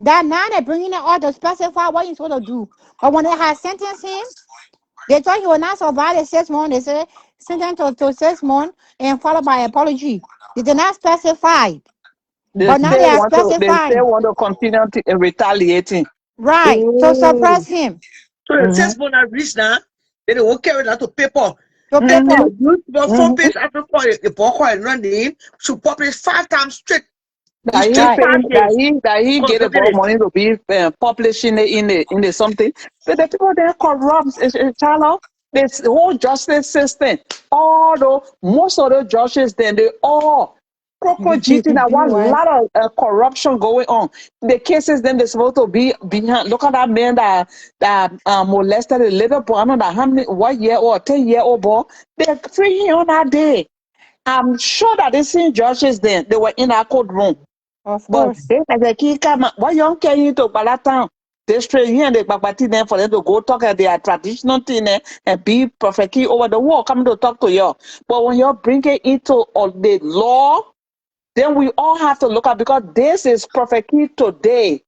That now they're bringing it up to specify what he's supposed to do. But when they had sentenced him, they thought he would not survive the 6 months. They said sentence to 6 months and followed by apology. They did not specify. But now they are They specifying. still want to continue retaliating. Right. To Oh, suppress him. so the Mm-hmm. 6 months I reach now, then they will carry that to paper. To Mm-hmm. paper. The newspaper front Mm-hmm. page article, the book and name should publish 5 times straight. That Each he day, Right. paying 5 days. that he get about Consecutive. money to be publishing it in the something. But the people there corrupt channel. This whole justice system. All the most of the judges then they all cheating. That one Why? lot of corruption going on. The cases then they're supposed to be behind. Look at that man that molested a little boy. I don't know how many 1 year or 10 year old boy. They're free him on that day. I'm sure that the same judges then they were in our courtroom. Of But course. they like the key come. Why you can you to Balatan? They straight here and they babati them for them to go talk at their traditional thing and be perfectly over the wall coming to talk to you. But when you bring it into the law, then we all have to look at because this is perfectly today.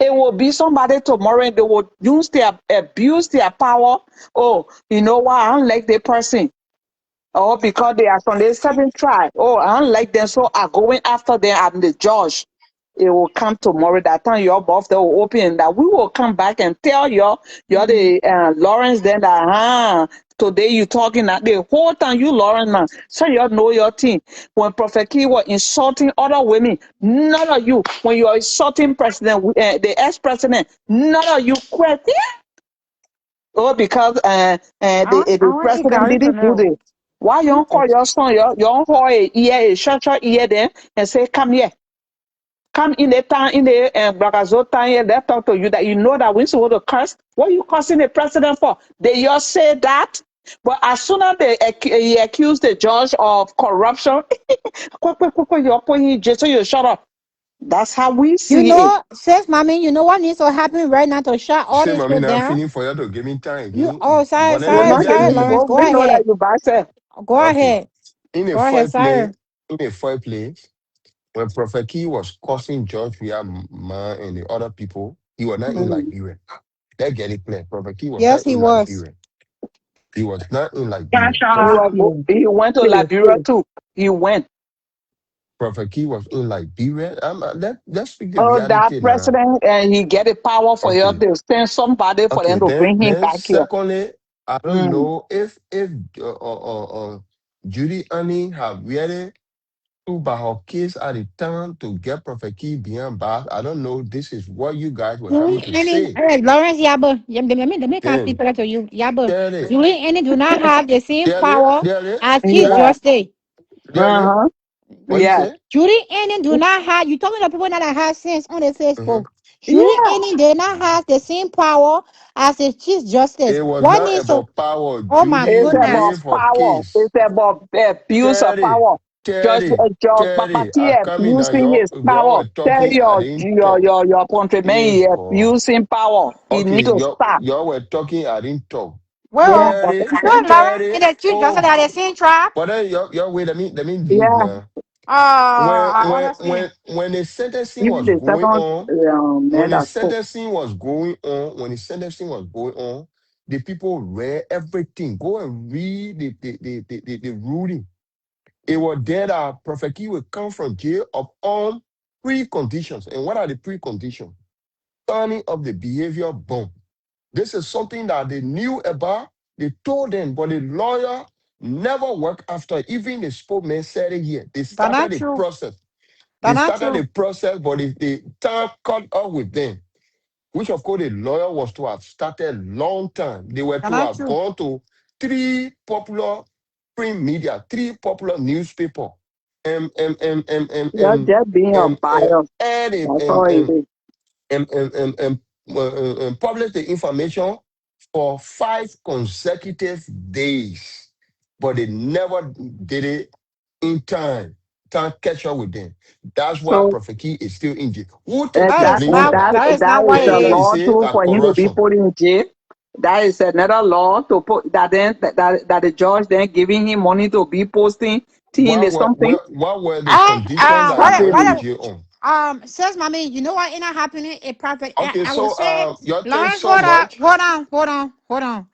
It will be somebody tomorrow and they will use their abuse their power. Oh, you know what? I don't like the person. Oh, because they are from the certain tribe. Oh, I don't like them, so I'm going after them. I'm the judge. It will come tomorrow. That time your boss they will open that we will come back and tell you you're the Lawrence. Then that today you talking that the whole time you Lawrence man. So you know your thing. When Prophet Key was insulting other women, none of you. When you are insulting president, the ex-president, none of you quit. Oh, because the I want to eat president garlic didn't do now. this. Why you don't call your son, your whole ear, a short ear there, and say, come here. Come in the town, in the Bragazo town here, they talk to you that you know that when you want to curse, what are you cursing the president for? They just say that. But as soon as he accuse the judge of corruption, you're putting in jail, so you shut up. That's how we You see it. know, sis, mommy, you know what needs to happen right now to shut all Same, this I mean, shit I'm down? feeling for you to give me time You, again. oh, But sorry, then You're sorry, not sorry, giving me Lawrence. go. Go We know that ahead. you back there. Go okay. ahead. In a Go ahead, fireplace, sorry. when Prophet Key was cursing George Man and the other people, he was not in Mhm. Liberia. Let's get it clear. Prophet Key was Yes, not he in was. Liberia. He was not in Liberia. He, Prophet was, Key, he went to Liberia too. He went. Prophet Key was in Liberia. Let's speak the Oh, that reality now. president, and he get the power for you Okay. to send somebody for Okay. them to bring him Then back here. secondly, I don't Mm. know if Judy Annie have really to by her case at the time to get Prophet Key behind bars. I don't know. This is what you guys were Julie coming to Annie, say. Lawrence Yaba, let me Then translate that to you. Yaba, tell it, Julie Annie do not have the same tell it, power tell it, as Chief tell it, Yeah. Justice. tell it. Uh-huh. What you Yeah. say? Judy Annie do not have, you talking to people that have sense on the Uh-huh. Facebook. Judy Yeah. Annie did not have the same power as the Chief Justice. It was What not needs to, about power. oh my Judy It's goodness. about waived her power. case. It's about abuse of Terry, power. Terry, Judge Terry. Babati I come in now. abusing his Y'all power. were Tell talking. I didn't talk. your countrymen Yeah, he God. abusing power. He Okay, need to stop. y'all were talking. I didn't talk. Yeah, Well, but Terry, you and Lawrence Terry. and the Chief Justice Oh, are the same tribe. but then y'all wait. Let me leave yeah, now. I understand. When the sentencing even was the going second on, man that spoke. when the sentencing was going on, the people read everything. Go and read the ruling. It was there that Prophet Key will come from jail upon preconditions. And what are the preconditions? Turning of the behavior bomb. This is something that they knew about. They told them, but the lawyer never worked after. Even the spokesman said it here. They That's started not the true. process. They That's not started true. the process, but the time caught up with them, which of course the lawyer was to have started long time. They were That's to not have true. gone to three popular print media, three popular newspaper, You're just being a bias. add it That's all it is. publish the information for 5 consecutive days, but they never did it in time. Can't catch up with them. That's why So Prophet Key is still in jail. Who take That the is blame and for not that? that is not that what is it And a then you is. law say too that for him to be corruption. put in jail. That is another law to put that then that the judge then giving him money to be posting thing is something. What were the I conditions that he went to Absolutely. jail on? says mommy, you know what ended up happening? A prophet. Okay, I will so say, y'all think Lawrence, so much. hold on.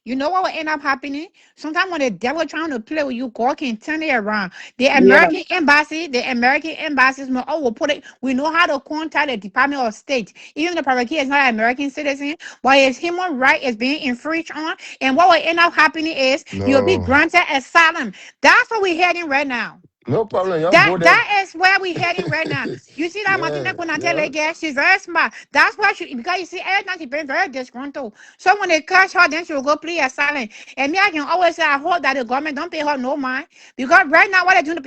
You know what will end up happening? Sometimes when the devil trying to play with you, God can turn it around. Yeah. The American embassies, will put it. We know how to contact the Department of State. Even the private key is not an American citizen, but his human right is being infringed on. And what will end up happening is you'll be No, granted asylum. That's what we're heading right now. no problem. Y'all That go there. that is where we heading right now. You see that Martina Yeah, yeah. Konate girl, she's very smart. That's why she because you see every time she been very disgruntled. So when they catch her, then she will go plea asylum. And me, I can always say I hope that the government don't pay her no mind. Because right now what they doing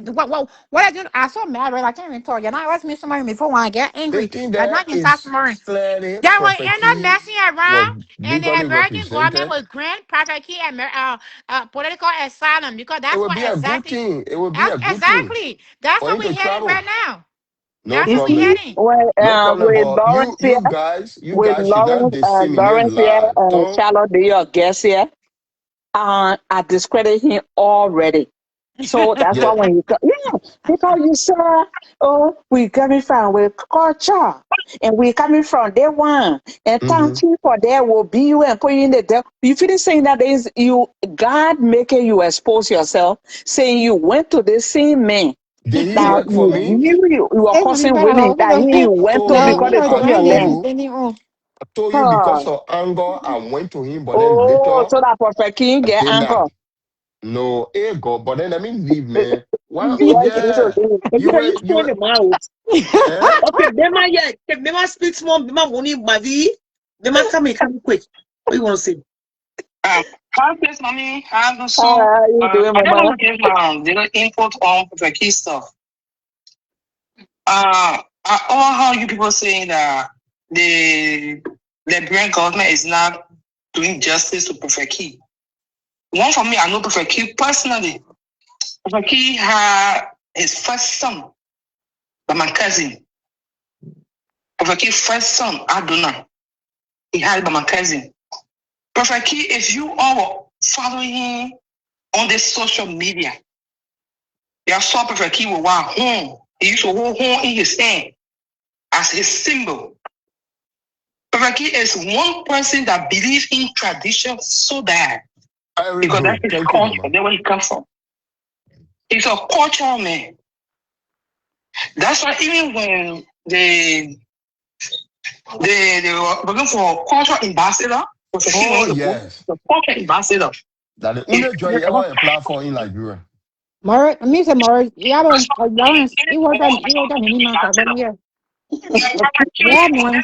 what they doing, I so mad, right? I can't even talk. You know, I always meet somebody before when I get The angry. thing But there not can talk is tomorrow. clearly That will Prophet end up Key messing was around, and the legally American government represented. will grant Private Key political asylum because It that's would what be a good exactly thing. It would be a good thing exactly that's for what him to we're heading right travel. now. No That's what we're problem. heading. No problem. With But Lawrence here, you guys should not disseminate Lawrence here, lies. Don't. Charlotte, they your guest here. I discredit him already. So that's why Yeah. when you because you said, oh, we coming from with culture and we coming from day one and Mm-hmm. thank you for that will be you and put you in the devil. You finish saying that is you God making you expose yourself, saying you went to the same man Did he that work for me? you were Hey, mommy, causing better women hold that he on. went to Told No, because you they no, I took John, your told yes, land. you. any I told you Huh. because of anger, I went to him, but then Oh, later so that Prophet King I get did anger. not. No, ego. But then let me leave, man. Well, Yes, you need to yeah. leave. But you You can were use you point were the mouth. eh? Okay, Bema, yeah. Bema speak small. Bema money, Mavi. Bema come quick. What you want to say? Hi, please, mommy. Hi, Lusu. How you doing, I just Mama? want to give little input on the key stuff. All how you people saying that the Liberian government is not doing justice to Prophet Key. One for me, I know Prophet Key personally. Prophet Key had his first son by my cousin. Prophet Key's first son, Adona, he had it by my cousin. Prophet Key, if you all were following him on the social media, you saw Prophet Key with one horn. He used to hold horn in his hand as his symbol. Prophet Key is one person that believes in tradition so bad Very because that's good. his Thank you, culture. Mama. That's where he comes from. He's a cultural man. That's why even when they were looking for cultural ambassador, Prophet Key Oh wanted to go yes. the cultural ambassador. That the He only joy you ever apply for in Liberia. Mara, me say Mara, yeah, but Lawrence, you work on any man, yeah. Yeah, man.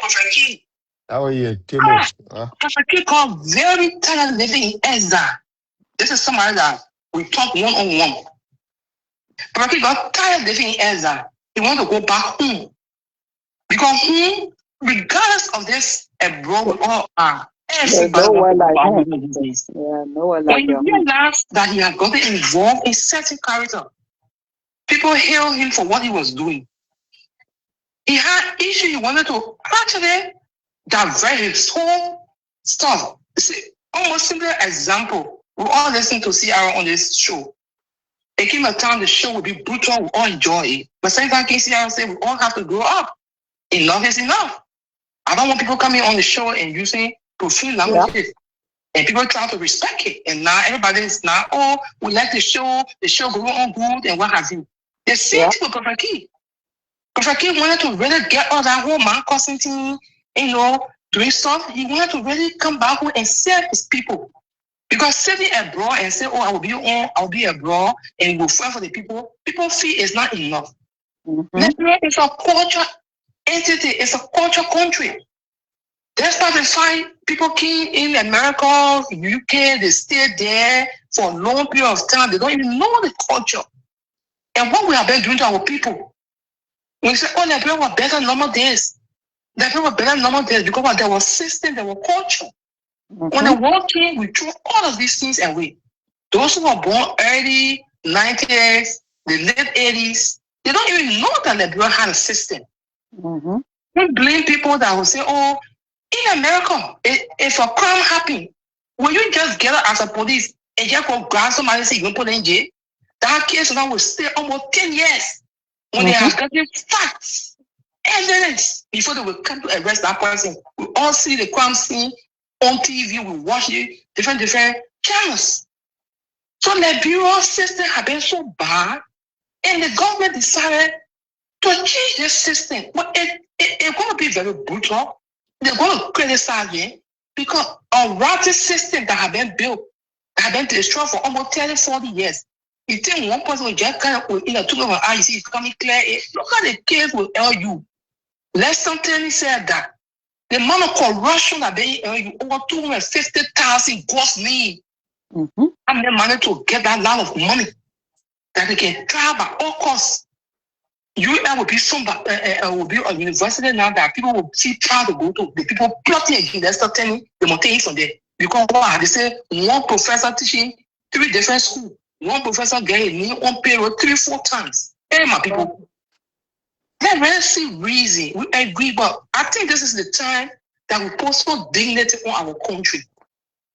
Prophet Key. How are you, Timo? Huh? Prophet Key called very tired living in Ezra. This is somebody that we talk one-on-one. Prophet Key got tired living in Ezra. He wanted to go back home. Because regardless of this abroad, we all are. There's Everybody no wants to one go like back him. home these days. Yeah, no one like When you your home. realize that he had gotten involved in certain character, people hail him for what he was doing. He had issue. He wanted to actually divert his whole stuff. See, almost simple example. We all listen to CR on this show. It came a time the show would be brutal. We all enjoy it. But sometimes KCR say we all have to grow up. Enough is enough. I don't want people coming on the show and using profane languages. And people try to respect it. And now everybody is now, oh, we like the show go on good, and what have you. The same thing with Prophet Key. Prophet Key wanted to really get all that whole man cussing thing, doing stuff. He wanted to really come back home and serve his people. Because sitting abroad and say, oh, I'll be abroad and go fight for the people feel it's not enough. Nigeria is a culture entity, it's a culture country. That's why they find people came in America, UK, they stay there for a long period of time. They don't even know the culture. And what we have been doing to our people. We say, oh, Liberia were better normal days. Liberia were better normal days because there was system, there was culture. When the war came, we threw all of these things away. Those who were born early 90s, the late 80s, they don't even know that Liberia had a system. We blame people that will say, oh, in America, if a crime happened, will you just get up as a police and just go grab somebody and say, you put in jail? That case now will stay almost 10 years when they have gotten facts, evidence, before they will come to arrest that person. We all see the crime scene on TV, we watch it, different channels. So Liberia's system has been so bad, and the government decided to change this system. But it's going to be very brutal. They're going to criticize it because a rotten system that has been built, that has been destroyed for almost 30, 40 years. You think one person will just kind of, took over an IEC, it's coming clear. Look at the case with LU. Lesson 10 said that the amount of corruption that they over 250,000 gross need. And they managed to get that lot of money that they can travel at all costs. UL will be will be a university now that people will see proud to go to. The people plotting against that's not telling the mountains from there. Because they say one professor teaching 3 different schools. One professor getting me on payroll 3-4 times. Hey, my people. Let us see reason. We agree, but I think this is the time that we put some dignity on our country.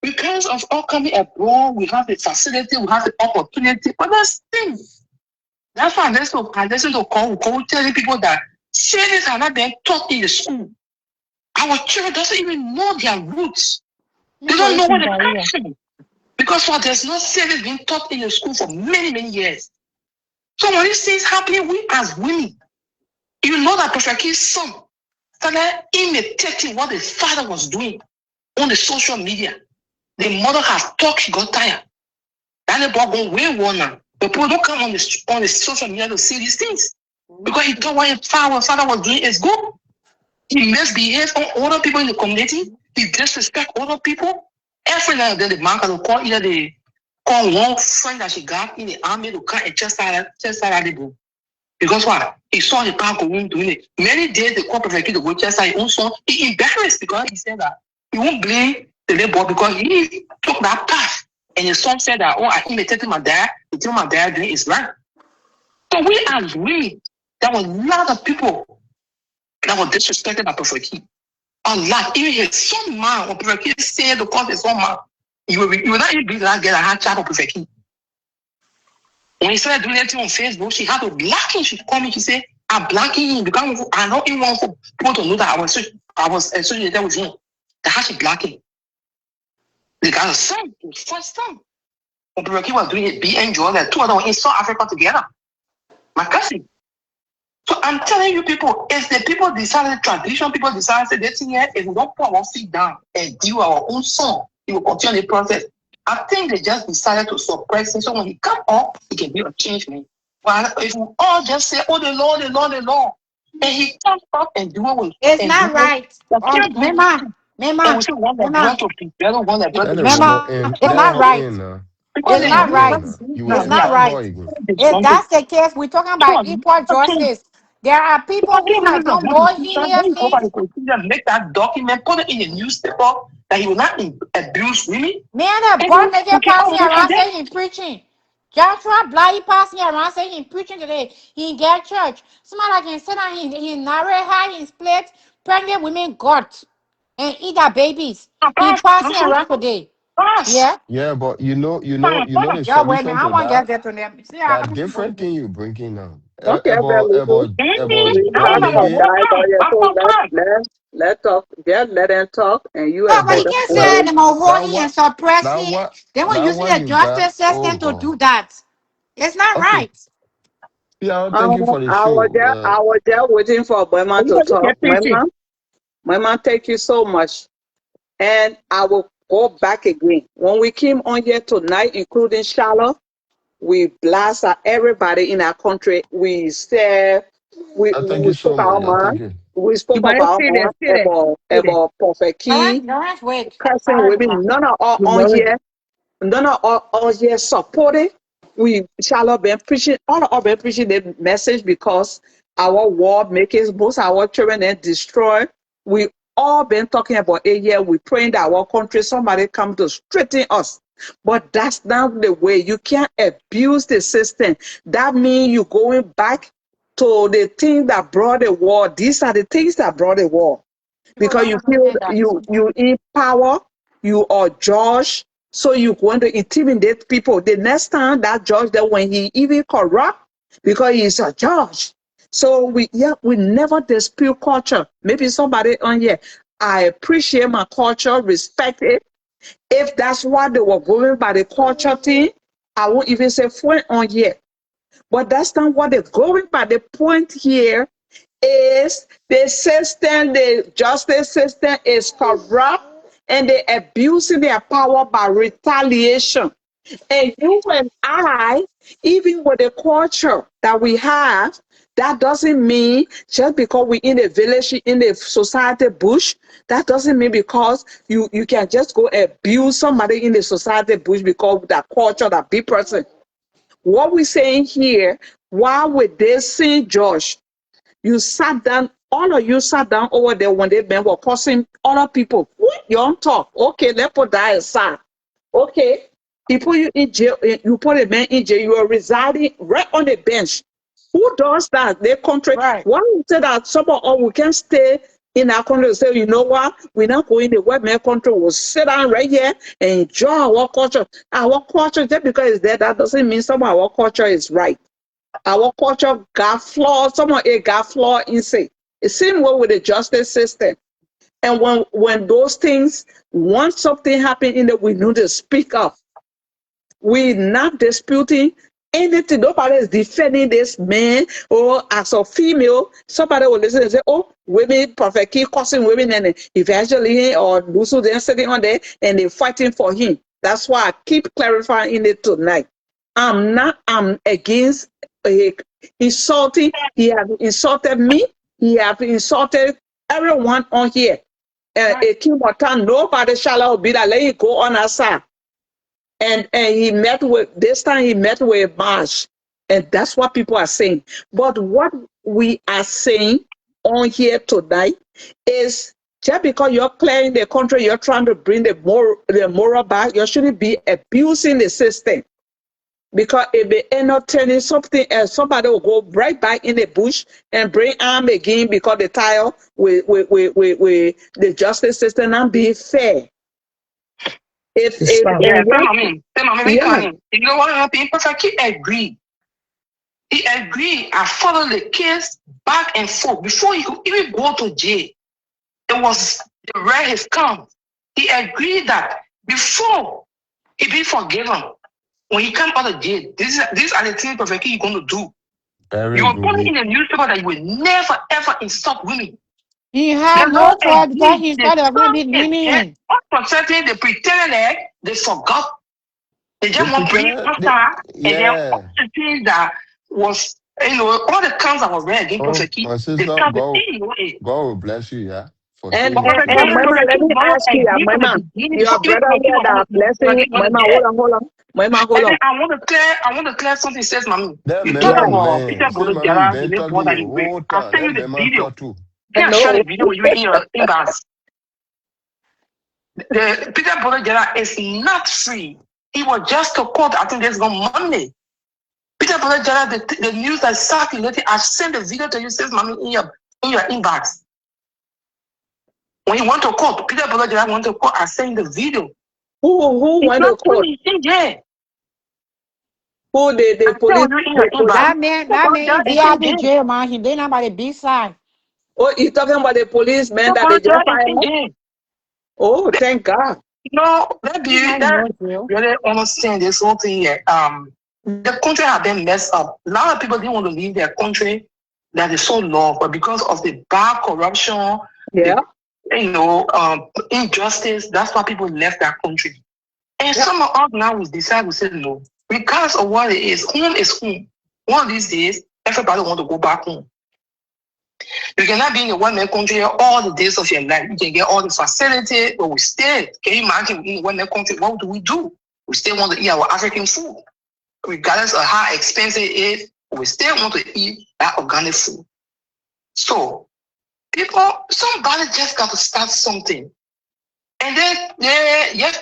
Because of all coming abroad, we have the facility, we have the opportunity, but that's things. That's why I listen to call telling people that savings are not being taught in the school. Our children doesn't even know their roots. They don't know where they come from. Because there's no savings being taught in the school for many, many years. So when these things happening, we as women, you know that Prophet King's son started imitating what the father was doing on the social media. The mother has talked, she got tired. That the boy going way more now. The people don't come on the social media to see these things. Because he thought what his father was doing is good. He misbehaves on other people in the community. He disrespects other people. Every now and then the man can call either the call one friend that she got in the army to come and just out the book. Because what? He saw the power going doing it. Many days the corporate like to go just his own son. He embarrassed because he said that he won't blame the labor because he took that path. And his son said that, I imitated my dad, until my dad doing is right. So we agree there were a lot of people that were disrespected by Prophet Key. A lot. Even his son man, when Prophet Key said to call his son man, you will not even be that get a hand chat of Prophet Key. When he started doing anything on Facebook, she had to block him. She called me, she said, I'm blocking him because I don't even want for people to know that I was associated with him. That how she blocked him. They got a son, his first son. When Prophet Key was doing it, BN Jordan, two of them were in South Africa together. My cousin. So I'm telling you people, if the people decided, traditional people decided this year, if we don't put our feet down and do our own song, it will continue the process. I think they just decided to suppress him. So when he come up, he can be a change man. But if we all just say, oh, the Lord, the Lord, the Lord, and he comes up and do it. It's not right. Mema, and we still want the blood to be better, want the blood to That be is strong. no Mema, in. it's That not no right. in. Because It's That they not no use right. in. us You now, It's will we not are right. avoid. If that's the case, we're talking about equal justice. There are people who have done more heinous go by things. the procedure, make that document, put it in the newspaper that he will not abuse women. Man, a And boy then we making can all passing look at around that. saying he's preaching. Joshua Bly passing around saying he's preaching today. He get church. Somebody can sit down, he narrate how his plate pregnant women got and eat their babies. He passing around today. Pass. Yeah. Yeah, but the Y'all wait a minute. solution I to want to get that. there to them. See how That come different thing you bringing now. Okay, Belugu. We That's talking what I about Delegate. that lawyer, That's so what I let talk. Just let them talk, and you yeah, and but you But can't Belugu. say now, them are now holding and what? Now suppressing. what? They will Now using what the you got? justice Oh system to God. do that. It's not Okay. right. Yeah, thank you for the show. I was just waiting for Burma to talk. Burma, thank you so much. And I will go back again. When we came on here tonight, including Charlotte, we blast at everybody in our country. We said, Thank we you spoke so our much. I mind. thank you. We spoke of our mind about Prophet Key, Lawrence, wait. cursing women. None of all on here. None of all here supported. We shall have been preaching, all of us been preaching the message because our war makers, most of our children are destroyed. We all been talking about it here. We praying that our country, somebody come to straighten us. But that's not the way. You can't abuse the system. That means you going back to the thing that brought the war. These are the things that brought the war People because don't you feel understand that. you in power, you are judge, so you going to intimidate people. The next time that judge, that when he even corrupt, because he's a judge. So we never dispute culture. Maybe somebody on here, I appreciate my culture, respect it. If that's what they were going by the culture thing, I won't even say friend on here. But that's not what they're going by. The point here is the system, the justice system is corrupt and they're abusing their power by retaliation. And you and I, even with the culture that we have, that doesn't mean just because we're in a village, in the society bush, that doesn't mean because you can just go abuse somebody in the society bush because of that culture, that big person. What we're saying here, why would they see Josh? You sat down, all of you sat down over there when they were cursing other people. What you don't talk? Okay, let's put that aside. Okay, he put you in jail, you put a man in jail, you are residing right on the bench. Who does that? They country. Right. Why we say that some of us we can stay in our country and say, you know what, we're not going to the white man country, we'll sit down right here and enjoy our culture. Our culture, just because it's there, that doesn't mean some of our culture is right. Our culture got flaws, some of it got flaw inside. It same way with the justice system. And when those things, once something happen in it, we need to speak up. We're not disputing anything. Nobody is defending this man or as a female. Somebody will listen and say, oh, women, Prophet Key cussing women and evangeline or Lusu, they're sitting on there and they're fighting for him. That's why I keep clarifying it tonight. I'm against insulting. He has insulted me. He has insulted everyone on here. Nobody shall be that. Let you go on our side. And he met with, this time he met with Marsh. And that's what people are saying. But what we are saying on here tonight is just because you're clearing the country, you're trying to bring the moral back, you shouldn't be abusing the system. Because if they end up turning something else, somebody will go right back in the bush and bring arm again because they tired with the justice system and be fair. Mommy, we Yeah. coming. You know what happened? Perfectly agree. He agreed. I followed the case back and forth before he could even go to jail. It was the right has come. He agreed that before he be forgiven, when he come out of jail, these are the things perfectly you're going to do. Very You are good. putting in the newspaper that you will never ever insult women. He had no choice because he thought they were going to be lenient. For certain, they pretended that they forgot. They just want to bring it and then all the things that was, all the counts that were read against Prophet Key, My sister, they can't God be will bless you, yeah. For And saying that. Mama, let me ask you, Mama, your brother here that blessing, Mama, hold on. Mama, hold on. I want to clear something. Says, Mommy, That you man, talk about Peter say, Bolo mommy, Jara, the been little boy talking that the you bring. whole I'll time. send you That the man video. talk too. Can I share the video with you in your inbox? The Peter Bolo Jara is not free. He was just to court. I think there's no Monday. Peter Bolo Jara, the news that circulated, I've sent the video to you. Says, Mommy, in your inbox. When he went to court, Peter Bolo Jara went to court. I sent the video. Who went to court? Yeah. Who the police? That man is VIP jail, man. He did not by the B side. Oh, you talking about the policeman that they just fired? Oh, thank God. That really understand this whole thing here. The country has been messed up. A lot of people didn't want to leave their country that is so loved, but because of the bad corruption, injustice, that's why people left that country. And some of us now will decide to say no. Because of what it is, home is home. One of these days, everybody want to go back home. You cannot be in a one-man country all the days of your life. You can get all the facility, but we still, can you imagine in a one-man country, what do? We still want to eat our African food. Regardless of how expensive it is, we still want to eat that organic food. So, somebody just got to start something. And then,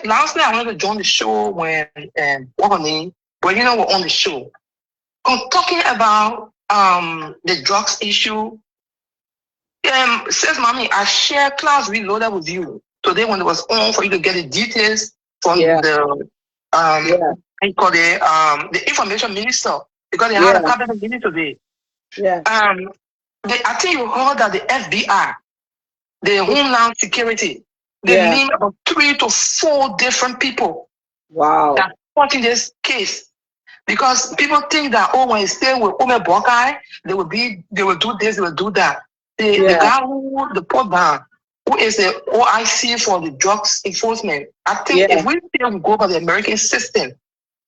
last night I wanted to join the show when but we're on the show. I'm talking about the drugs issue. Says, Mommy, I share Class Reloaded with you today when it was on for you to get the details from the information minister, because they had a cabinet meeting today. I think you heard that the FBI, the Homeland Security, they named about 3 to 4 different people. Wow. That watching this case. Because people think that, when you stay with Ome Bokai, they will do this, they will do that. The guy the put down, who is the OIC for the drugs enforcement, I think if we still go by the American system,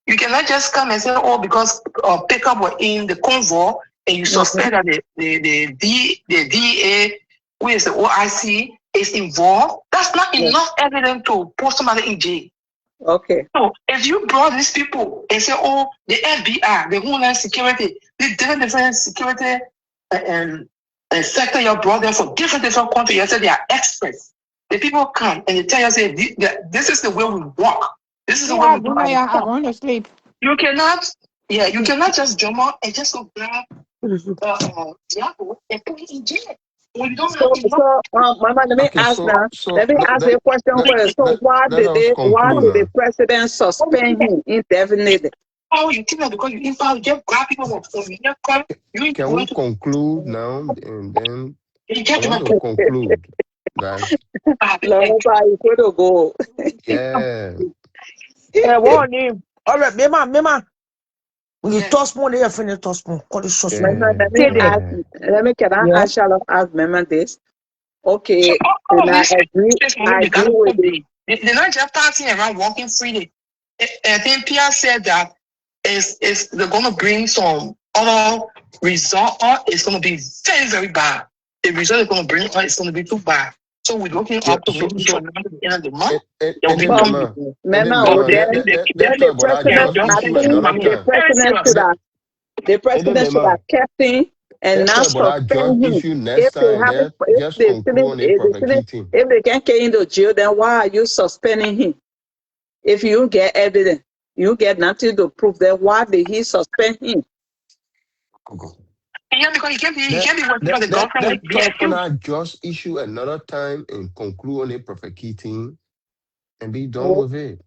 you cannot just come and say, because pickup were in the convoy and you suspect that the DA, who is the OIC, is involved. That's not enough evidence to put somebody in jail. Okay. So if you brought these people and say, the FBI, the Homeland Security, the different security and sector, you brought them from different countries, you said they are experts. The people come and they tell you, say, this is the way we walk. This is the way we do. I'm going to sleep. You cannot just jump out and just go grab Yeah, and put it in jail. We don't have So, enough. so, Mama, let me Okay, ask now. so Let me ask you a question first. So, let us why conclude did the now. president suspend him indefinitely? Oh, you think that because you didn't file, just grab people from your car, you ain't Can going we to conclude now? And then you I get them want out to conclude, guys. Lord, you could go. Yeah. Warning. All right, Mema. When you toss more, they finish toss more. Call it sauce. Mama, Yeah. Stay there. Yeah. can I Yeah. ask Charlotte, ask Mama this? so Okay, all and of these things I they got agree to with put you. they're not just passing around walking freely. I think Pierre said that is they're gonna bring some other result or it's gonna be very, very bad. The result is gonna bring or it's gonna be too bad. So we're looking Yeah. up to maybe for around the end of the month. There will And be then But, some Mama, Mama, but then, let's the talk about that president, just just I issue think another mommy, the time. very president should Let, have, the and then president should have Mama, kept him and let's not talk about that just suspend him. issue next If they time. haven't, That just conclude on the Prophet Key thing. if they can't get into jail, then why are you suspending him? If you get evidence, you get nothing to prove that why did he suspend him? yeah, because he can't be working for the government Let's with be talk on accused. that just issue another time and conclude on the Prophet Key thing and be done Oh, with it.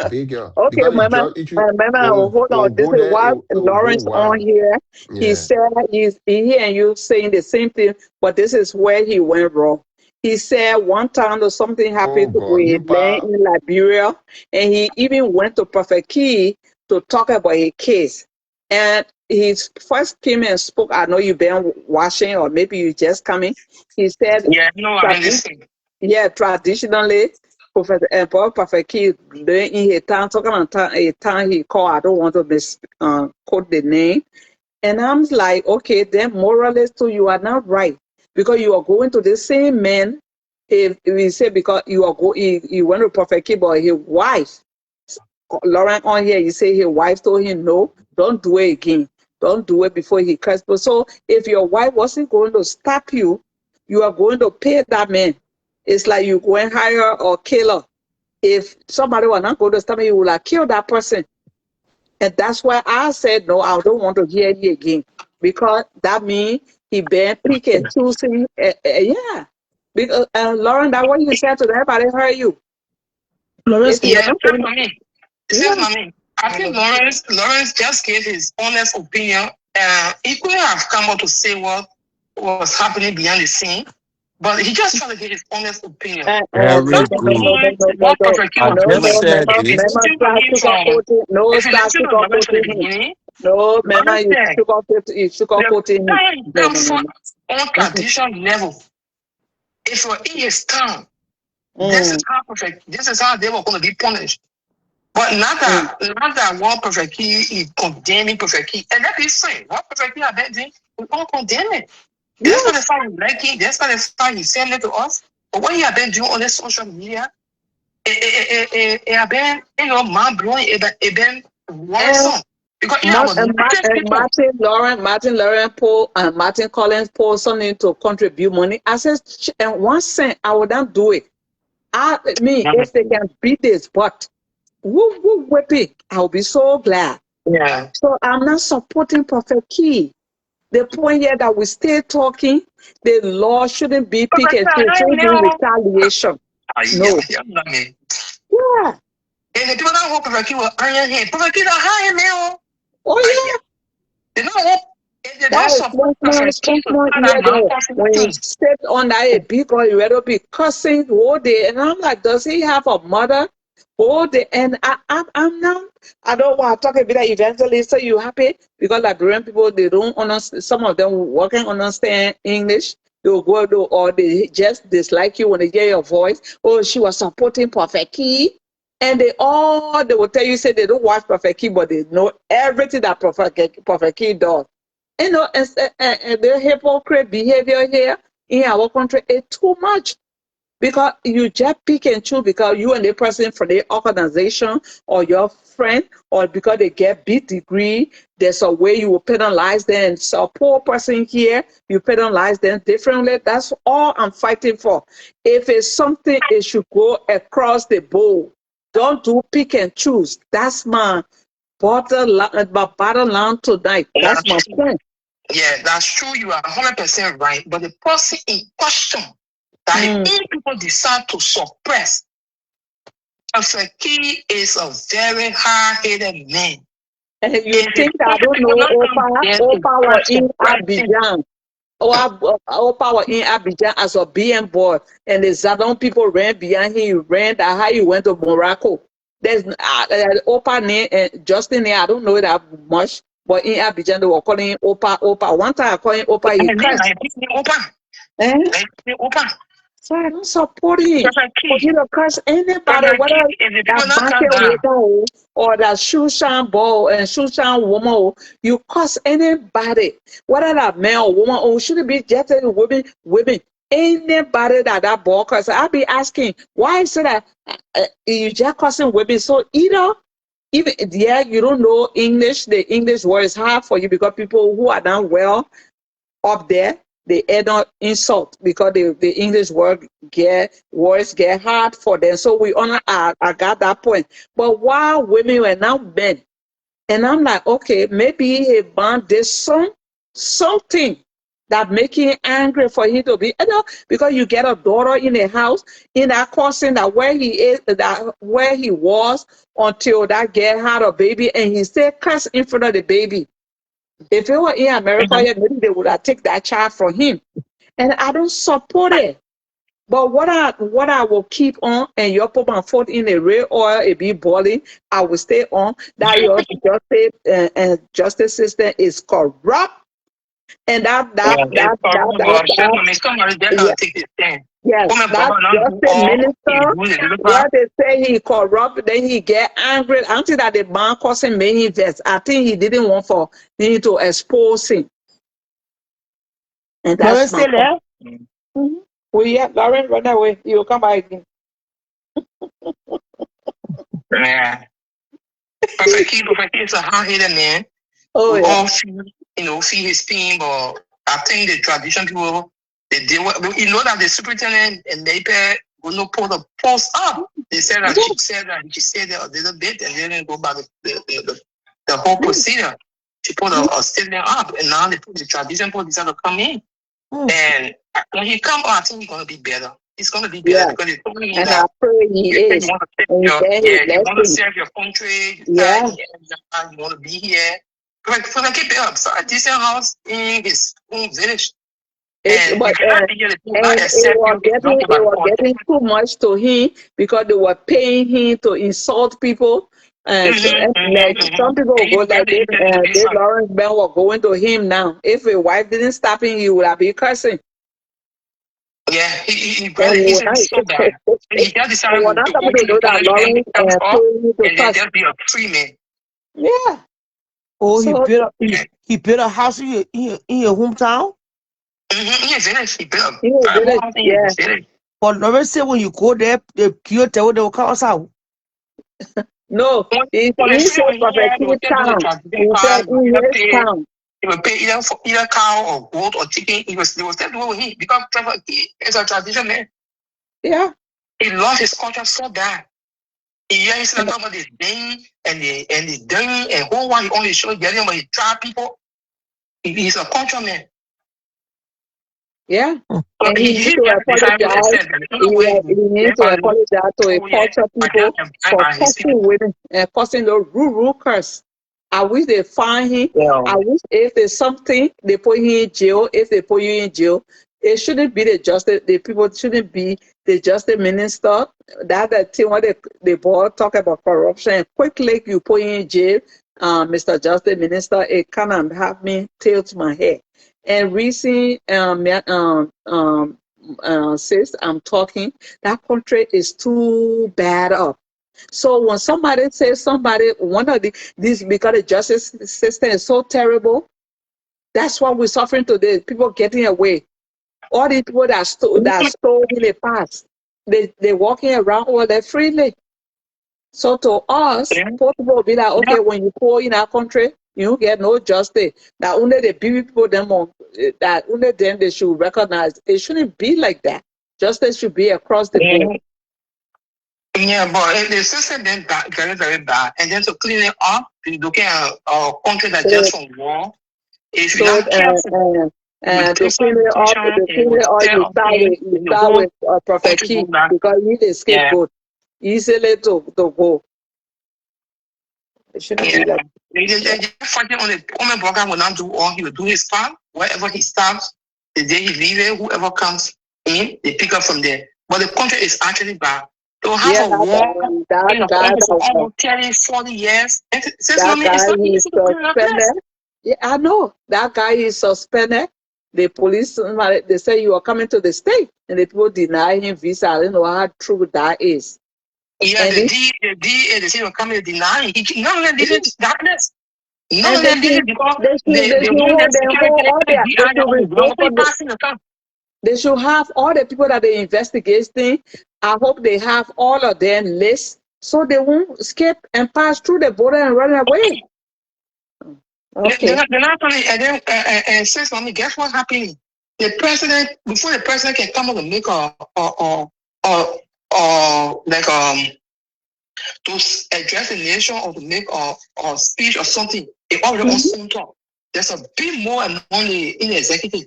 Big girl. okay, Because it Mama, just issue Mama, when hold when on. we This go is there, why it will go Lawrence on wild. here. He Yeah. said he and you saying the same thing, but this is where he went wrong. He said one time that something Oh happened God. with You land pa in Liberia, and he even went to Prophet Key to talk about his case. And he first came and spoke. I know you've been watching, or maybe you just coming. He said, Yeah, you know, I mean this thing. yeah, traditionally, Prophet Key in his town, talking about a town he called, I don't want to misquote the name. And I'm like, okay, then morally, so you are not right. Because you are going to the same man. If we say because you are he went to Prophet Key, but his wife, Lauren on here, you say his wife told him, no, don't do it again. Don't do it before he cursed. But so if your wife wasn't going to stop you, you are going to pay that man. It's like you go and hire or killer. If somebody was not going to stop me, you will have killed that person. And that's why I said, no, I don't want to hear you again. Because that means he been pick and choosing. Yeah. Because, Lauren, that what you said to everybody heard you. Lawrence If came. you're Yeah, not same going for me. yeah. Same for me. I think Lawrence just gave his honest opinion. He couldn't have come out to say what was happening behind the scene, but he just tried to give his honest opinion. Very Not good. knowing what Prophet King I was just doing. said If you it. listen to him from, No, if you start listen to Lawrence from the sugarcoating him. beginning, No, Mama, Lawrence said you the sugarcoating him. time No, come no, from no, on no. tradition level. If you're in his town, Mm, this is how they were going to be punished. But mm. not that one Prophet Key is condemning Prophet Key. And that is fine. What Prophet Key have been doing, we don't condemn it. That's not the Yes. fact we like it. That's not the fact he sent it to us. But what he have been doing on the social media, it have been, mind blowing. It been worrisome. Because I was noticing people. Martin Lawrence Paul and Martin Collins Paul something to contribute money. I said, and 1 cent, I would not do it. If they can beat this, but whip it, I'll be so glad. Yeah. So I'm not supporting Prophet Key. The point here that we stay talking, the law shouldn't be picked Prophet and Key, choose, I shouldn't be know. retaliation. No. Yeah, man. Yeah. And the people that hope Prophet Key will iron him. Prophet Key, high now. Oh, They don't hope. If they don't that is support Prophet Key to small start here that there. non-possible When you thing. sit on that a big or you rather be cussing all day. And I'm like, does he have a mother? All day. And I'm now, I don't want to talk a bit of evangelist. So you happy? Because Liberian people, they don't understand, some of them working understand English. They'll go to, or they just dislike you when they hear your voice. Oh, she was supporting Prophet Key. And they will tell you, say they don't watch Prophet Key, but they know everything that Prophet Key does. And the hypocrite behavior here in our country is too much because you just pick and choose because you and the person from the organization or your friend or because they get big degree, there's a way you will penalize them. So a poor person here, you penalize them differently. That's all I'm fighting for. If it's something, it should go across the board. Don't do pick and choose. That's my bottom line tonight. That's my point. Yeah, that's true. You are 100% right. But the person in question that if people decide to suppress, Pastor Key is a very hard-headed man. And you think I don't know Opa was in Abidjan. Opa was in Abidjan as a BM boy, and the Zadon people ran behind him. He ran that how he went to Morocco. There's Opa name and Justin name. I don't know that much, but in Abidjan they were calling him Opa. Opa. One time I called him Opa. He cursed. Opa. So I don't support him. Pastor For Key. you to curse anybody, Pastor whether Key, if the people that not come market down, worker or that Shushan boy and Shushan woman, you curse anybody, whether that man or woman, or should it be just women, anybody that boy curse. I'll be asking, why is it that you just cursing women? So either, even yeah, you don't know English, the English word is hard for you because people who are done well up there, they add on insult because the English words get hard for them. So we honor I got that point. But while women were now men, and I'm like, okay, maybe he bond this something that make him angry for him to be, because you get a daughter in the house, in that cousin that where he is, that where he was until that girl had a baby, and he still curse in front of the baby. If it were in America, maybe they would have taken that child from him. And I don't support it. But what I will keep on, and you put my foot in the real oil, it be boiling, I will stay on, that your justice system is corrupt. And that yes, that justice minister, where they say he corrupt, then he get angry. Until that the man causing many vets. I think he didn't want for him to expose him. And that's my there. Well, yeah, Lauren, run away. You'll come back again. yeah. Prophet Key is a hard-headed man. Oh, we yeah. all feel his pain, but I think the tradition people, they that the superintendent and Napier will not put a post up. They said that she said that a little bit and then go by the whole procedure. She put a statement up, and now they put the tradition people decide to come in. And when he come on, I think he's gonna be better. It's gonna be better because they told me and that I pray he is. you want to serve your country, you want to be here. For the keep it up. So a decent house in his own village. And But it was getting too much to him because they were paying him to insult people. And some people will go like this. Dave Lawrence Bell was going to him now. If his wife didn't stop him, he would have been cursing. Yeah, he said so bad. He just decided to go to the punishment and then just be a free man. Yeah. Oh, he built a house in your hometown? In your village, he built a village. But never say when you go there, they will come outside. No, he said Prophet town. He said in his town. He will pay either cow or goat or chicken. They will still do it with him because Prophet is a tradition man. Yeah. He lost his culture so bad. He's not talking about this ding and the ding and whole one. He only showed getting but he tried people. He's a culture man. Yeah. And he needs to apologize. He needs to apologize to a culture people for cursing women and cursing the rude curse. I wish they find him. Yeah. I wish if there's something, they put him in jail. If they put you in jail, it shouldn't be the justice. The people shouldn't be the justice minister. That thing when they both talk about corruption, quickly you put him in jail, Mr. Justice Minister. It kind of have me tilt my head. And recent, sis, I'm talking. That country is too bad up. So when somebody says one of these because the justice system is so terrible, that's what we're suffering today. People getting away. All the people that stole in the past, they walking around all that freely. So to us, people will be like, okay, when you go in our country, you get no justice. That only the people that only them they should recognize. It shouldn't be like that. Justice should be across the board. Yeah, but the system then very, very bad. And then to clean it up, you look at a country that just from war. If So you're not careful, you will the take some feeling of decision the and will feeling of stay on things you and the start whole with Prophet country Key go back. because he's the Yeah. scapegoat. Easily to go. It shouldn't be Yeah. like Just fighting on the woman broker will not do all. He will do his part. Wherever he stops, the day he leaves, whoever comes in, they pick up from there. But the country is actually bad. They'll have a war in that the guy country for almost 30, 40 years. And says, that mommy, it's guy not is easy to clean a place. suspended. Yeah, I know. That guy is suspended. The police, they say you are coming to the state, and the people deny him visa. I don't know how true that is. Yeah, And the DA, they say you're coming to deny. He not only leaving that place. Not and only leaving because they they should want hold their them security all and their, the they DI should on the ground. Nobody revoke passing the car. they should have all the people that they investigating. I hope they have all of their lists so they won't escape and pass through the border and run away. Okay. They're not only, and then, and says, mommy, guess what happened? The president, before the president can come up and make like, to address the nation or to make a speech or something, they already on some talk. There's a bit more among in the executive.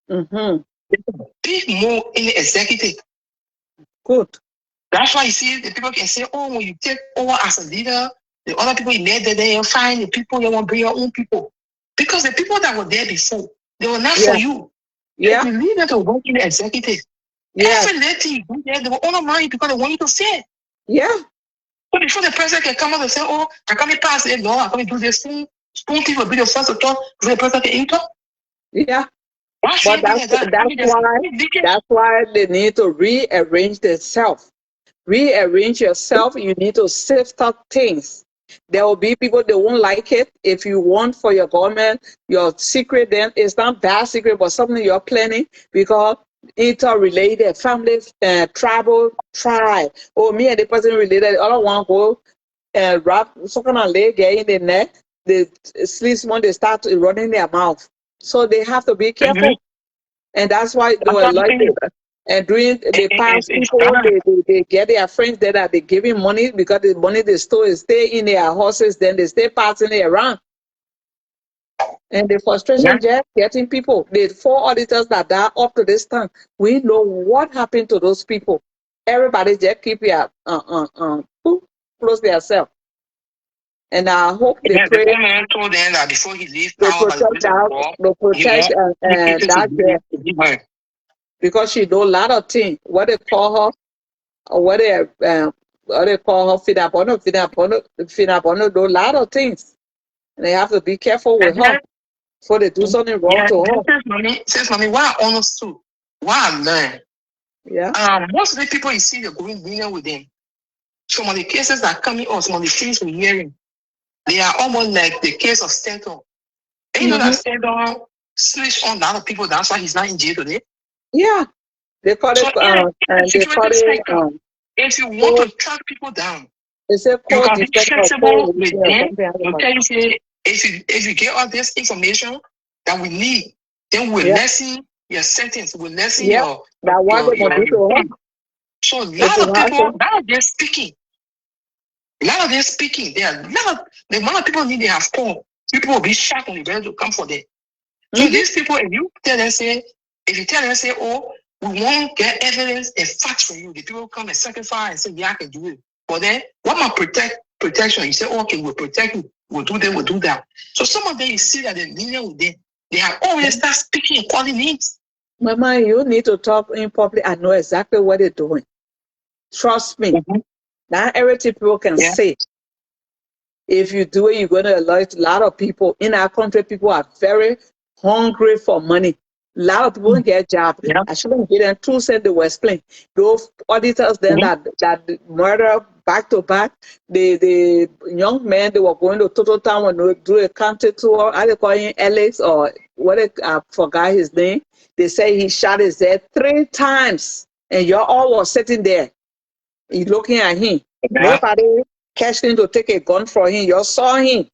Mm-hmm. There's a bit more in the executive. Good. That's why you see the people can say, oh, when you take over as a leader, the other people you made there, you find the people, you want to bring your own people. Because the people that were there before, they were not for you. Yeah. You need them to work in the executive. Yeah. Every lady you do there, they will honor money because they want you to fail. Yeah. So before the president can come up and say, oh, I can't pass it, no, I can't do this thing. Spoon will be the first to talk before the president can talk. Yeah. But that's why they need to rearrange themselves. Rearrange yourself. You need to sift out things. There will be people that won't like it. If you want for your government, your secret, then it's not bad secret, but something you're planning because interrelated, family, tribal, tribe. Oh, me and the person related, all I want to go and wrap some kind of leg in the neck. The sleeves when they start running their mouth. So they have to be careful. Mm-hmm. And that's why they were like and doing the past people they get their friends there that they giving money because the money they stole is stay in their horses, then they stay passing it around. And the frustration just getting people. The 4 auditors that are up to this time, we know what happened to those people. Everybody just keep your close themselves. And I hope they pray. The man told them that before he leaves power, they protect that because she know a lot of things. What they call her, or what they call her, Finabono, do a lot of things. And they have to be careful with her before they do something wrong to her. Says mommy, why I understood, why I learned. Yeah. Most of the people you see, they're going winner with them. Some of the cases that are coming out, some of the things we're hearing, they are almost like the case of Stanton. And you know that Stanton snitched on a lot of people. That's why he's not in jail today. Yeah, they call it. If you want to track people down, you can be flexible with them. If you get all this information that we need, then we'll lessen your sentence. We'll lessen your. So a lot of people now they're speaking. A lot of them speaking. There are the amount of people need they have called. People will be shocked when they're to come for them. So these people, if you tell them say, oh, we won't get evidence and facts from you, the people come and sacrifice and say, yeah, I can do it. But then what my protection? You say, oh, okay, we'll protect you, we'll do that, we'll do that. So some of them you see that they're living with them, they have always start speaking and calling names. Mama, you need to talk in public and know exactly what they're doing. Trust me. Not everything people can say. If you do it, you're going to alert a lot of people. In our country, people are very hungry for money. A lot of people don't get jobs. I shouldn't give them 2 cents they were explain. Those auditors then that murder back to back, the young men, they were going to Total Town when they do a county tour. I call him Alex or what I forgot his name. They say he shot his head 3 times. And y'all all was sitting there. You looking at him. Nobody catched him to take a gun from him. You saw him.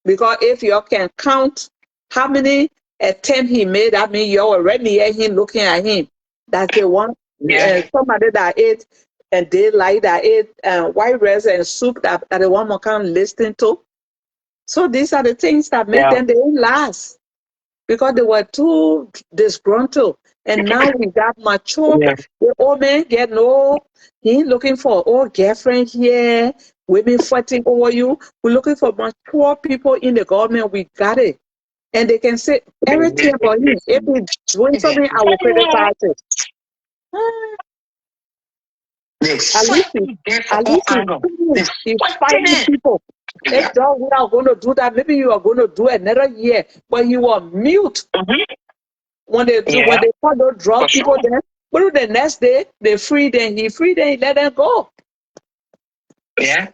Because if you can count how many attempts he made, that means you're already at him looking at him. That's the one. Somebody that ate and daylight that ate white rice and soup that the one more can listen to. So these are the things that make them they last. because they were too disgruntled. And now we got mature. The old man get no, he ain't looking for old girlfriend here, women fighting over you. We're looking for mature people in the government. We got it. And they can say everything about him. If he's doing something, I will criticize it. At least he's fighting people. If John, we are going to do that, maybe you are going to do another year, but you are mute when they do when they call those drug people. Then, but the next day they free them. He free them. He let them go. Yeah.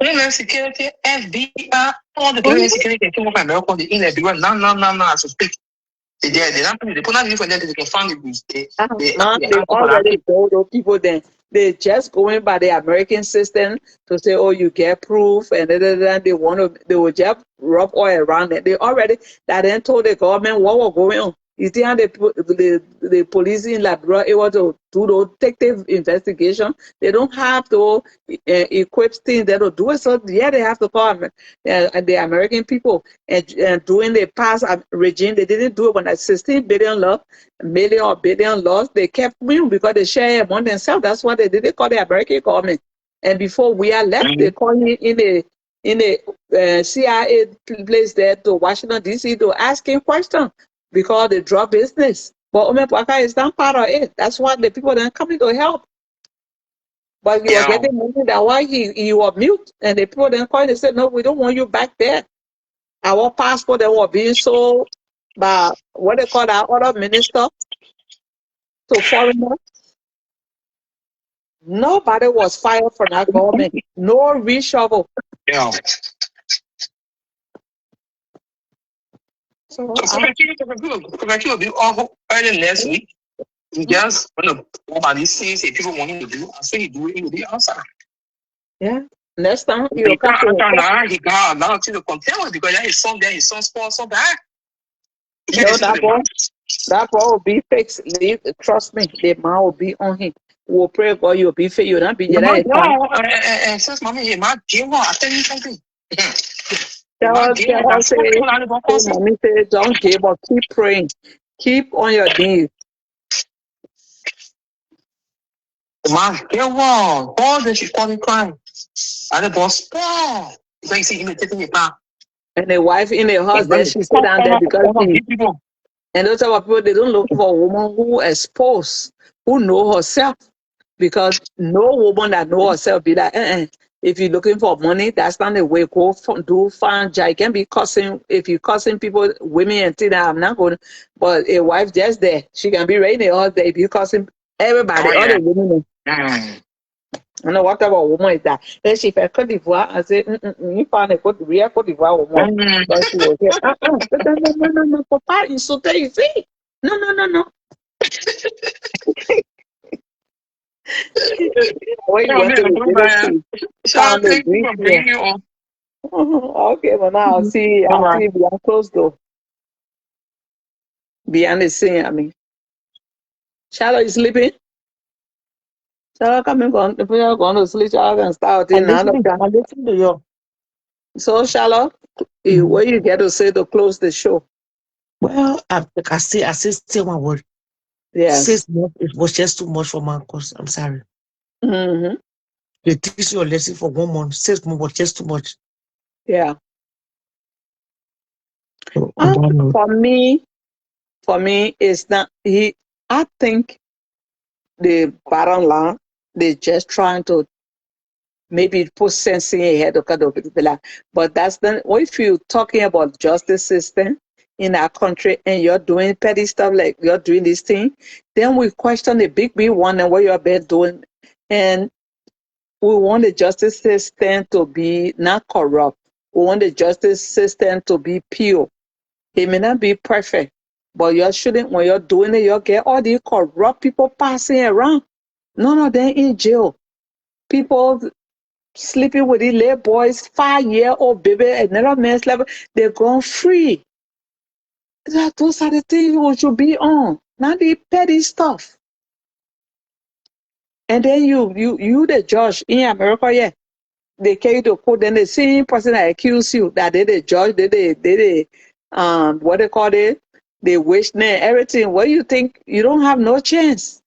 Homeland Security, FBI, all the Homeland Security came up and welcome the in everyone. No, as to speak. They don't they put out for them they can find the boost. They already told those people then. They just going by the American system to say, oh, you get proof, and then they will just rub oil around it. They already that then told the government what was going on. You see how the police in Liberia able to do the detective investigation. They don't have to equip things that will do it. So yeah, they have to call the American people. And during the past regime, they didn't do it when that 16 billion million or billion lost. They kept winning because they share among themselves. That's what they did. They call the American government. And before we are left, they call him in the CIA place there to Washington D.C. to ask him questions because the drug business. But Omepaka is not part of it. That's why the people then coming to help. But you are getting money that why you were mute, and the people then call and said, no, we don't want you back there. Our passport that were being sold by what they call our other minister to foreigners. Nobody was fired from that government. No reshuffle. Yeah. So will be all early next week. You just when nobody sees if people want him to do, I say he do it, he will be outside. Yeah. Next time he got a lot of things to compare with because his son scored so bad. No, that boy will be fixed. Trust me, the man will be on him. We'll pray God you'll be fixed. You'll not be there. And says, mommy, my dear one, I tell you something. Mommy say, don't give up. Keep praying. Keep on your knees. My dear one, all that she's calling crying. And the boss, it's like you see him taking it back. And the wife in the house, then she sit down there because and those are people, they don't look for a woman who exposed, who know herself. Because no woman that know herself be like, if you're looking for money, that's not the way. Go do find job. You can be cussing, if you're cussing people, women and things, I'm not going. But a wife just there, she can be right there all day. If you're cussing everybody, all the women. I know what type of woman is that. Then she felt Côte d'Ivoire and said, you found a real Côte d'Ivoire woman. But she was here, no, Papa, you so you see. No. When you went to the okay, but now I'll see beyond close door. Beyond the scene, I mean. Charlotte, you sleeping? Charlotte, come in, if you're going to sleep, Charlotte can start in now. I'm listening to you. So, Charlotte, what you get to say to close the show? Well, I still one word. Yes. It was just too much for Marcus. I'm sorry. Mm-hmm. You teach your lesson for 1 month. 6 months was just too much. Yeah. So, for me, it's not. I think the bottom line, they're just trying to maybe put sense in your head to kind of be like, but that's the. If you're talking about justice system in our country and you're doing petty stuff like you're doing this thing, then we question the big one and what you're been doing, and we want the justice system to be not corrupt. We want the justice system to be pure. It may not be perfect, but you shouldn't, when you're doing it, you get all these corrupt people passing around. None of them in jail. People sleeping with these little boys, 5-year-old baby, another man's level, they're gone free. Those are the things you should be on, not the petty stuff. And then you the judge in America, yeah. They carry to court, then the same person that accuse you that they the judge, they what they call it, they wish name, everything. What you think? You don't have no chance.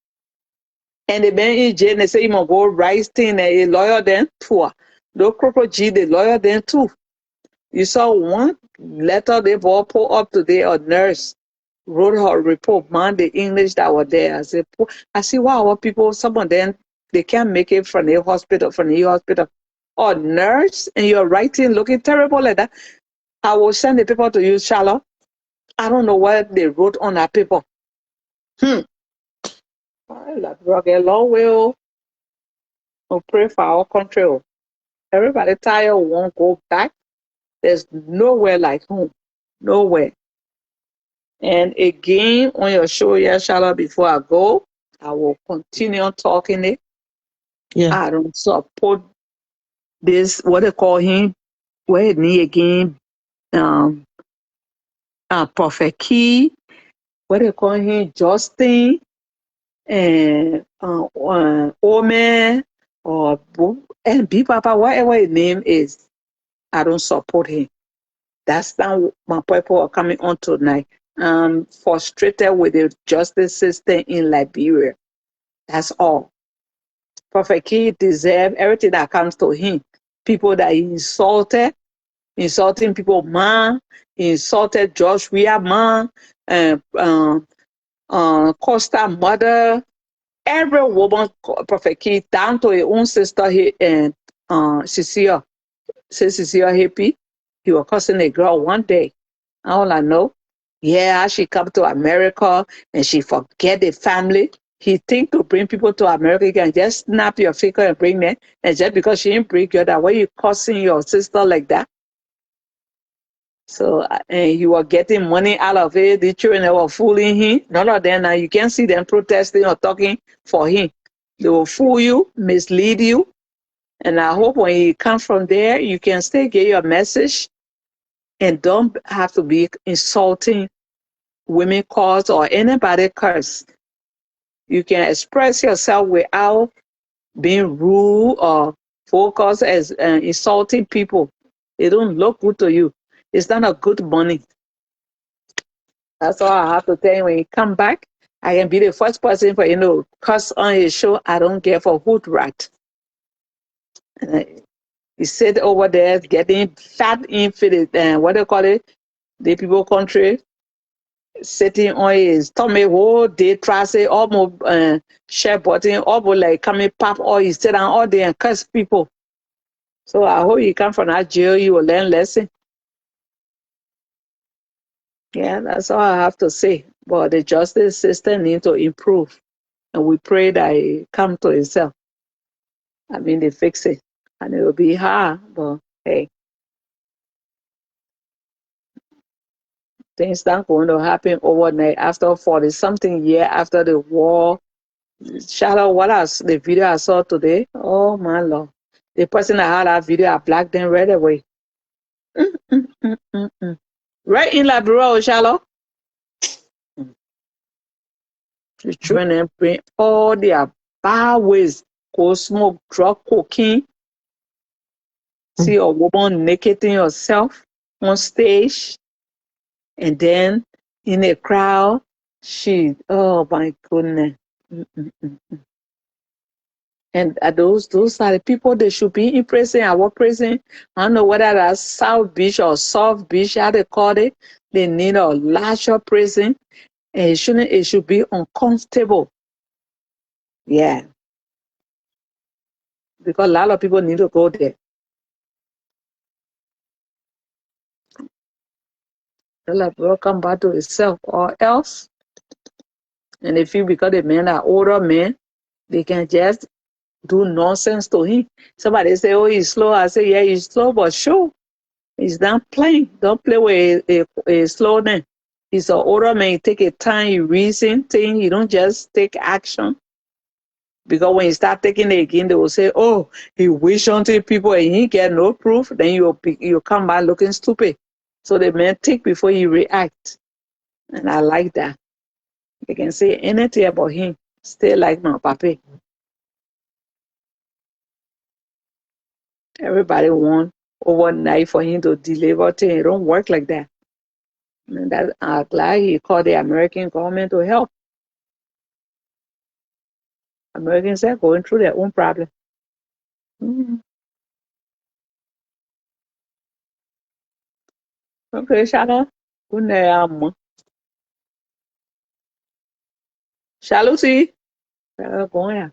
And the man in jail, they say you must go write thing and a lawyer then too. The crocodile, the lawyer then too. You saw one letter they all pull up today, a nurse wrote her report, man, the English that were there. I see why our people, some of them, they can't make it from the hospital, Or nurse, and you're writing, looking terrible like that. I will send the paper to you, Charlotte. I don't know what they wrote on that paper. A long way. We'll pray for our country. Everybody tired won't go back. There's nowhere like home. Nowhere. And again, on your show, yeah, Charlotte, before I go, I will continue talking it. Yeah. I don't support this, what they call him, where me again, Prophet Key, what they call him, Justin, and Omer, or and B Papa, whatever his name is, I don't support him. That's not my people are coming on tonight. I'm frustrated with the justice system in Liberia. That's all. Prophet Key deserves everything that comes to him. People that he insulted, insulting people, man, he insulted Josh Weah, man, and Costa mother, every woman, Prophet Key, down to his own sister, and Cecilia, happy. He was cussing a girl one day. All I know, yeah, she come to America and she forget the family. He think to bring people to America, he can just snap your finger and bring them. And just because she didn't bring you, that way you cussing your sister like that. So, and you were getting money out of it. The children that were fooling him. None of them now, you can't see them protesting or talking for him. They will fool you, mislead you. And I hope when you come from there, you can still get your message and don't have to be insulting women cause or anybody curse. You can express yourself without being rude or focus as insulting people. It don't look good to you. It's not a good money. That's all I have to tell you. When you come back, I can be the first person for cuss on his show. I don't care for hood rat. He sit over there getting fat in for the what they call it, the people country, sitting on his stomach whole day, try say almost share button, almost like coming pop, or he sit down all day and curse people. So I hope you come from that jail, you will learn lesson. Yeah, that's all I have to say. But the justice system needs to improve. And we pray that it come to itself. I mean, they fix it. And it will be hard, but hey, things not going to happen overnight. After 40-something year after the war, shout out the video I saw today. Oh my Lord. The person that had that video, I blocked them right away. Right in Liberia, Charlotte. The children bring all their bad ways, go smoke, drug, cocaine. See a woman nakeding herself on stage, and then in a crowd, oh my goodness. And those are the people they should be in prison. Our prison, I don't know whether that's South Beach or Soft Beach, how they call it. They need a larger prison, and it should be uncomfortable. Yeah, because a lot of people need to go there. Like, welcome back to itself, or else. And they feel because the men are older men, they can just do nonsense to him. Somebody say, oh, he's slow. I say, yeah, he's slow, but sure. He's not playing. Don't play with a slow man. He's an older man. You take a time, you reason thing. You don't just take action. Because when you start taking it again, they will say, oh, he wish until people and he get no proof. Then you come back looking stupid. So the man think before you react. And I like that. They can say anything about him. Stay like my papa. Everybody want overnight for him to deliver things. It don't work like that. And that glad he called the American government to help. Americans are going through their own problem. Okay, Shalom. Good night, Shalom, see. Going on.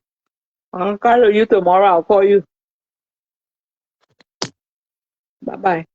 I'll call you tomorrow. I'll call you. Bye-bye.